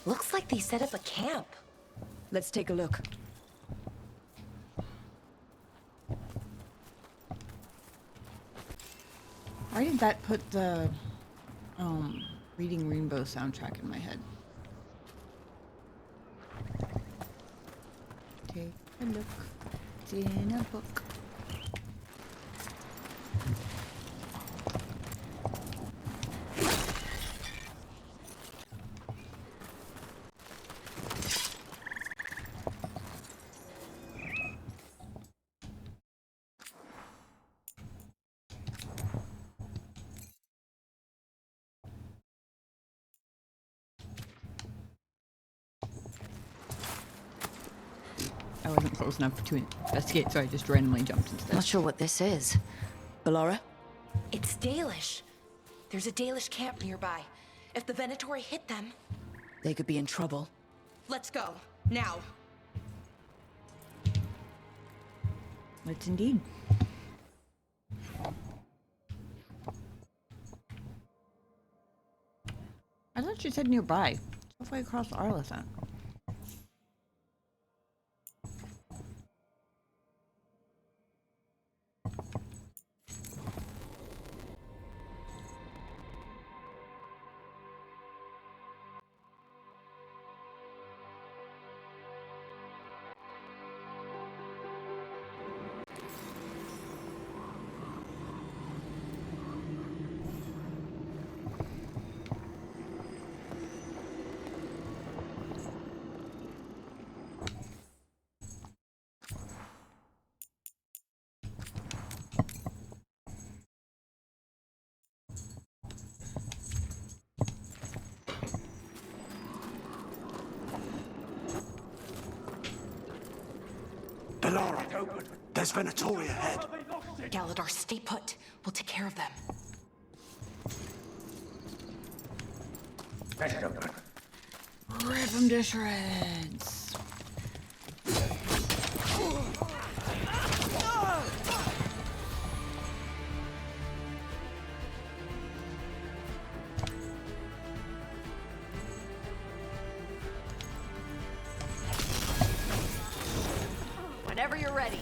Looks like they set up a camp. Let's take a look. Why did that put the Reading Rainbow soundtrack in my head? Take a look. It's in a book. I wasn't close enough to investigate, so I just randomly jumped instead. Not sure what this is. Ballora? It's Dalish. There's a Dalish camp nearby. If the Venatori hit them... They could be in trouble. Let's go. Now. Let's indeed. I thought you said nearby. It's halfway across Arlathan. Ballora, there's Venatori ahead. Galador, stay put. We'll take care of them. Rip them to shreds. Whenever you're ready.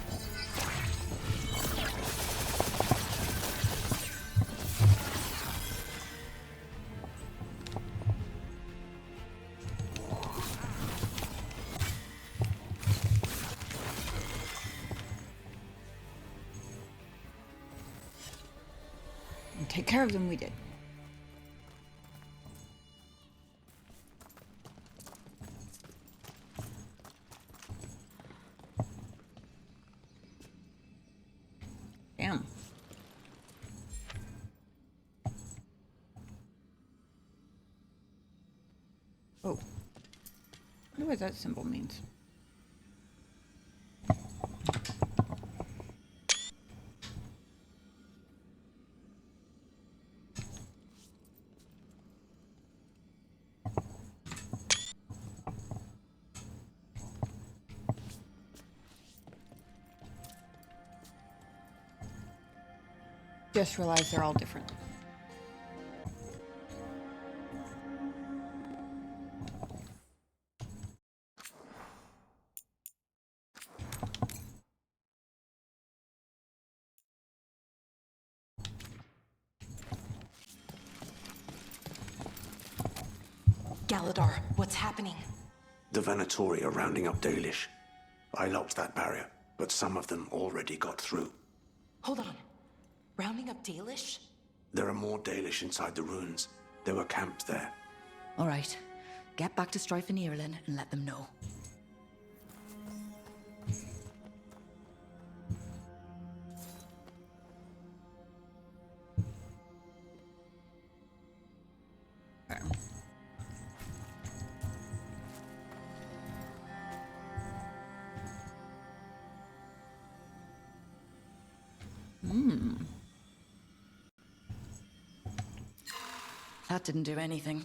And take care of them, we did. Damn. Oh. I wonder what that symbol means. Just realized they're all different. Galador, what's happening? The Venatori are rounding up Dalish. I locked that barrier, but some of them already got through. Hold on. Rounding up Dalish? There are more Dalish inside the ruins. They were camped there. All right. Get back to Strife and Irulan and let them know. That didn't do anything.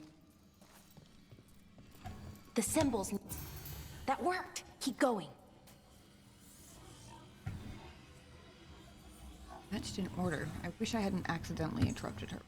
The symbols... That worked. Keep going. Fetched an order. I wish I hadn't accidentally interrupted her.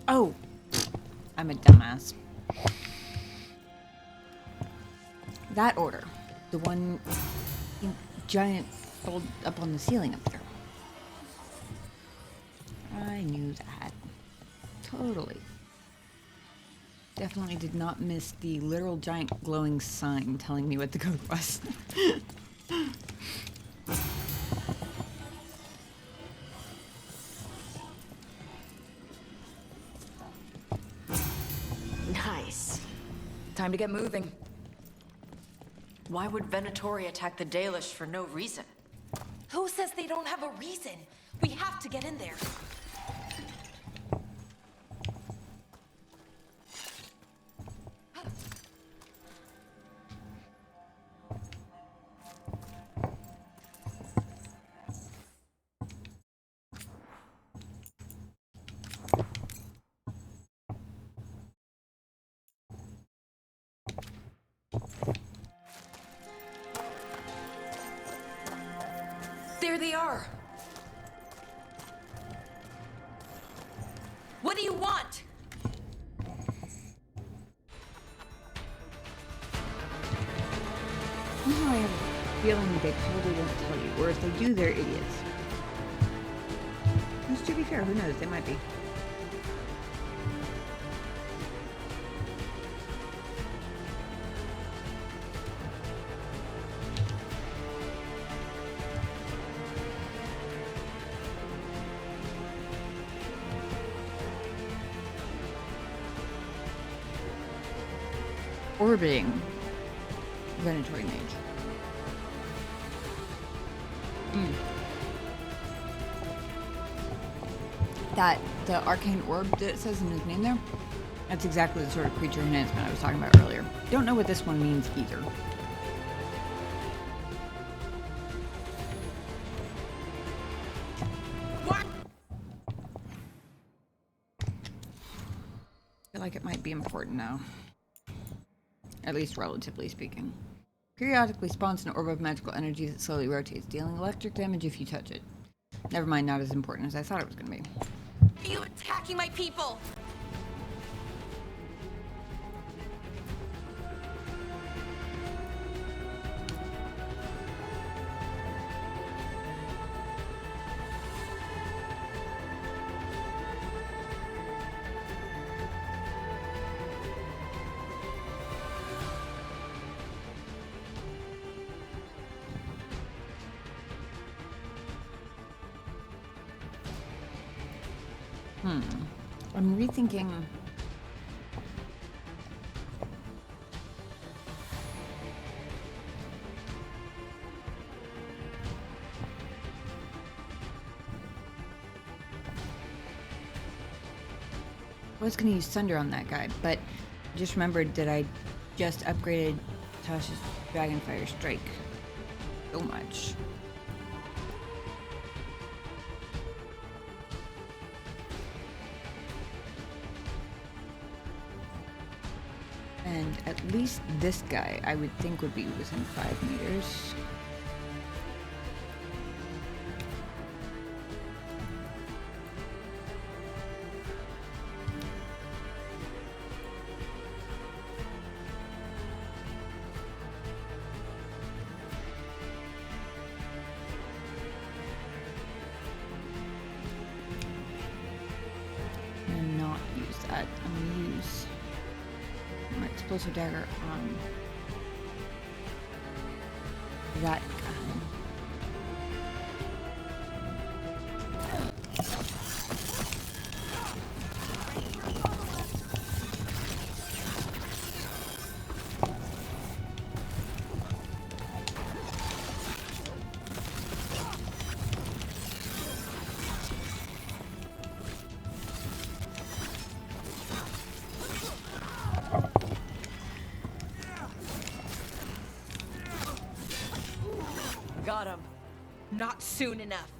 Oh, I'm a dumbass. That order, the one giant fold up on the ceiling up there. I knew that. Totally. Definitely did not miss the literal giant glowing sign telling me what the code was. Nice. Time to get moving. Why would Venatori attack the Dalish for no reason? Who says they don't have a reason? We have to get in there. There they are. What do you want? Somehow I have a feeling they probably won't tell you, or if they do, they're idiots. Which, to be fair, who knows? They might be. Orbiting Venatori Mage. That, the arcane orb that it says in his name there, that's exactly the sort of creature enhancement I was talking about earlier. Don't know what this one means either. What? I feel like it might be important now. At least relatively speaking. Periodically spawns an orb of magical energy that slowly rotates, dealing electric damage if you touch it. Never mind, not as important as I thought it was going to be. Are you attacking my people? I'm rethinking. I was going to use Thunder on that guy, but just remembered that I just upgraded Tasha's Dragonfire Strike so much. And at least this guy, I would think, would be within 5 meters. And not use that. I'm gonna use my explosive dagger on that guy. Not soon enough.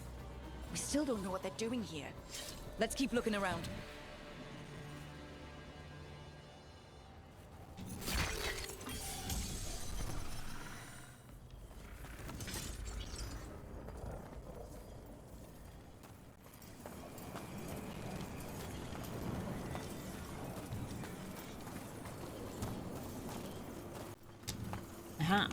We still don't know what they're doing here. Let's keep looking around. Uh-huh.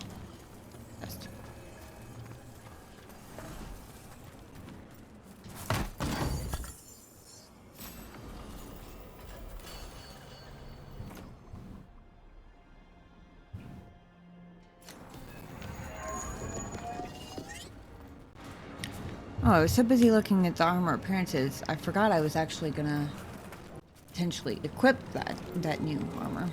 Oh, I was so busy looking at the armor appearances, I forgot I was actually gonna potentially equip that new armor.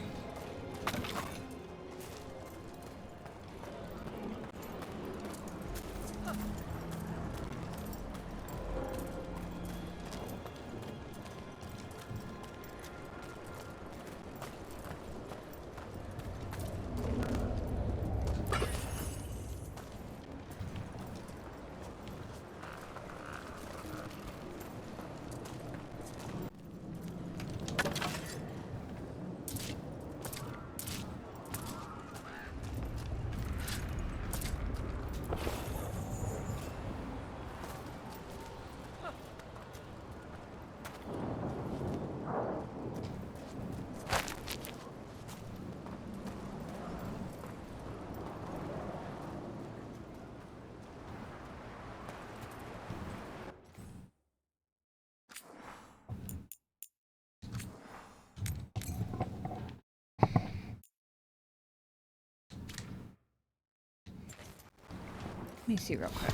Let me see real quick.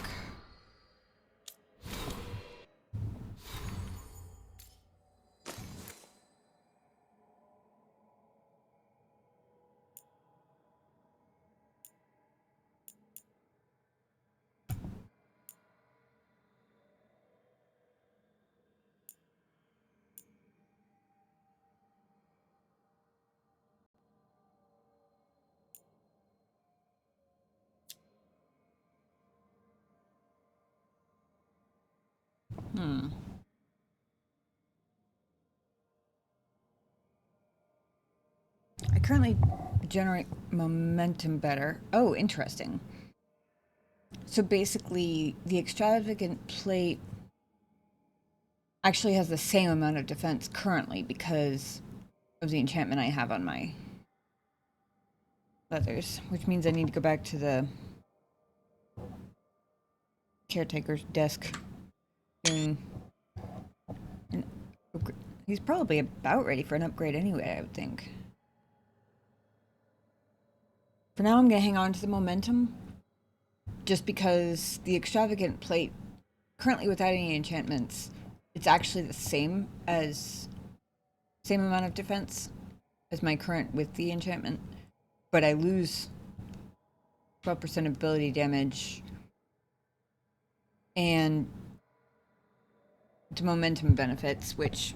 I currently generate momentum better. Oh, interesting. So basically, the extravagant plate actually has the same amount of defense currently because of the enchantment I have on my leathers, which means I need to go back to the caretaker's desk soon. He's probably about ready for an upgrade anyway, I would think. For now, I'm going to hang on to the momentum, just because the extravagant plate, currently without any enchantments, it's actually the same amount of defense as my current with the enchantment, but I lose 12% ability damage and to momentum benefits, which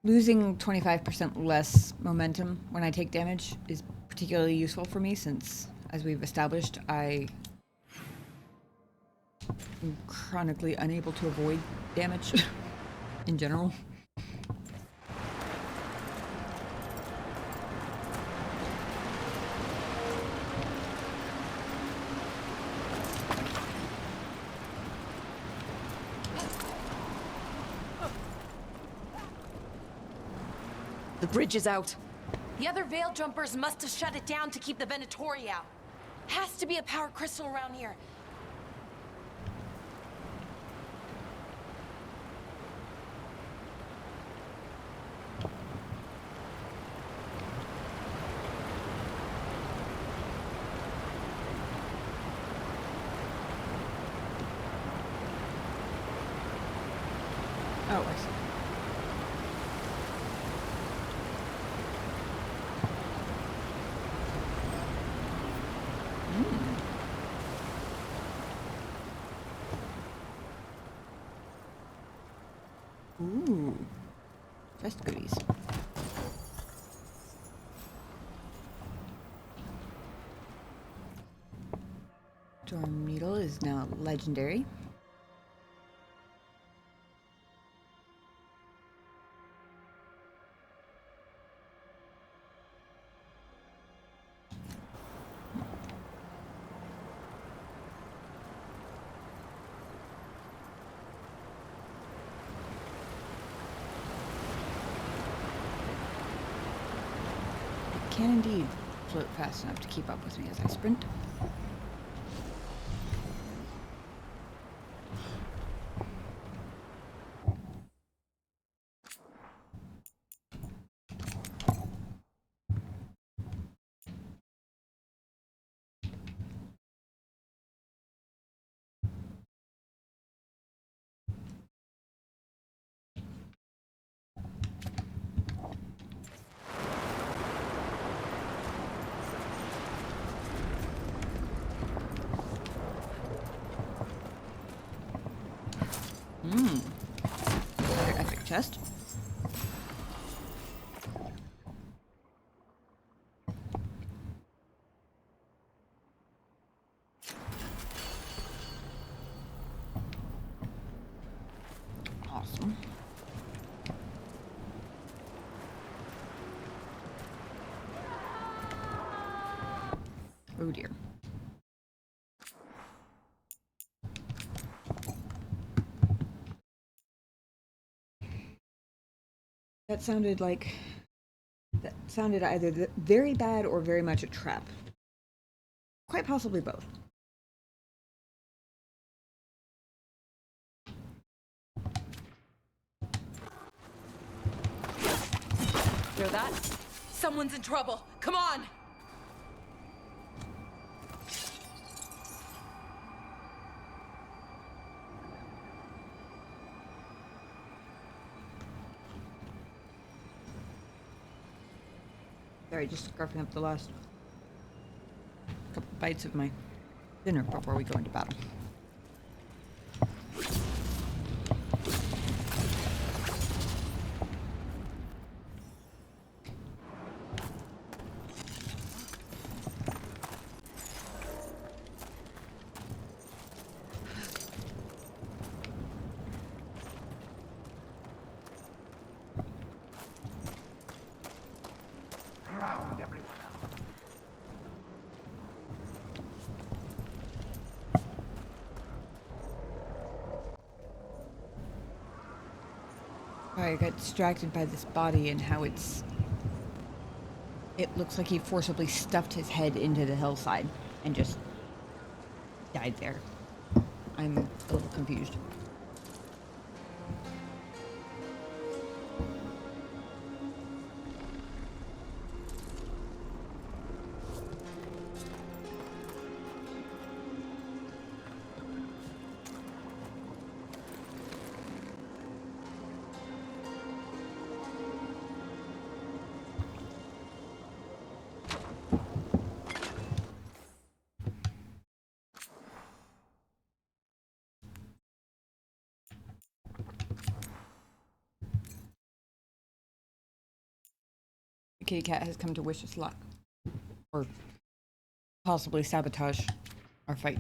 losing 25% less momentum when I take damage is particularly useful for me since, as we've established, I am chronically unable to avoid damage in general. The bridge is out. The other Veil Jumpers must have shut it down to keep the Venatori out. Has to be a power crystal around here. Oh, I see. Ooh, chest goodies. Storm Needle is now legendary. Can indeed float fast enough to keep up with me as I sprint. Another epic chest. Awesome. Oh dear. That sounded either very bad or very much a trap. Quite possibly both. Hear that? Someone's in trouble. Come on! Sorry, just scarfing up the last couple bites of my dinner before we go into battle. I got distracted by this body and how it looks like he forcibly stuffed his head into the hillside and just died there. I'm a little confused. The kitty cat has come to wish us luck. Or possibly sabotage our fight.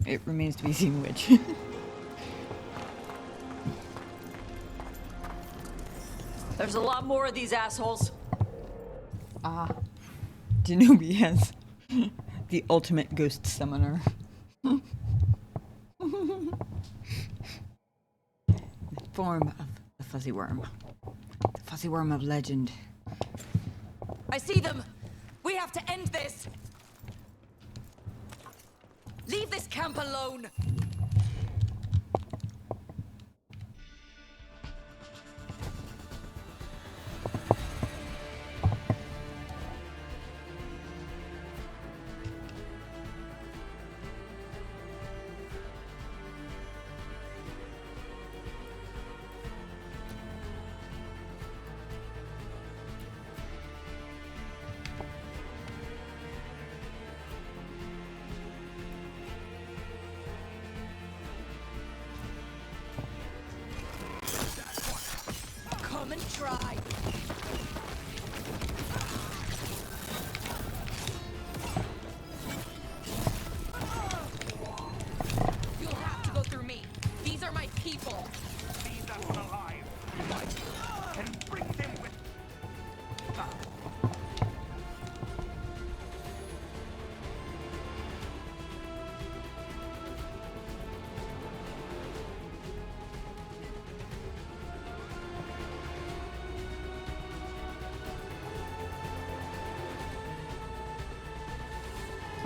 It remains to be seen which. There's a lot more of these assholes. Danubi has the ultimate ghost summoner. The form of the fuzzy worm. The fuzzy worm of legend. I see them! We have to end this! Leave this camp alone! Come and try!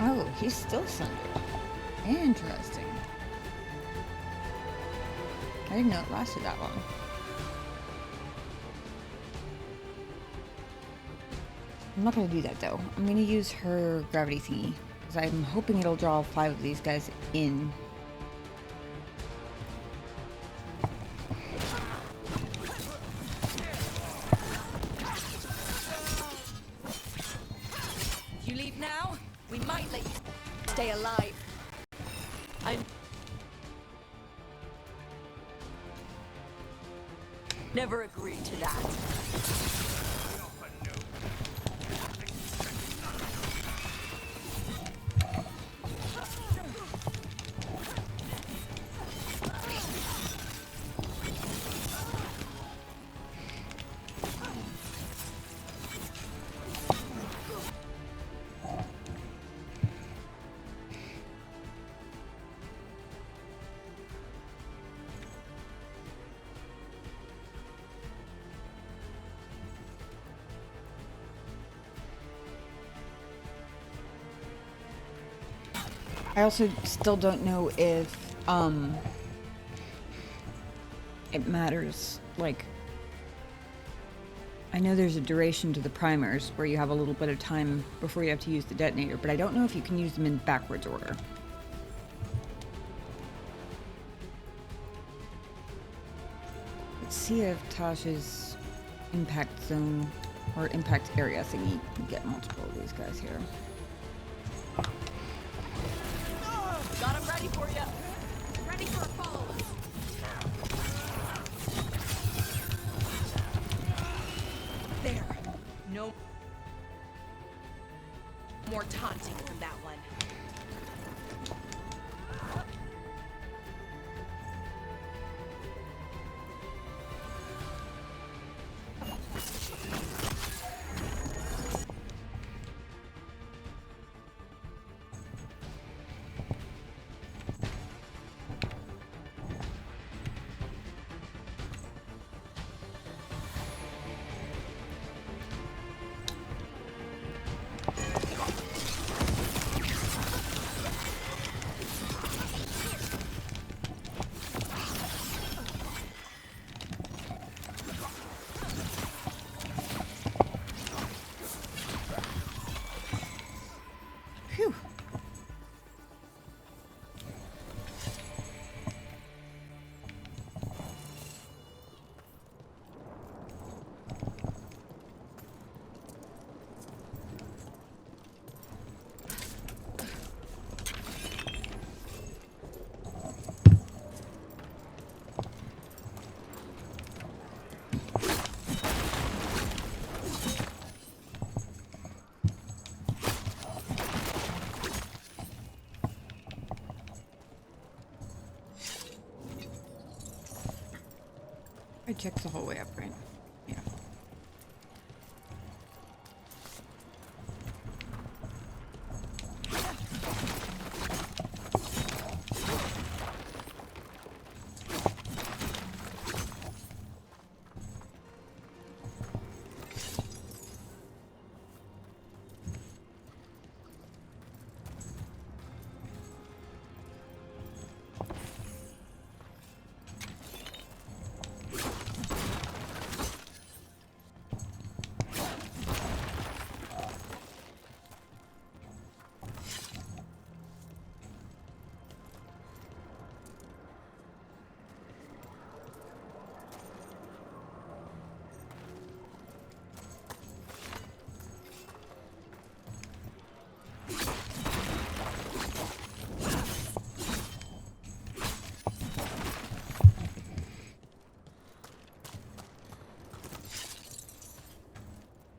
Oh, he's still sundered. Interesting. I didn't know it lasted that long. I'm not gonna do that though. I'm gonna use her gravity thingy, because I'm hoping it'll draw 5 of these guys in. You leave now? We might let you stay alive. I'm never agreed to that. I also still don't know if it matters. Like, I know there's a duration to the primers where you have a little bit of time before you have to use the detonator, but I don't know if you can use them in backwards order. Let's see if Tasha's impact zone or impact area thingy can get multiple of these guys here. Got him ready for you. Ready for a follow. There. No more taunting from that one. Phew. I checked the whole way up, right? Yeah.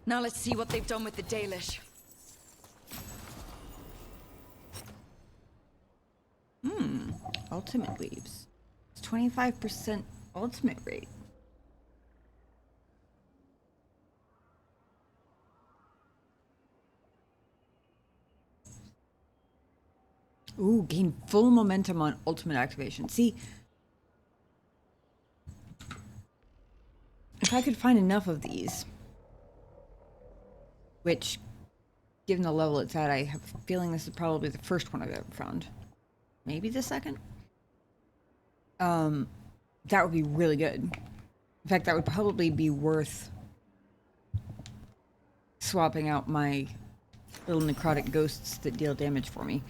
Now let's see what they've done with the Dalish. Ultimate leaves. It's 25% ultimate rate. Ooh, gain full momentum on ultimate activation. See, if I could find enough of these, which given the level it's at, I have a feeling this is probably the first one I've ever found. Maybe the second? That would be really good. In fact, that would probably be worth swapping out my little necrotic ghosts that deal damage for me.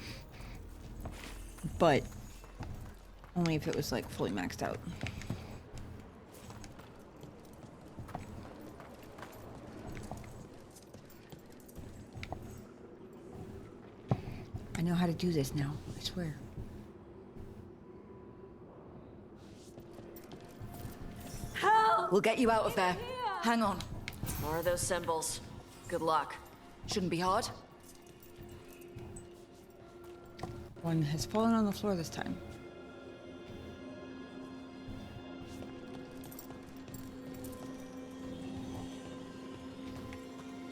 But only if it was like fully maxed out. I know how to do this now, I swear. Help! We'll get you out of there. Hang on. More of those symbols. Good luck. Shouldn't be hard. One has fallen on the floor this time.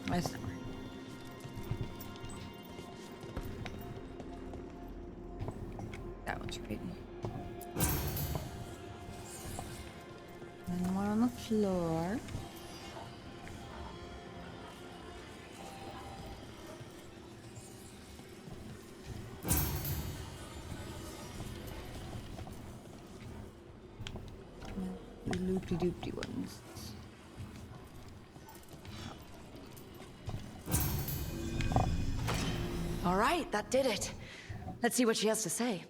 That's not right. That one's right. And one on the floor. The loopy-doopty ones. All right, that did it. Let's see what she has to say.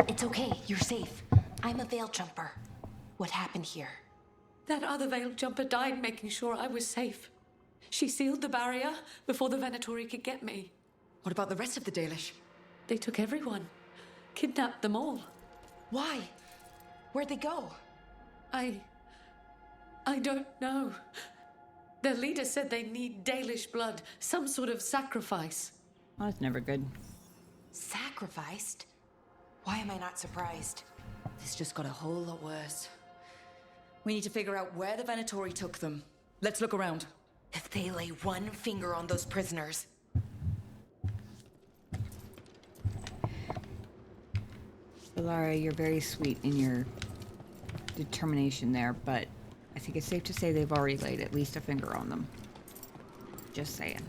It's okay, you're safe. I'm a veil jumper. What happened here? That other veil jumper died making sure I was safe. She sealed the barrier before the Venatori could get me. What about the rest of the Dalish? They took everyone. Kidnapped them all. Why? Where'd they go? I don't know. Their leader said they need Dalish blood, some sort of sacrifice. Oh, that's never good. Sacrificed? Why am I not surprised? This just got a whole lot worse. We need to figure out where the Venatori took them. Let's look around. If they lay one finger on those prisoners... Valara, you're very sweet in your determination there, but I think it's safe to say they've already laid at least a finger on them. Just saying.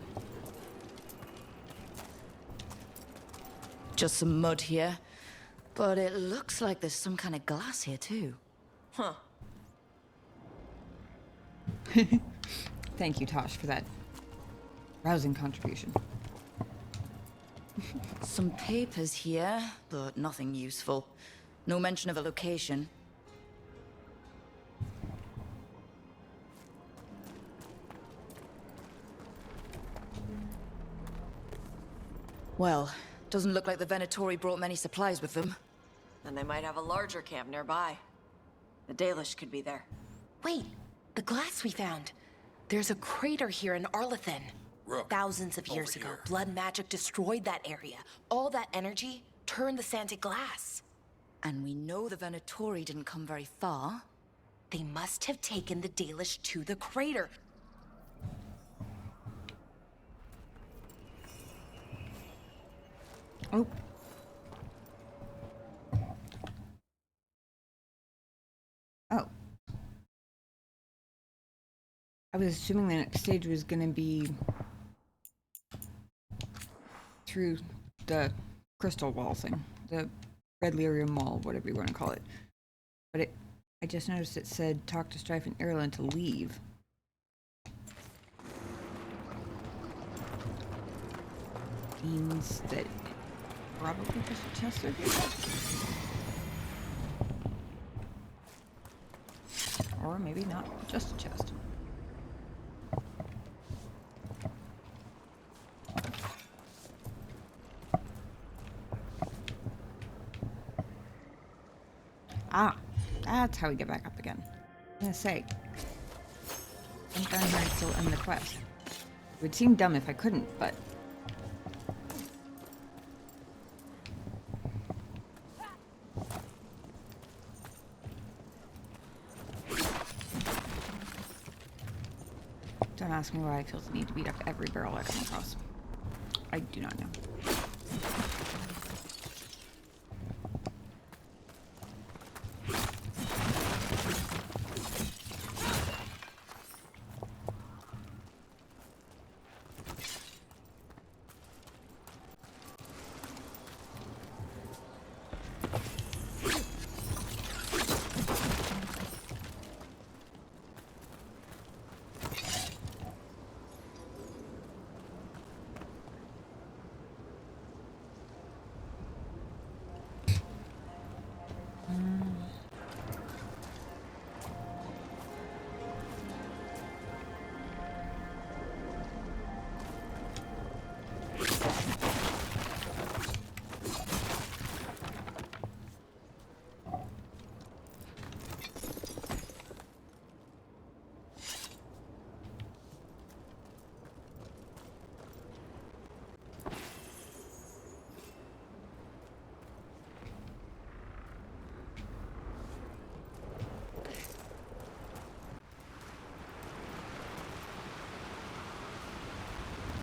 Just some mud here. But it looks like there's some kind of glass here too. Huh. Thank you, Tosh, for that rousing contribution. Some papers here, but nothing useful. No mention of a location. Well, doesn't look like the Venatori brought many supplies with them. And they might have a larger camp nearby. The Dalish could be there. Wait, the glass we found. There's a crater here in Arlethan. Rook, Thousands of years ago, blood magic destroyed that area. All that energy turned the sand to glass. And we know the Venatori didn't come very far. They must have taken the Dalish to the crater. Oh. Oh. I was assuming the next stage was going to be through the crystal wall thing, the red lyrium wall, whatever you want to call it. But I just noticed it said talk to Strife and Ireland to leave. Means that probably just a chest over here. Or maybe not just a chest. Ah, that's how we get back up again. I'm gonna say, jump down here and still end the quest. It would seem dumb if I couldn't, but... asking why I feel the need to beat up every barrel I come across. I do not know.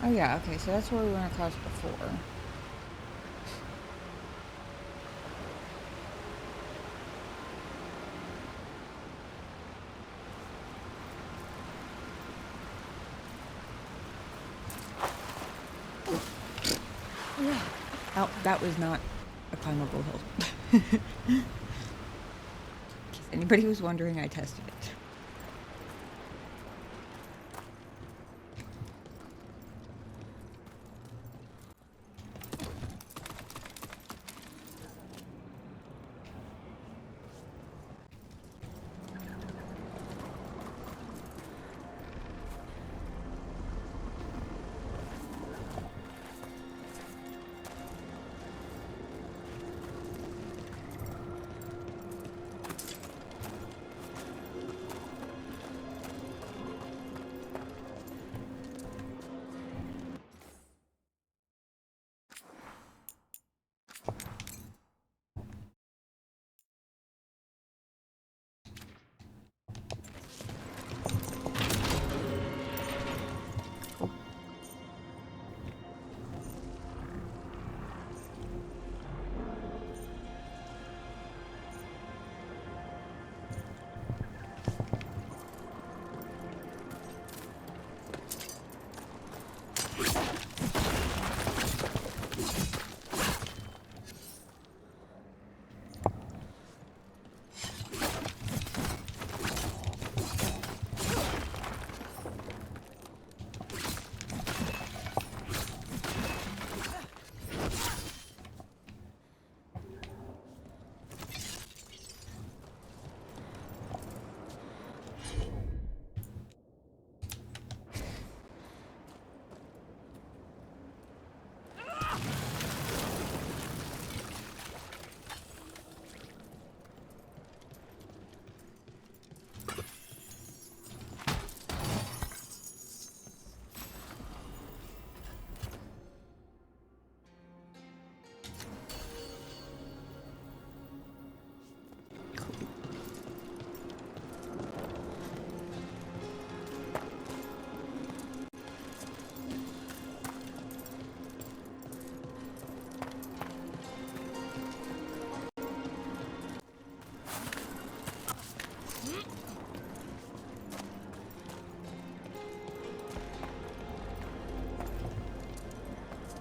Oh yeah, okay, so that's where we went across before. Oh, that was not a climbable hill. In case anybody was wondering, I tested it.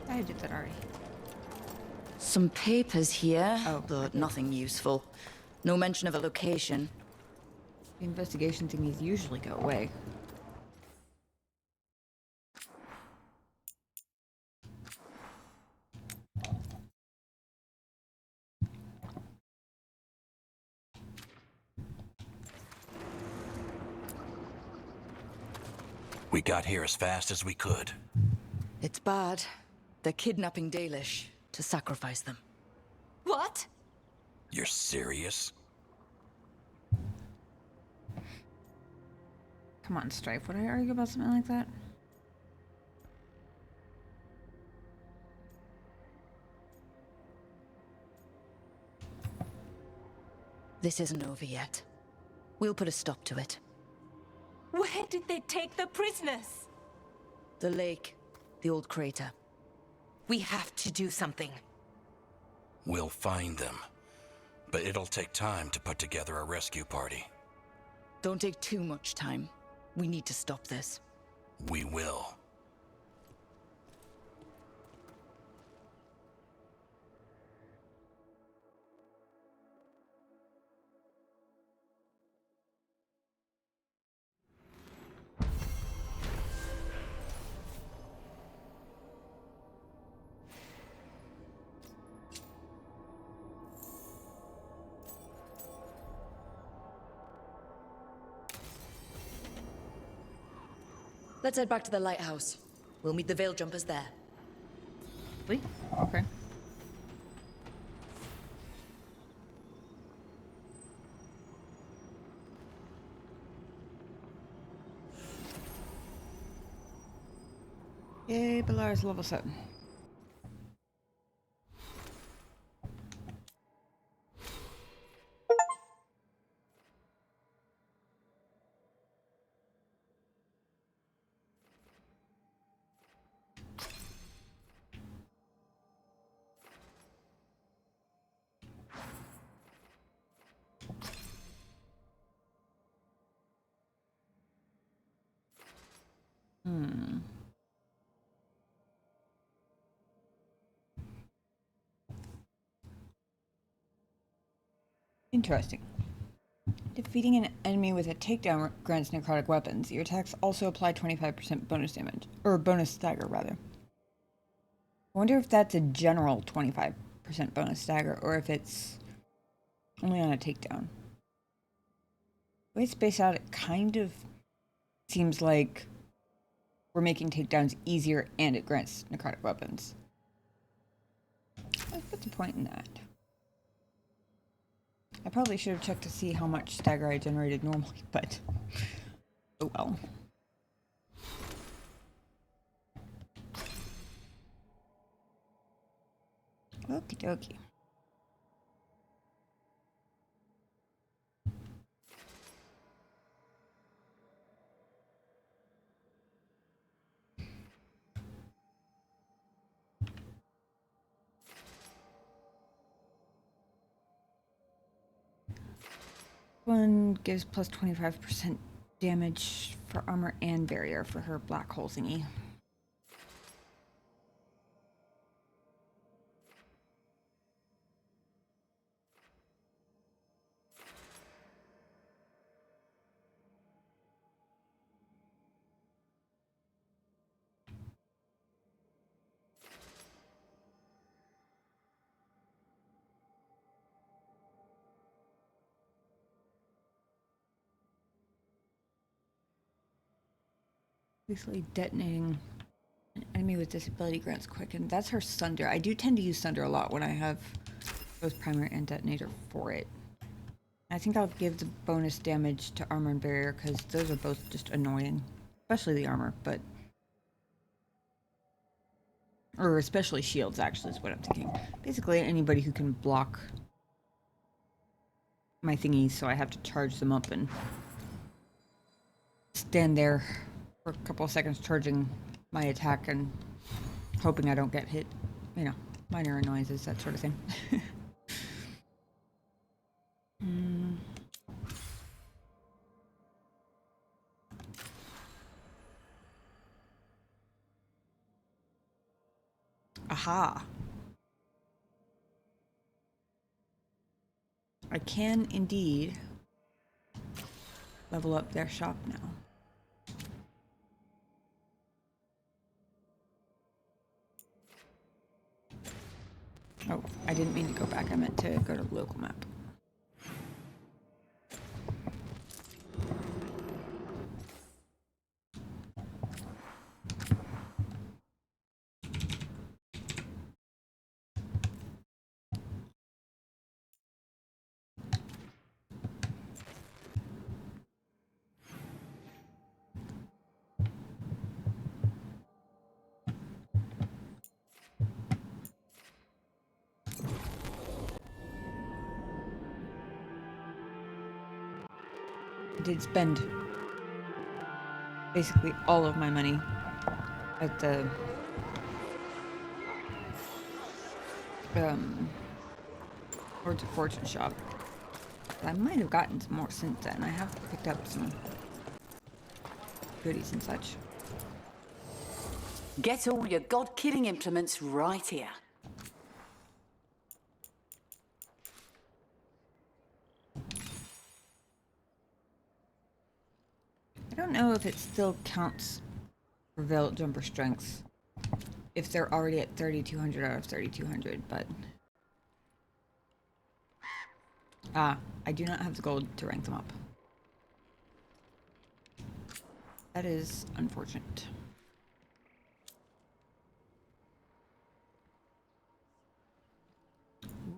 I did that already. Some papers here, but nothing useful. No mention of a location. The investigation thingies usually go away. We got here as fast as we could. It's bad. They're kidnapping Dalish to sacrifice them. What? You're serious? Come on, Strife. Would I argue about something like that? This isn't over yet. We'll put a stop to it. Where did they take the prisoners? The lake. The old crater. We have to do something. We'll find them. But it'll take time to put together a rescue party. Don't take too much time. We need to stop this. We will. Let's head back to the lighthouse. We'll meet the Veil Jumpers there. Wait, okay. Yay, Belar's level 7. Interesting. Defeating an enemy with a takedown grants necrotic weapons. Your attacks also apply 25% bonus damage. Or bonus stagger, rather. I wonder if that's a general 25% bonus stagger, or if it's only on a takedown. The way it's spaced out, it kind of seems like we're making takedowns easier and it grants necrotic weapons. What's the point in that? I probably should have checked to see how much stagger I generated normally, but oh well. Okie dokie. One gives plus 25% damage for armor and barrier for her black hole thingy. Basically detonating an enemy with disability grants quicken. That's her Sunder. I do tend to use Sunder a lot when I have both primer and detonator for it. I think I'll give the bonus damage to armor and barrier because those are both just annoying. Especially the armor, but... Or especially shields, actually, is what I'm thinking. Basically, anybody who can block my thingies, so I have to charge them up and stand there for a couple of seconds charging my attack and hoping I don't get hit. You know, minor annoyances, that sort of thing. Aha. I can indeed level up their shop now. Oh, I didn't mean to go back. I meant to go to the local map. I did spend basically all of my money. at the Lords of Fortune shop. But I might have gotten some more since then. I have picked up some goodies and such. Get all your god-killing implements right here. I don't know if it still counts for Veilguard jumper strengths if they're already at 3,200 out of 3,200, but I do not have the gold to rank them up. That is unfortunate.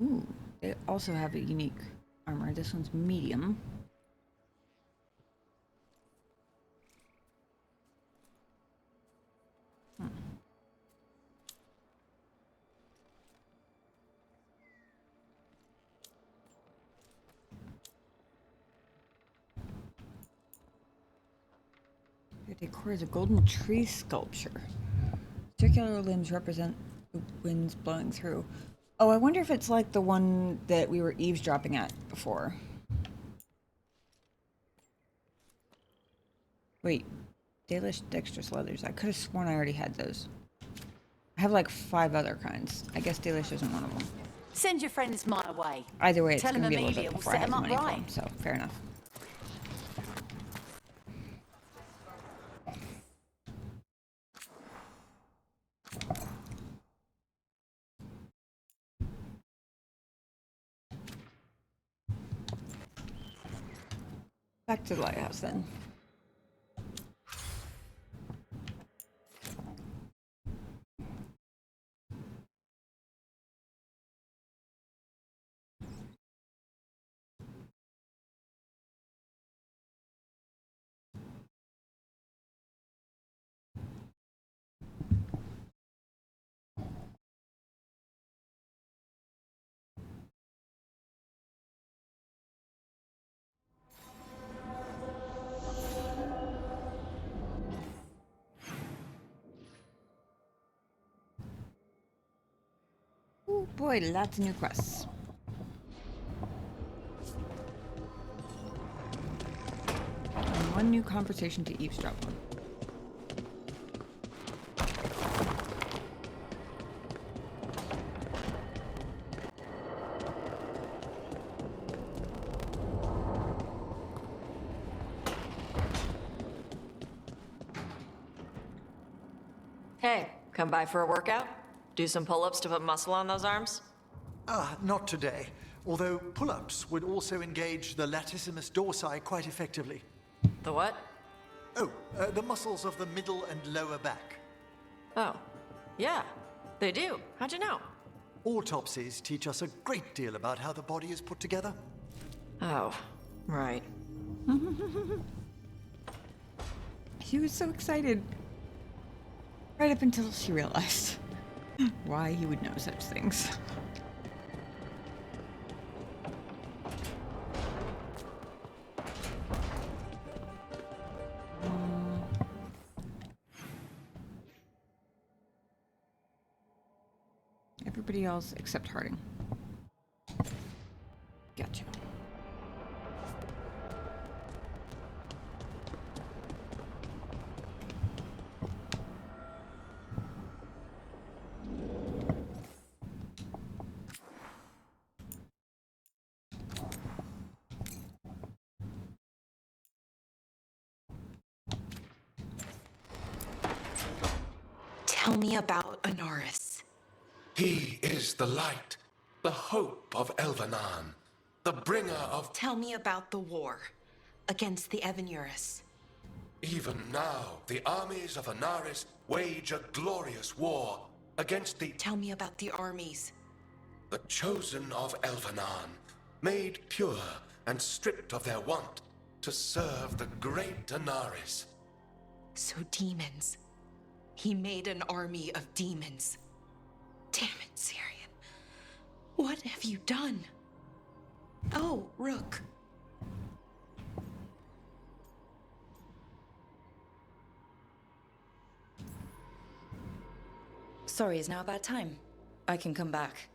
Ooh, they also have a unique armor. This one's medium. The decor is a golden tree sculpture. Circular limbs represent the winds blowing through. Oh, I wonder if it's like the one that we were eavesdropping at before. Wait, Dalish dexterous leathers. I could have sworn I already had those. I have like 5 other kinds. I guess Dalish isn't one of them. Send your friends my way. Either way, it's Tell going to them be a little Amelia bit will before I set have them the up money for right. them, so fair enough. Back to the lighthouse then. Oh boy, lots of new quests. And 1 new conversation to eavesdrop on. Hey, come by for a workout? Do some pull-ups to put muscle on those arms? Not today. Although pull-ups would also engage the latissimus dorsi quite effectively. The what? Oh, the muscles of the middle and lower back. Oh, yeah, they do. How'd you know? Autopsies teach us a great deal about how the body is put together. Oh, right. She was so excited. Right up until she realized why he would know such things. Everybody else except Harding. Gotcha. Tell me about Anaris. He is the light, the hope of Elvenan, the bringer of... Tell me about the war against the Evanuris. Even now, the armies of Anaris wage a glorious war against the... Tell me about the armies. The chosen of Elvenan, made pure and stripped of their want to serve the great Anaris. So demons. He made an army of demons. Damn it, Syrian. What have you done? Oh, Rook. Sorry, is now a bad time? I can come back.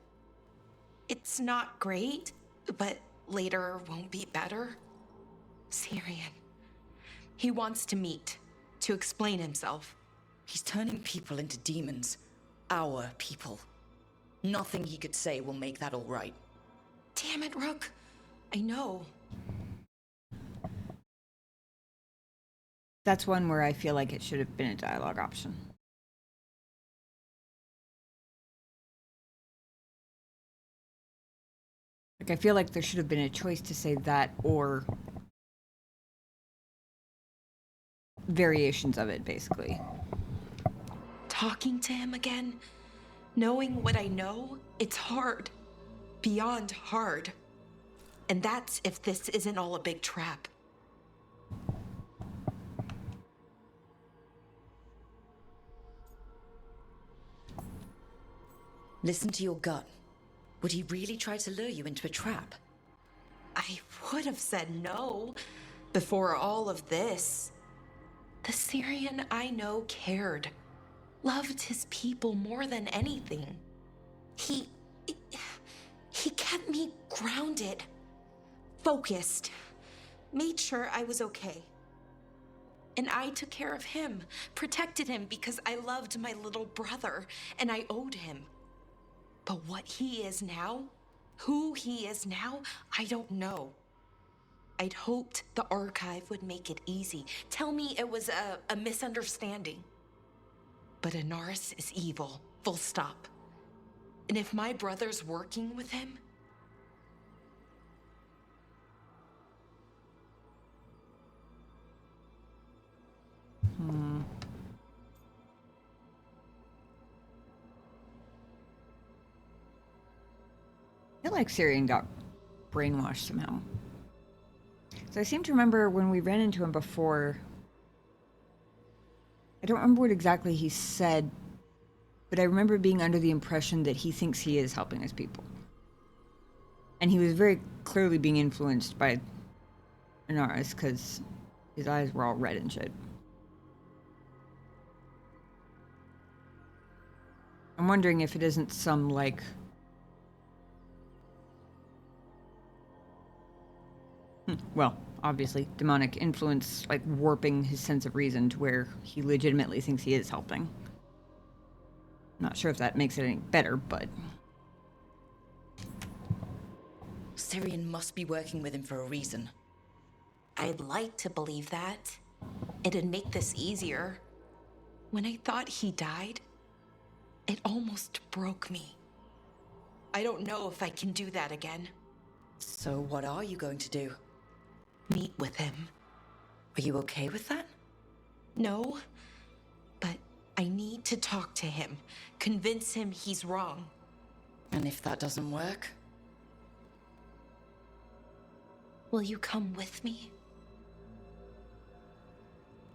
It's not great, but later won't be better. Syrian. He wants to meet, to explain himself. He's turning people into demons. Our people. Nothing he could say will make that all right. Damn it, Rook. I know. That's one where I feel like it should have been a dialogue option. Like, I feel like there should have been a choice to say that or variations of it, basically. Talking to him again, knowing what I know, it's hard. Beyond hard. And that's if this isn't all a big trap. Listen to your gut. Would he really try to lure you into a trap? I would have said no before all of this. The Syrian I know cared. Loved his people more than anything. He kept me grounded, focused, made sure I was okay. And I took care of him, protected him because I loved my little brother and I owed him. But what he is now, who he is now, I don't know. I'd hoped the archive would make it easy. Tell me it was a misunderstanding. But Anaris is evil, full stop. And if my brother's working with him... I feel like Syrian got brainwashed somehow. So I seem to remember when we ran into him before, I don't remember what exactly he said, but I remember being under the impression that he thinks he is helping his people. And he was very clearly being influenced by Anaris because his eyes were all red and shit. I'm wondering if it isn't some, like... well, obviously, demonic influence, like, warping his sense of reason to where he legitimately thinks he is helping. Not sure if that makes it any better, but... Syrian must be working with him for a reason. I'd like to believe that. It'd make this easier. When I thought he died, it almost broke me. I don't know if I can do that again. So what are you going to do? Meet with him. Are you okay with that? No, but I need to talk to him. Convince him he's wrong. And if that doesn't work? Will you come with me?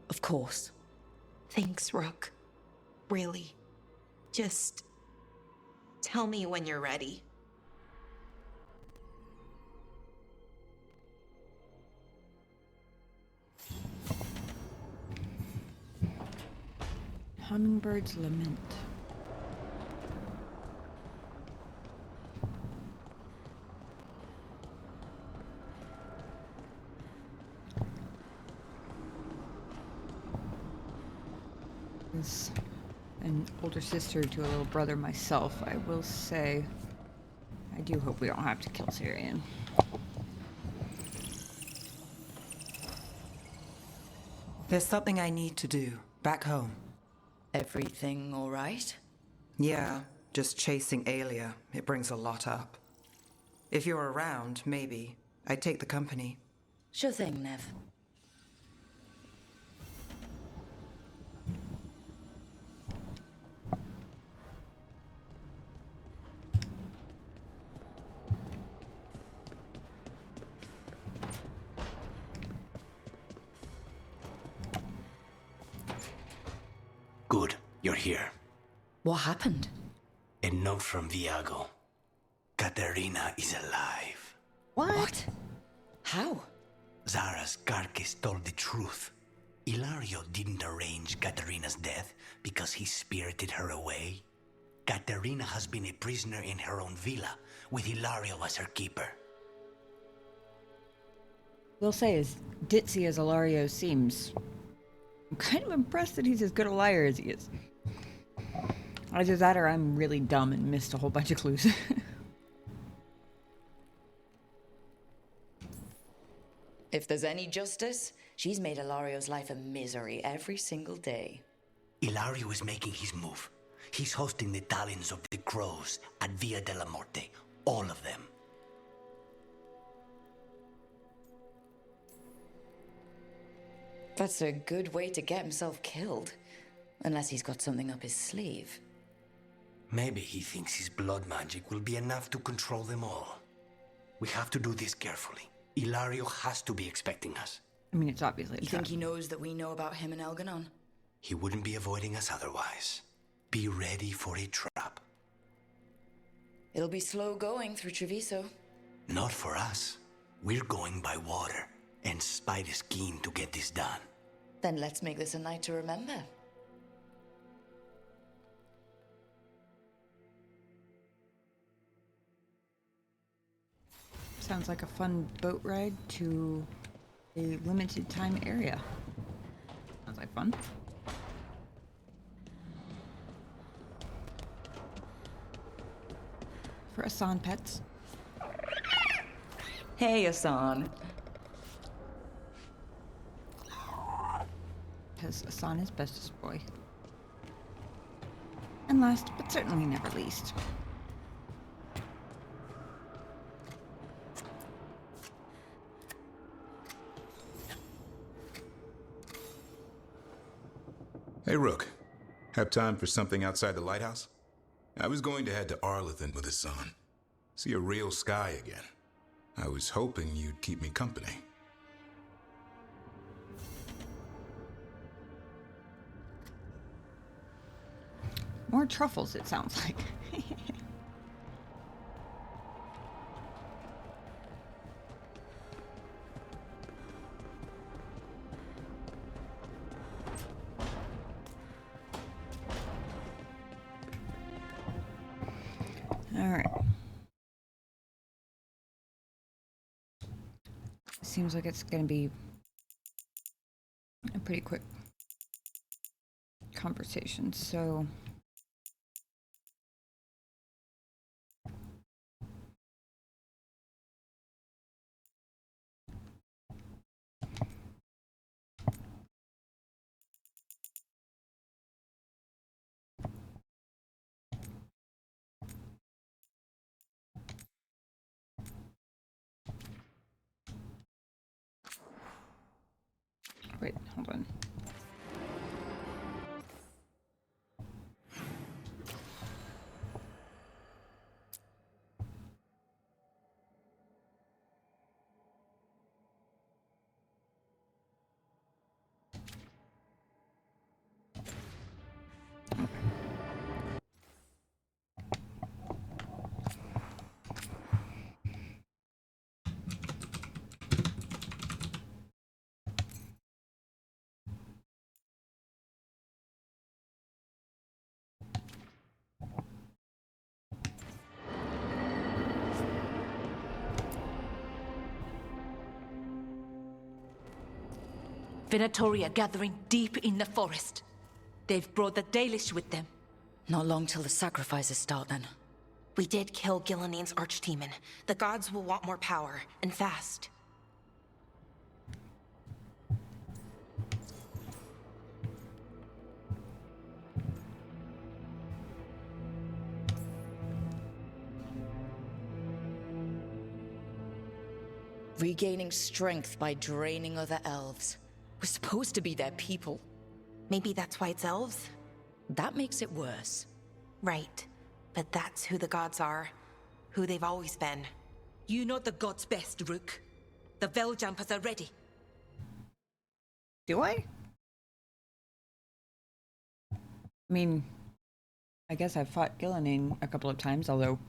Of course. Thanks, Rook. Really. Just tell me when you're ready. Hummingbird's Lament. As an older sister to a little brother myself, I will say I do hope we don't have to kill Syrian. There's something I need to do back home. Everything all right? Yeah, just chasing Aelia. It brings a lot up. If you're around, maybe. I'd take the company. Sure thing, Neve. Good, you're here. What happened? A note from Viago. Katerina is alive. What? How? Zara's Karkis told the truth. Ilario didn't arrange Katerina's death because he spirited her away. Katerina has been a prisoner in her own villa, with Ilario as her keeper. Will say, as ditzy as Ilario seems, I'm kind of impressed that he's as good a liar as he is. Either that or I'm really dumb and missed a whole bunch of clues. If there's any justice, she's made Ilario's life a misery every single day. Ilario is making his move. He's hosting the talents of the crows at Via della Morte. All of them. That's a good way to get himself killed. Unless he's got something up his sleeve. Maybe he thinks his blood magic will be enough to control them all. We have to do this carefully. Ilario has to be expecting us. I mean, it's obviously a You trap. think he knows that we know about him and Elganon? He wouldn't be avoiding us otherwise. Be ready for a trap. It'll be slow going through Treviso. Not for us. We're going by water, and Spite is keen to get this done. Then let's make this a night to remember. Sounds like a fun boat ride to a limited time area. Sounds like fun. For Asan pets. Hey, Asan. Because Asan is bestest boy. And last, but certainly never least. Hey, Rook. Have time for something outside the lighthouse? I was going to head to Arlathan with Asan. See a real sky again. I was hoping you'd keep me company. More truffles, it sounds like. All right. Seems like it's going to be a pretty quick conversation, so wait, hold on. Venatori are gathering deep in the forest. They've brought the Dalish with them. Not long till the sacrifices start, then. We did kill Gilleneen's archdemon. The gods will want more power, and fast. Regaining strength by draining other elves. We're supposed to be their people. Maybe that's why it's elves? That makes it worse. Right. But that's who the gods are. Who they've always been. You know the gods best, Rook. The Veiljumpers are ready. Do I? I mean, I guess I've fought Gilleneen a couple of times, although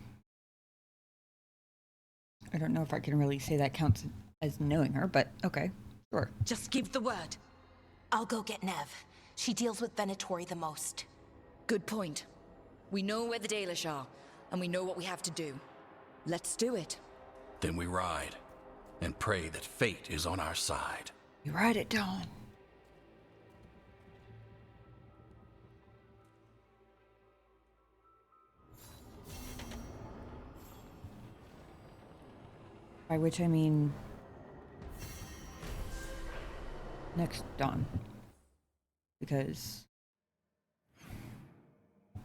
I don't know if I can really say that counts as knowing her, but okay, sure. Just give the word. I'll go get Neve. She deals with Venatori the most. Good point. We know where the Dalish are, and we know what we have to do. Let's do it. Then we ride, and pray that fate is on our side. We ride at dawn. By which I mean next dawn. Because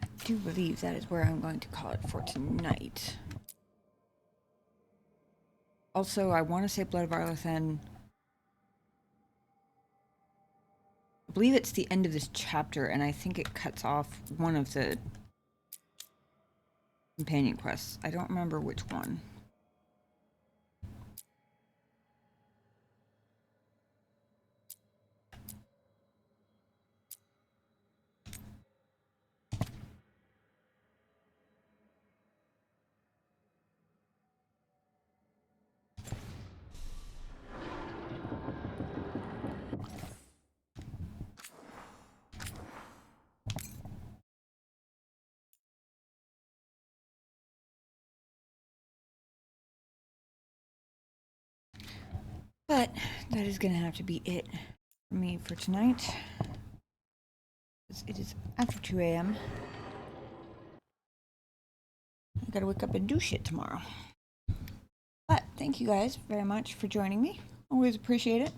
I do believe that is where I'm going to call it for tonight. Also, I want to say Blood of Arlathan. I believe it's the end of this chapter, and I think it cuts off one of the companion quests. I don't remember which one. But that is going to have to be it for me for tonight. It is after 2 a.m. I gotta wake up and do shit tomorrow. But thank you guys very much for joining me. Always appreciate it.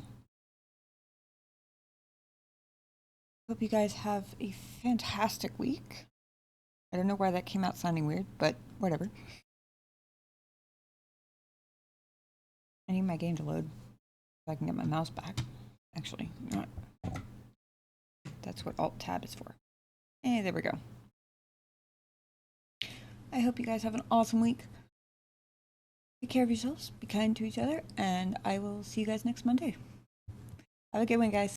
Hope you guys have a fantastic week. I don't know why that came out sounding weird, but whatever. I need my game to load so I can get my mouse back. Actually, you know what? That's what Alt-Tab is for. Hey, there we go. I hope you guys have an awesome week. Take care of yourselves, be kind to each other, and I will see you guys next Monday. Have a good one, guys.